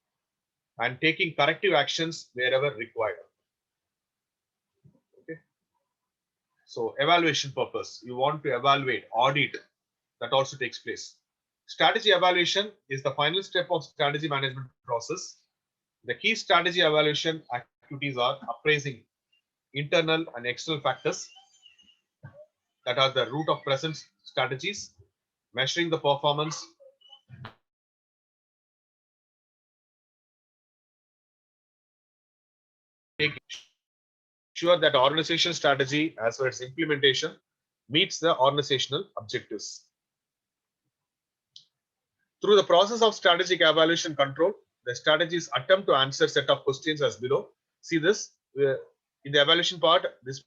and taking corrective actions wherever required. Okay. So evaluation purpose, you want to evaluate, audit, that also takes place. Strategy evaluation is the final step of strategy management process. The key strategy evaluation activities are appraising internal and external factors that are the root of present strategies, measuring the performance, making sure that organization strategy as well as implementation meets the organizational objectives. Through the process of strategic evaluation control, the strategies attempt to answer set of questions as below. See this in the evaluation part. This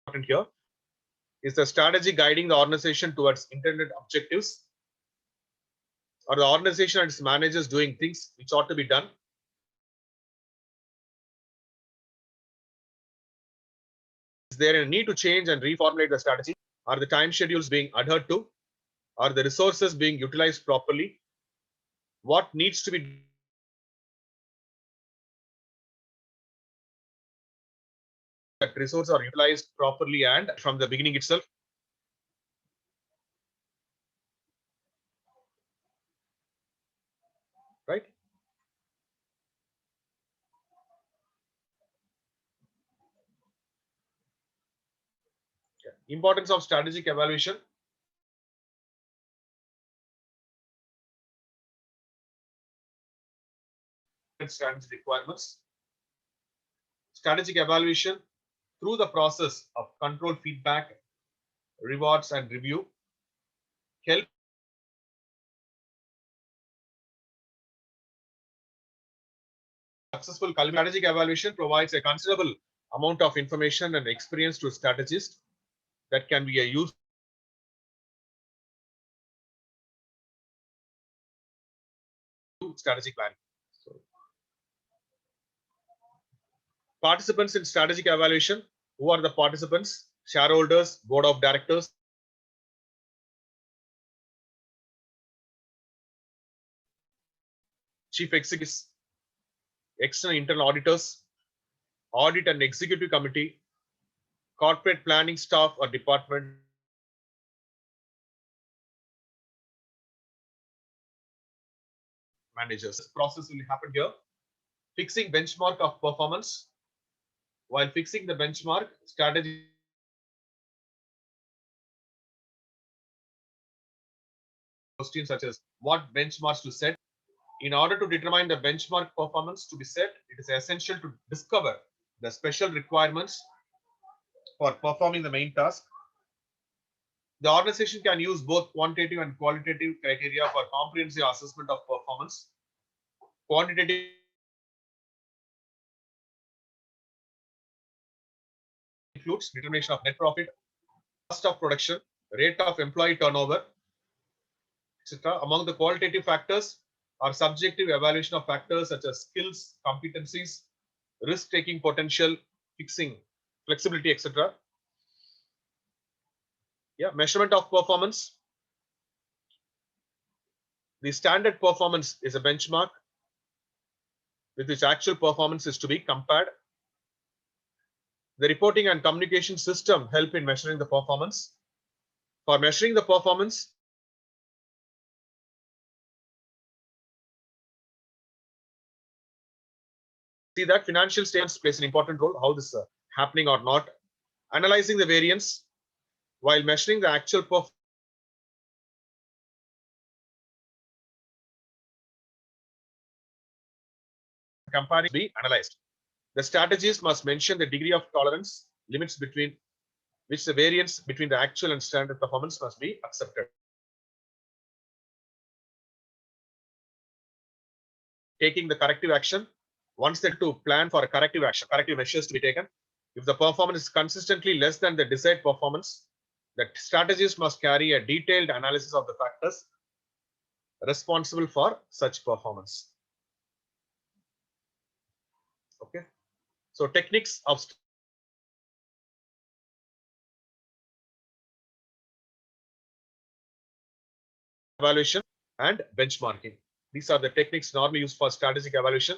important here is the strategy guiding the organization towards intended objectives, or the organization and its managers doing things which ought to be done. Is there a need to change and reformulate the strategy? Are the time schedules being adhered to? Are the resources being utilized properly? What needs to be that resources are utilized properly and from the beginning itself? Right? Okay. Importance of strategic evaluation. Strategy requirements. Strategic evaluation through the process of control feedback rewards and review, help successful strategic evaluation provides a considerable amount of information and experience to strategists that can be a use strategic planning. So, participants in strategic evaluation. Who are the participants? Shareholders, board of directors, chief executives, external internal auditors, audit and executive committee, corporate planning staff or department managers. This process will happen here. Fixing benchmark of performance. While fixing the benchmark, strategy questions such as what benchmarks to set. In order to determine the benchmark performance to be set, it is essential to discover the special requirements for performing the main task. The organization can use both quantitative and qualitative criteria for comprehensive assessment of performance. Quantitative includes determination of net profit, cost of production, rate of employee turnover, etc. Among the qualitative factors are subjective evaluation of factors such as skills, competencies, risk-taking potential, fixing, flexibility, etc. Yeah, measurement of performance. The standard performance is a benchmark with which actual performance is to be compared. The reporting and communication system help in measuring the performance. For measuring the performance, see that financial statements plays an important role, how this is happening or not. Analyzing the variance while measuring the actual performance. Comparing be analyzed. The strategies must mention the degree of tolerance limits between which the variance between the actual and standard performance must be accepted. Taking the corrective action. Once they to plan for a corrective action, corrective measures to be taken. If the performance is consistently less than the desired performance, the strategist must carry a detailed analysis of the factors responsible for such performance. Okay. So techniques of evaluation and benchmarking. These are the techniques normally used for strategic evaluation.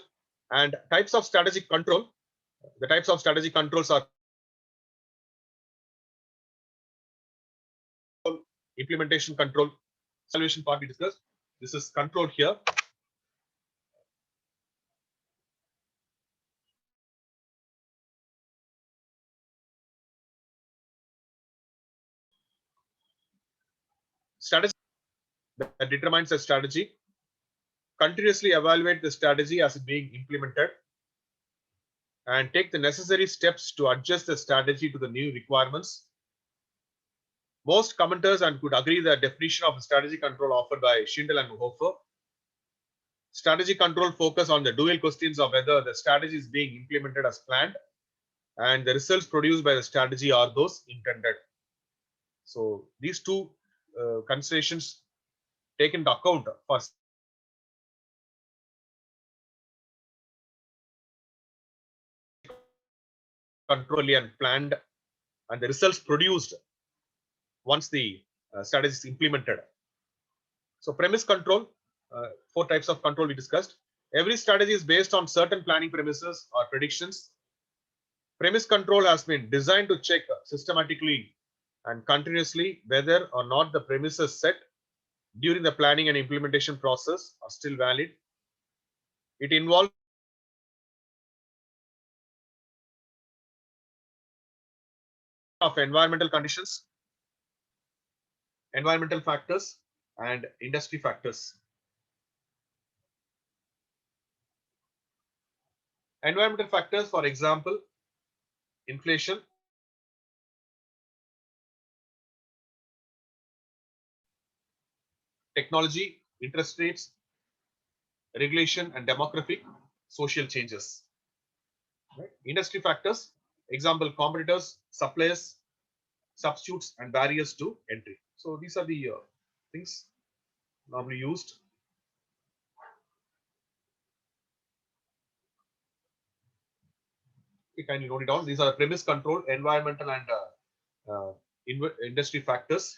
And types of strategic control. The types of strategic controls are implementation control. Evaluation part we discussed. This is control here. Strategy that determines a strategy. Continuously evaluate the strategy as it being implemented and take the necessary steps to adjust the strategy to the new requirements. Most commenters and could agree the definition of strategy control offered by Schindel and Hofer. Strategy control focus on the dual questions of whether the strategy is being implemented as planned and the results produced by the strategy are those intended. So these two considerations taken into account for control and planned and the results produced once the strategy is implemented. So premise control, four types of control we discussed. Every strategy is based on certain planning premises or predictions. Premise control has been designed to check systematically and continuously whether or not the premises set during the planning and implementation process are still valid. It involves of environmental conditions, environmental factors, and industry factors. Environmental factors, for example, inflation, technology, interest rates, regulation, and demographic, social changes. Right? Industry factors, example, competitors, suppliers, substitutes, and barriers to entry. So these are the things normally used. You can note it down. These are premise control, environmental, and industry factors.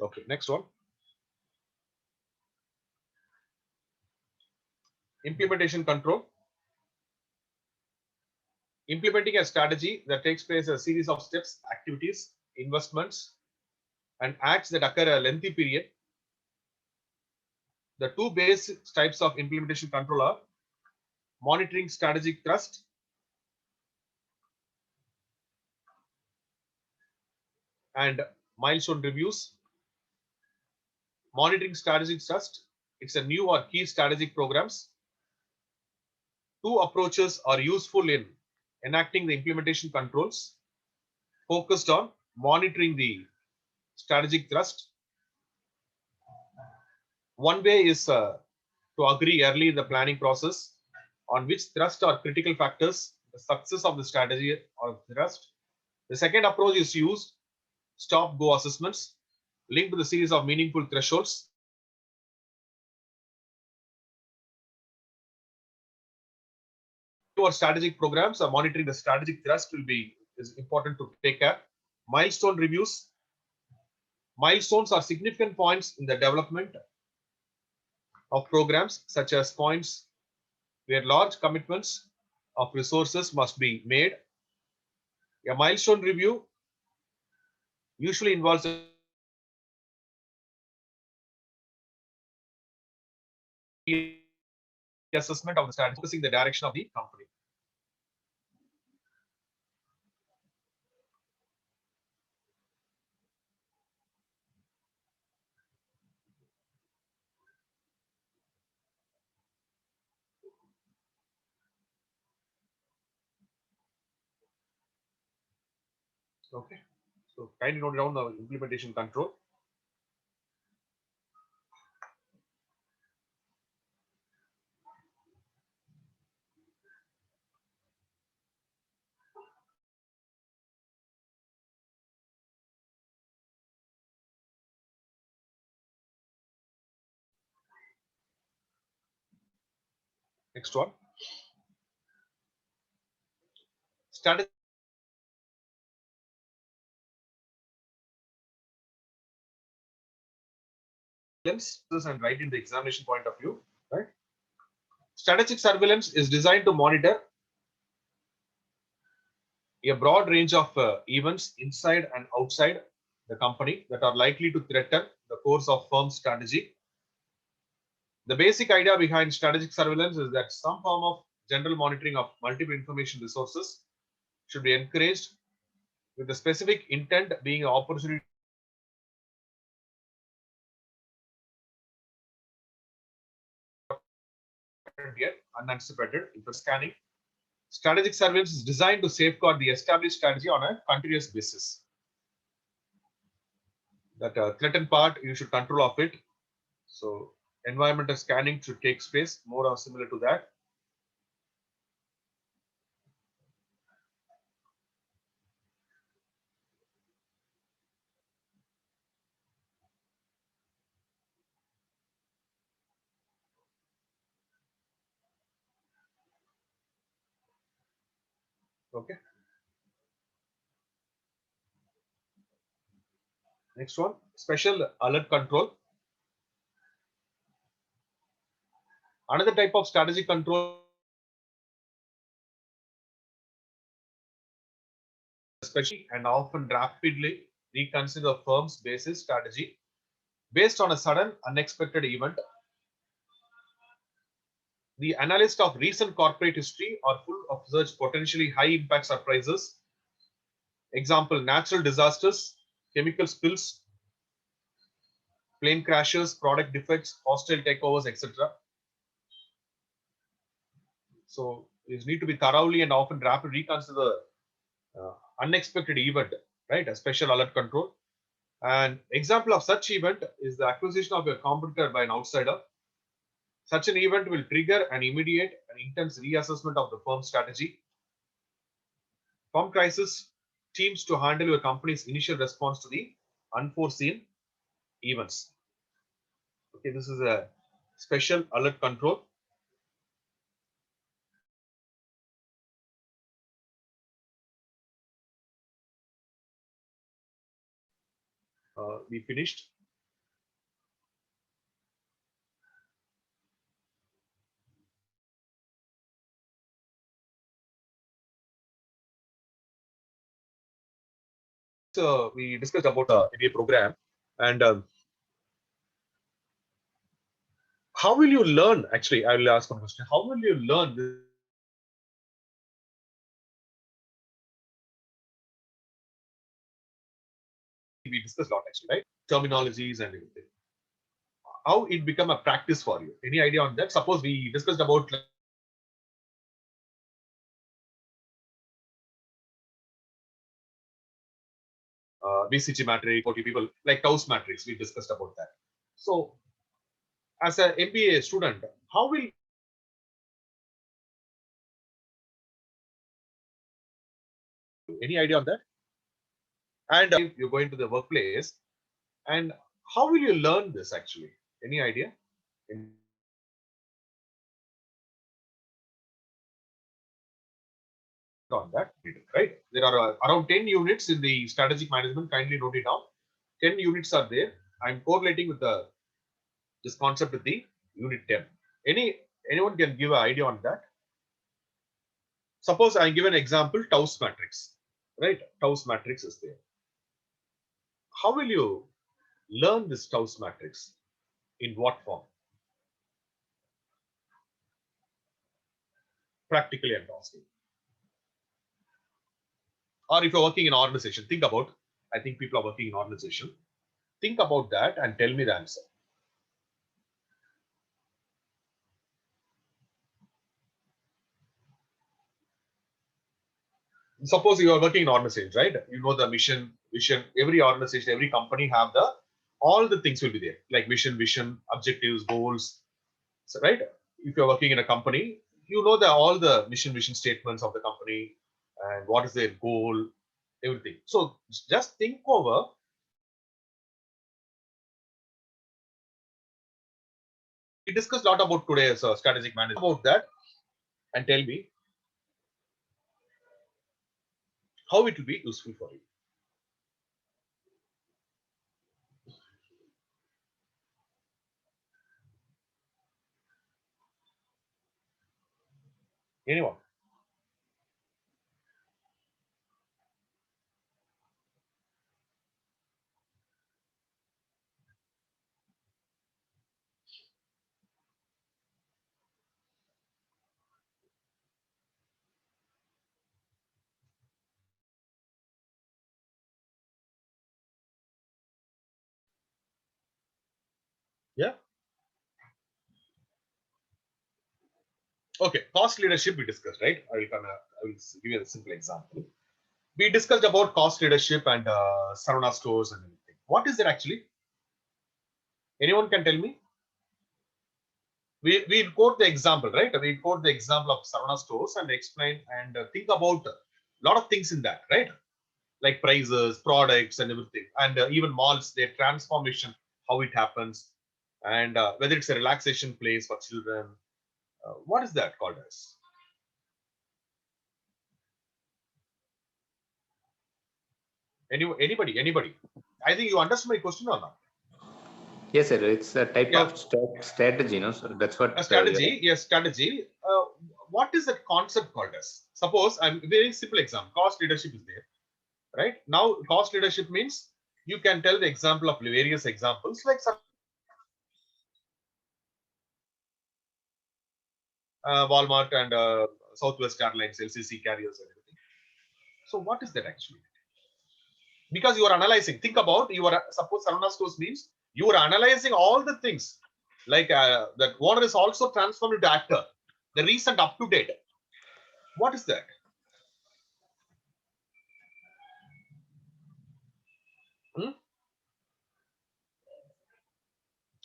Okay, next one. Implementation control. Implementing a strategy that takes place a series of steps, activities, investments, and acts that occur a lengthy period. The two basic types of implementation control are monitoring strategic thrust and milestone reviews. Monitoring strategic thrust, it's a new or key strategic programs. Two approaches are useful in enacting the implementation controls focused on monitoring the strategic thrust. One way is to agree early in the planning process on which thrust are critical factors, the success of the strategy or thrust. The second approach is used stop-go assessments linked to the series of meaningful thresholds. Your strategic programs are monitoring the strategic thrust is important to take care. Milestone reviews. Milestones are significant points in the development of programs, such as points where large commitments of resources must be made. A milestone review usually involves a assessment of the strategy, focusing the direction of the company. Okay, so kindly note down the implementation control. Next one. Strategy and right in the examination point of view, right? Strategic surveillance is designed to monitor a broad range of events inside and outside the company that are likely to threaten the course of firm strategy. The basic idea behind strategic surveillance is that some form of general monitoring of multiple information resources should be encouraged, with the specific intent being an opportunity yet unanticipated for scanning. Strategic surveillance is designed to safeguard the established strategy on a continuous basis. That threatened part, you should control of it. So environmental scanning should take place more or similar to that. Okay. Next one, special alert control. Another type of strategic control. especially and often rapidly reconsider the firm's basis strategy based on a sudden unexpected event. The analyst of recent corporate history are full of such potentially high impact surprises. Example, natural disasters, chemical spills, plane crashes, product defects, hostile takeovers, etc. So you need to be thoroughly and often rapidly reconsider the unexpected event, right? A special alert control. An example of such event is the acquisition of a competitor by an outsider. Such an event will trigger an immediate and intense reassessment of the firm's strategy. Firm crisis teams to handle your company's initial response to the unforeseen events. Okay, this is a special alert control. We finished. So we discussed about the MBA program and how will you learn? Actually, I will ask one question. How will you learn this? We discussed a lot actually, right? Terminologies and everything. How it become a practice for you? Any idea on that? Suppose we discussed about BCG matrix, 40 people, like TOUS matrix. We discussed about that. So, as an MBA student, how will any idea on that? And you go into the workplace, and how will you learn this actually? Any idea? On that, right? There are around 10 units in the strategic management. Kindly note it down. 10 units are there. I'm correlating with this concept with the unit 10. Anyone can give an idea on that? Suppose I give an example, TOUS matrix, right? TOUS matrix is there. How will you learn this TOUS matrix? In what form? Practically, I'm asking. Or if you're working in an organization, think about, I think people are working in organization. Think about that and tell me the answer. Suppose you are working in organization, right? You know the mission, vision. Every organization, every company have all the things will be there, like mission, vision, objectives, goals. So, right? If you're working in a company, you know all the mission, vision statements of the company and what is their goal, everything. So just think over. We discussed a lot about today's strategic management about that, and tell me how it will be useful for you. Anyone? Yeah. Okay. Cost leadership we discussed, right? I will give you a simple example. We discussed about cost leadership and Sarana stores and everything. What is it actually? Anyone can tell me? We quote the example, right? We quote the example of Sarana stores and explain and think about a lot of things in that, right? Like prices, products, and everything, and even malls, their transformation, how it happens, and whether it's a relaxation place for children. What is that called as? Anybody? I think you understand my question or not? Yes, sir. It's a type Yeah. of strategy, no? So that's what A strategy. Yes, strategy. What is that concept called as? Suppose I'm very simple example. Cost leadership is there, right? Now, cost leadership means you can tell the example of various examples like Walmart and Southwest Airlines, LCC carriers and everything. So what is that actually? Because you are analyzing, think about, you are, suppose Sarana Stores means you are analyzing all the things like that owner is also transformed into actor, the recent up to date. What is that?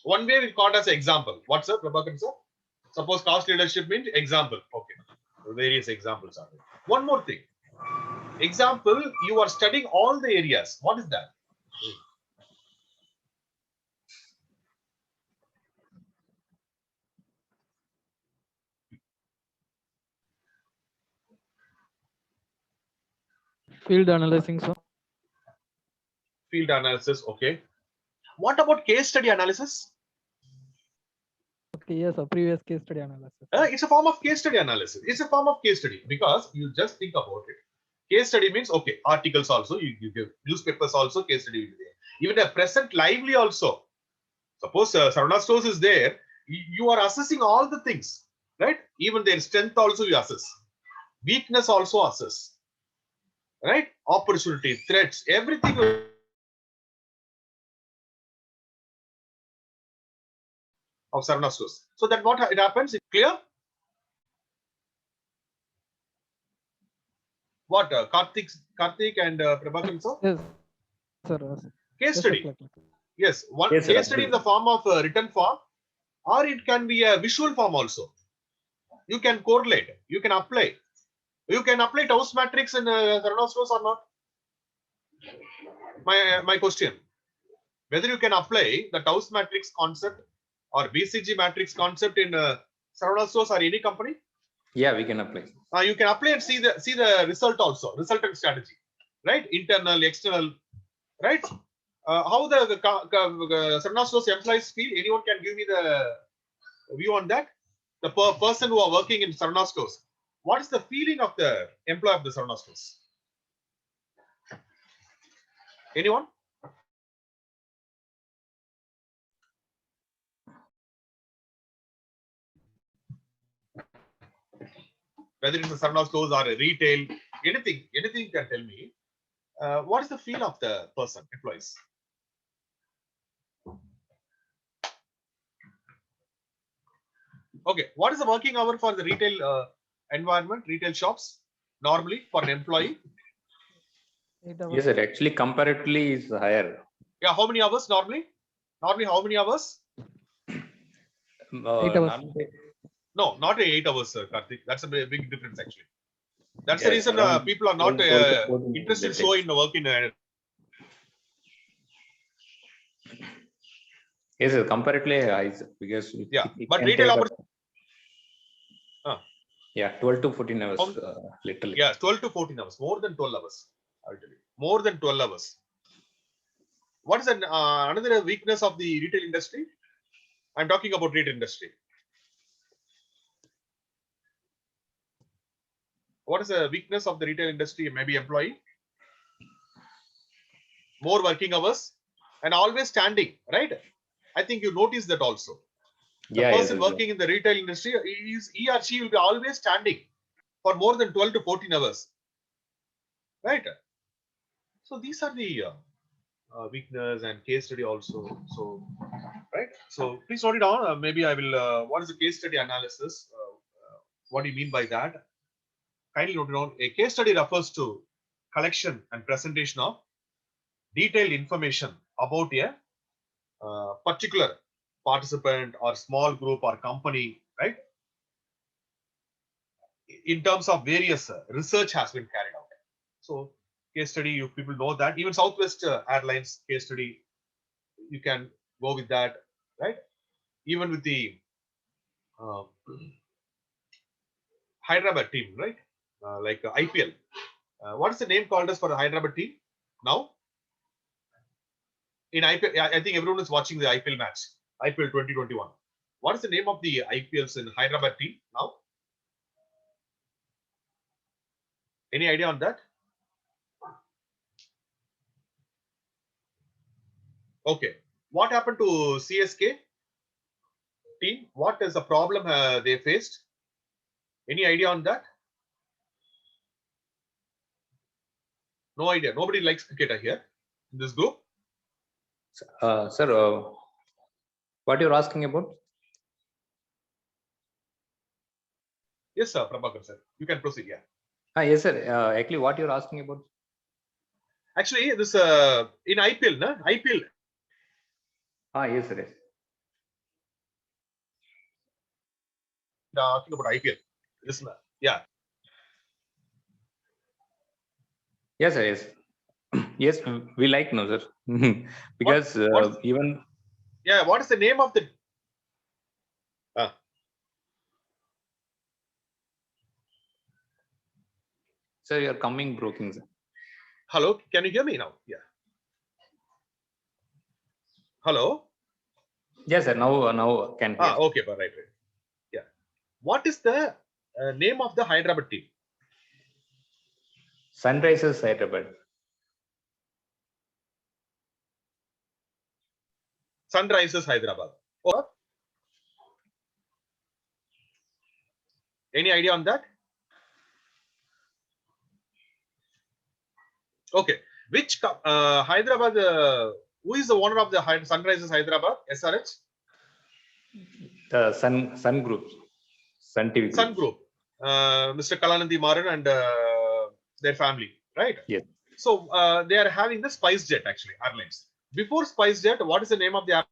One way we call it as example. What's up, Prabhakar sir? Suppose cost leadership means example. Okay. Various examples are there. One more thing. Example, you are studying all the areas. What is that? Field analyzing, sir. Field analysis. Okay. What about case study analysis? Okay, yes, sir. Previous case study analysis. It's a form of case study analysis. It's a form of case study because you just think about it. Case study means, okay, articles also, you give newspapers also, case study will be there. Even a present lively also. Suppose Sarana Stores is there, you are assessing all the things, right? Even their strength also you assess. Weakness also assess, right? Opportunity, threats, everything of Sarana Stores. So that what it happens, it's clear? What Karthik and Prabhakar sir? Yes, sir. Case Yes, sir, study. clear. Yes, one Yes, sir, case study in the form of written form, or it can be a visual form also. You can correlate, you can apply. You can apply Taos matrix in Sarana Stores or not? My question, whether you can apply the Taos matrix concept or BCG matrix concept in Sarana Stores or any company? Yeah, we can apply. You can apply and see the result also, resultant strategy, right? Internal, external, right? How the Sarana Stores employees feel? Anyone can give me the view on that? The person who are working in Sarana Stores, what is the feeling of the employee of the Sarana Stores? Anyone? Whether it's a Sarana Stores or a retail, anything you can tell me. What is the feel of the person, employees? Okay, what is the working hour for the retail environment, retail shops, normally for an employee? 8 hours. Yes, sir. Actually, comparatively is higher. Yeah, how many hours normally? Normally, how many hours? 8 hours. Normally, No, not 8 hours, sir, Karthik. That's a big difference actually. That's the yes, reason around people are not 12 to 14 interested they so take. in work in. Yes, sir. Comparatively high, sir, because Yeah, it but can retail take up, opportunity. yeah, 12 to 14 hours, literally. Yeah, 12 to 14 hours, more than 12 hours. I'll tell you, more than 12 hours. What is another weakness of the retail industry? I'm talking about retail industry. What is the weakness of the retail industry? Maybe employee, more working hours, and always standing, right? I think you notice that also. The Yeah, yes, person yes, sir. working in the retail industry, he or she will be always standing for more than 12 to 14 hours, right? So these are the weakness and case study also. So, right? So please note it down. Maybe I will. What is the case study analysis? What do you mean by that? Kindly note it down. A case study refers to collection and presentation of detailed information about a particular participant or small group or company, right? In terms of various research has been carried out. So case study, you people know that. Even Southwest Airlines case study, you can go with that, right? Even with the uh, Hyderabad team, right? Like IPL. What is the name called as for the Hyderabad team now? In IPL, I think everyone is watching the IPL match, IPL 2021. What is the name of the IPLs in Hyderabad team now? Any idea on that? Okay. What happened to CSK team? What is the problem they faced? Any idea on that? No idea. Nobody likes cricketer here in this group. Sir, what you're asking about? Yes, sir, Prabhakar sir. You can proceed. Yeah. Yes, sir. Actually, what you're asking about? Actually, this in IPL, no? IPL. Yes, sir. Yes. Talking about IPL. Listen, yeah. Yes, sir. Yes. Yes, we like no, sir. Because even. Yeah. What is the name of the? Sir, you're coming broken, sir. Hello. Can you hear me now? Yeah. Hello. Yes, sir. Now can hear. Okay. Right. Yeah. What is the name of the Hyderabad team? Sunrisers Hyderabad. Sunrisers Hyderabad. Or any idea on that? Okay. Which Hyderabad? Who is the owner of the Sunrisers Hyderabad? SRH. The Sun Group. Sun TV Group. Sun Group. Mr. Kalanandi Maran and their family, right? Yes. So they are having the SpiceJet actually airlines. Before SpiceJet, what is the name of the airline?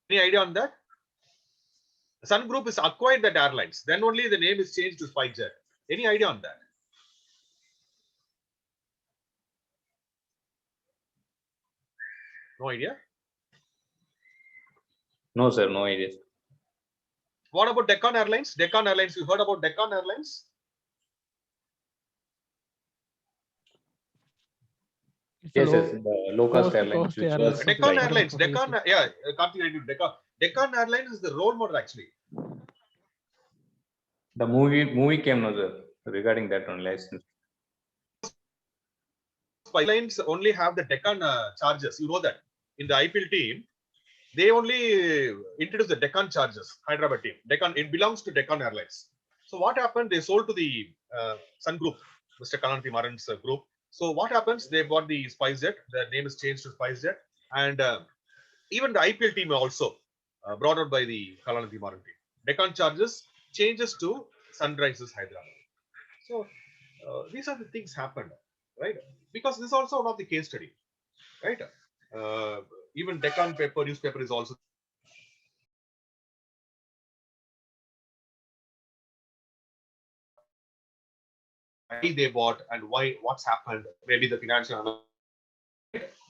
Any idea on that? Sun Group is acquired that airlines. Then only the name is changed to SpiceJet. Any idea on that? No idea. No, sir. No idea. What about Deccan Airlines? Deccan Airlines. You heard about Deccan Airlines? Yes, yes. The low cost airlines. Cost airlines. Deccan Airlines. Okay, Deccan. Yeah, Deccan Airlines is the role model actually. The movie came now, sir, regarding that on license. Airlines only have the Deccan charges. You know that in the IPL team, they only introduced the Deccan charges. Hyderabad team. Deccan. It belongs to Deccan Airlines. So what happened? They sold to the Sun Group, Mr. Kalanthi Maran's group. So what happens? They bought the SpiceJet. The name is changed to SpiceJet, and even the IPL team also brought out by the Kalanthi Maran team. Deccan charges changes to Sunrisers Hyderabad. So these are the things happened, right? Because this is also one of the case study, right? Even Deccan newspaper is also why they bought and what's happened. Maybe the financial,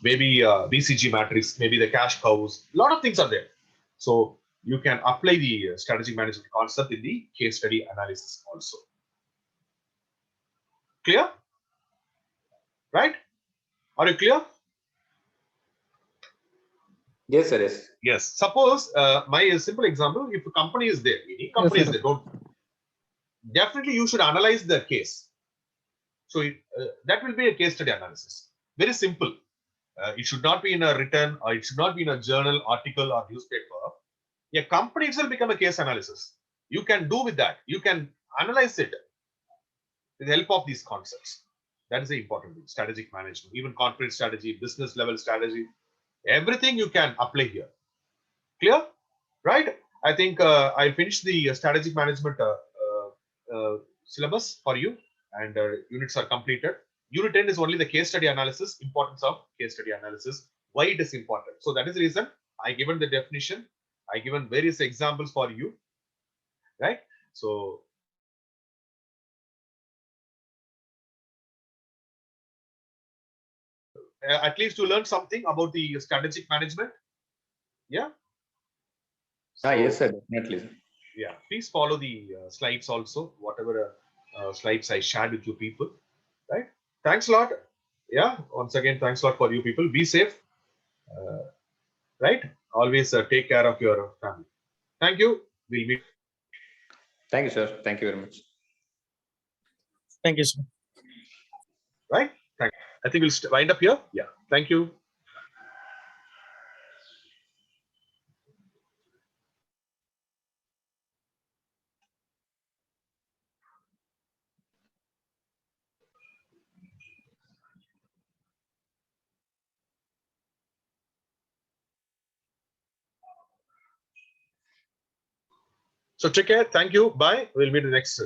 maybe BCG matrix, maybe the cash cows. A lot of things are there. So you can apply the strategic management concept in the case study analysis also. Clear? Right? Are you clear? Yes, sir. Yes. Yes. Suppose my simple example: if a company is there, any company is there, definitely you should analyze the case. So that will be a case study analysis. Very simple. It should not be in a written, or it should not be in a journal, article, or newspaper. A company itself become a case analysis. You can do with that. You can analyze it with the help of these concepts. That is the important thing. Strategic management, even corporate strategy, business level strategy, everything you can apply here. Clear? Right? I think I'll finish the strategic management syllabus for you, and units are completed. Unit 10 is only the case study analysis, importance of case study analysis, why it is important. So that is the reason I given the definition. I given various examples for you, right? So at least you learn something about the strategic management. Yeah. So, yes, sir. Definitely. Yeah. Please follow the slides also, whatever slides I shared with you people. Right. Thanks a lot. Yeah. Once again, thanks a lot for you people. Be safe. Right. Always take care of your family. Thank you. We'll meet. Thank you, sir. Thank you very much. Thank you, sir. Right? Thank you. I think we'll wind up here. Yeah. Thank you. So take care. Thank you. Bye. We'll meet in the next session.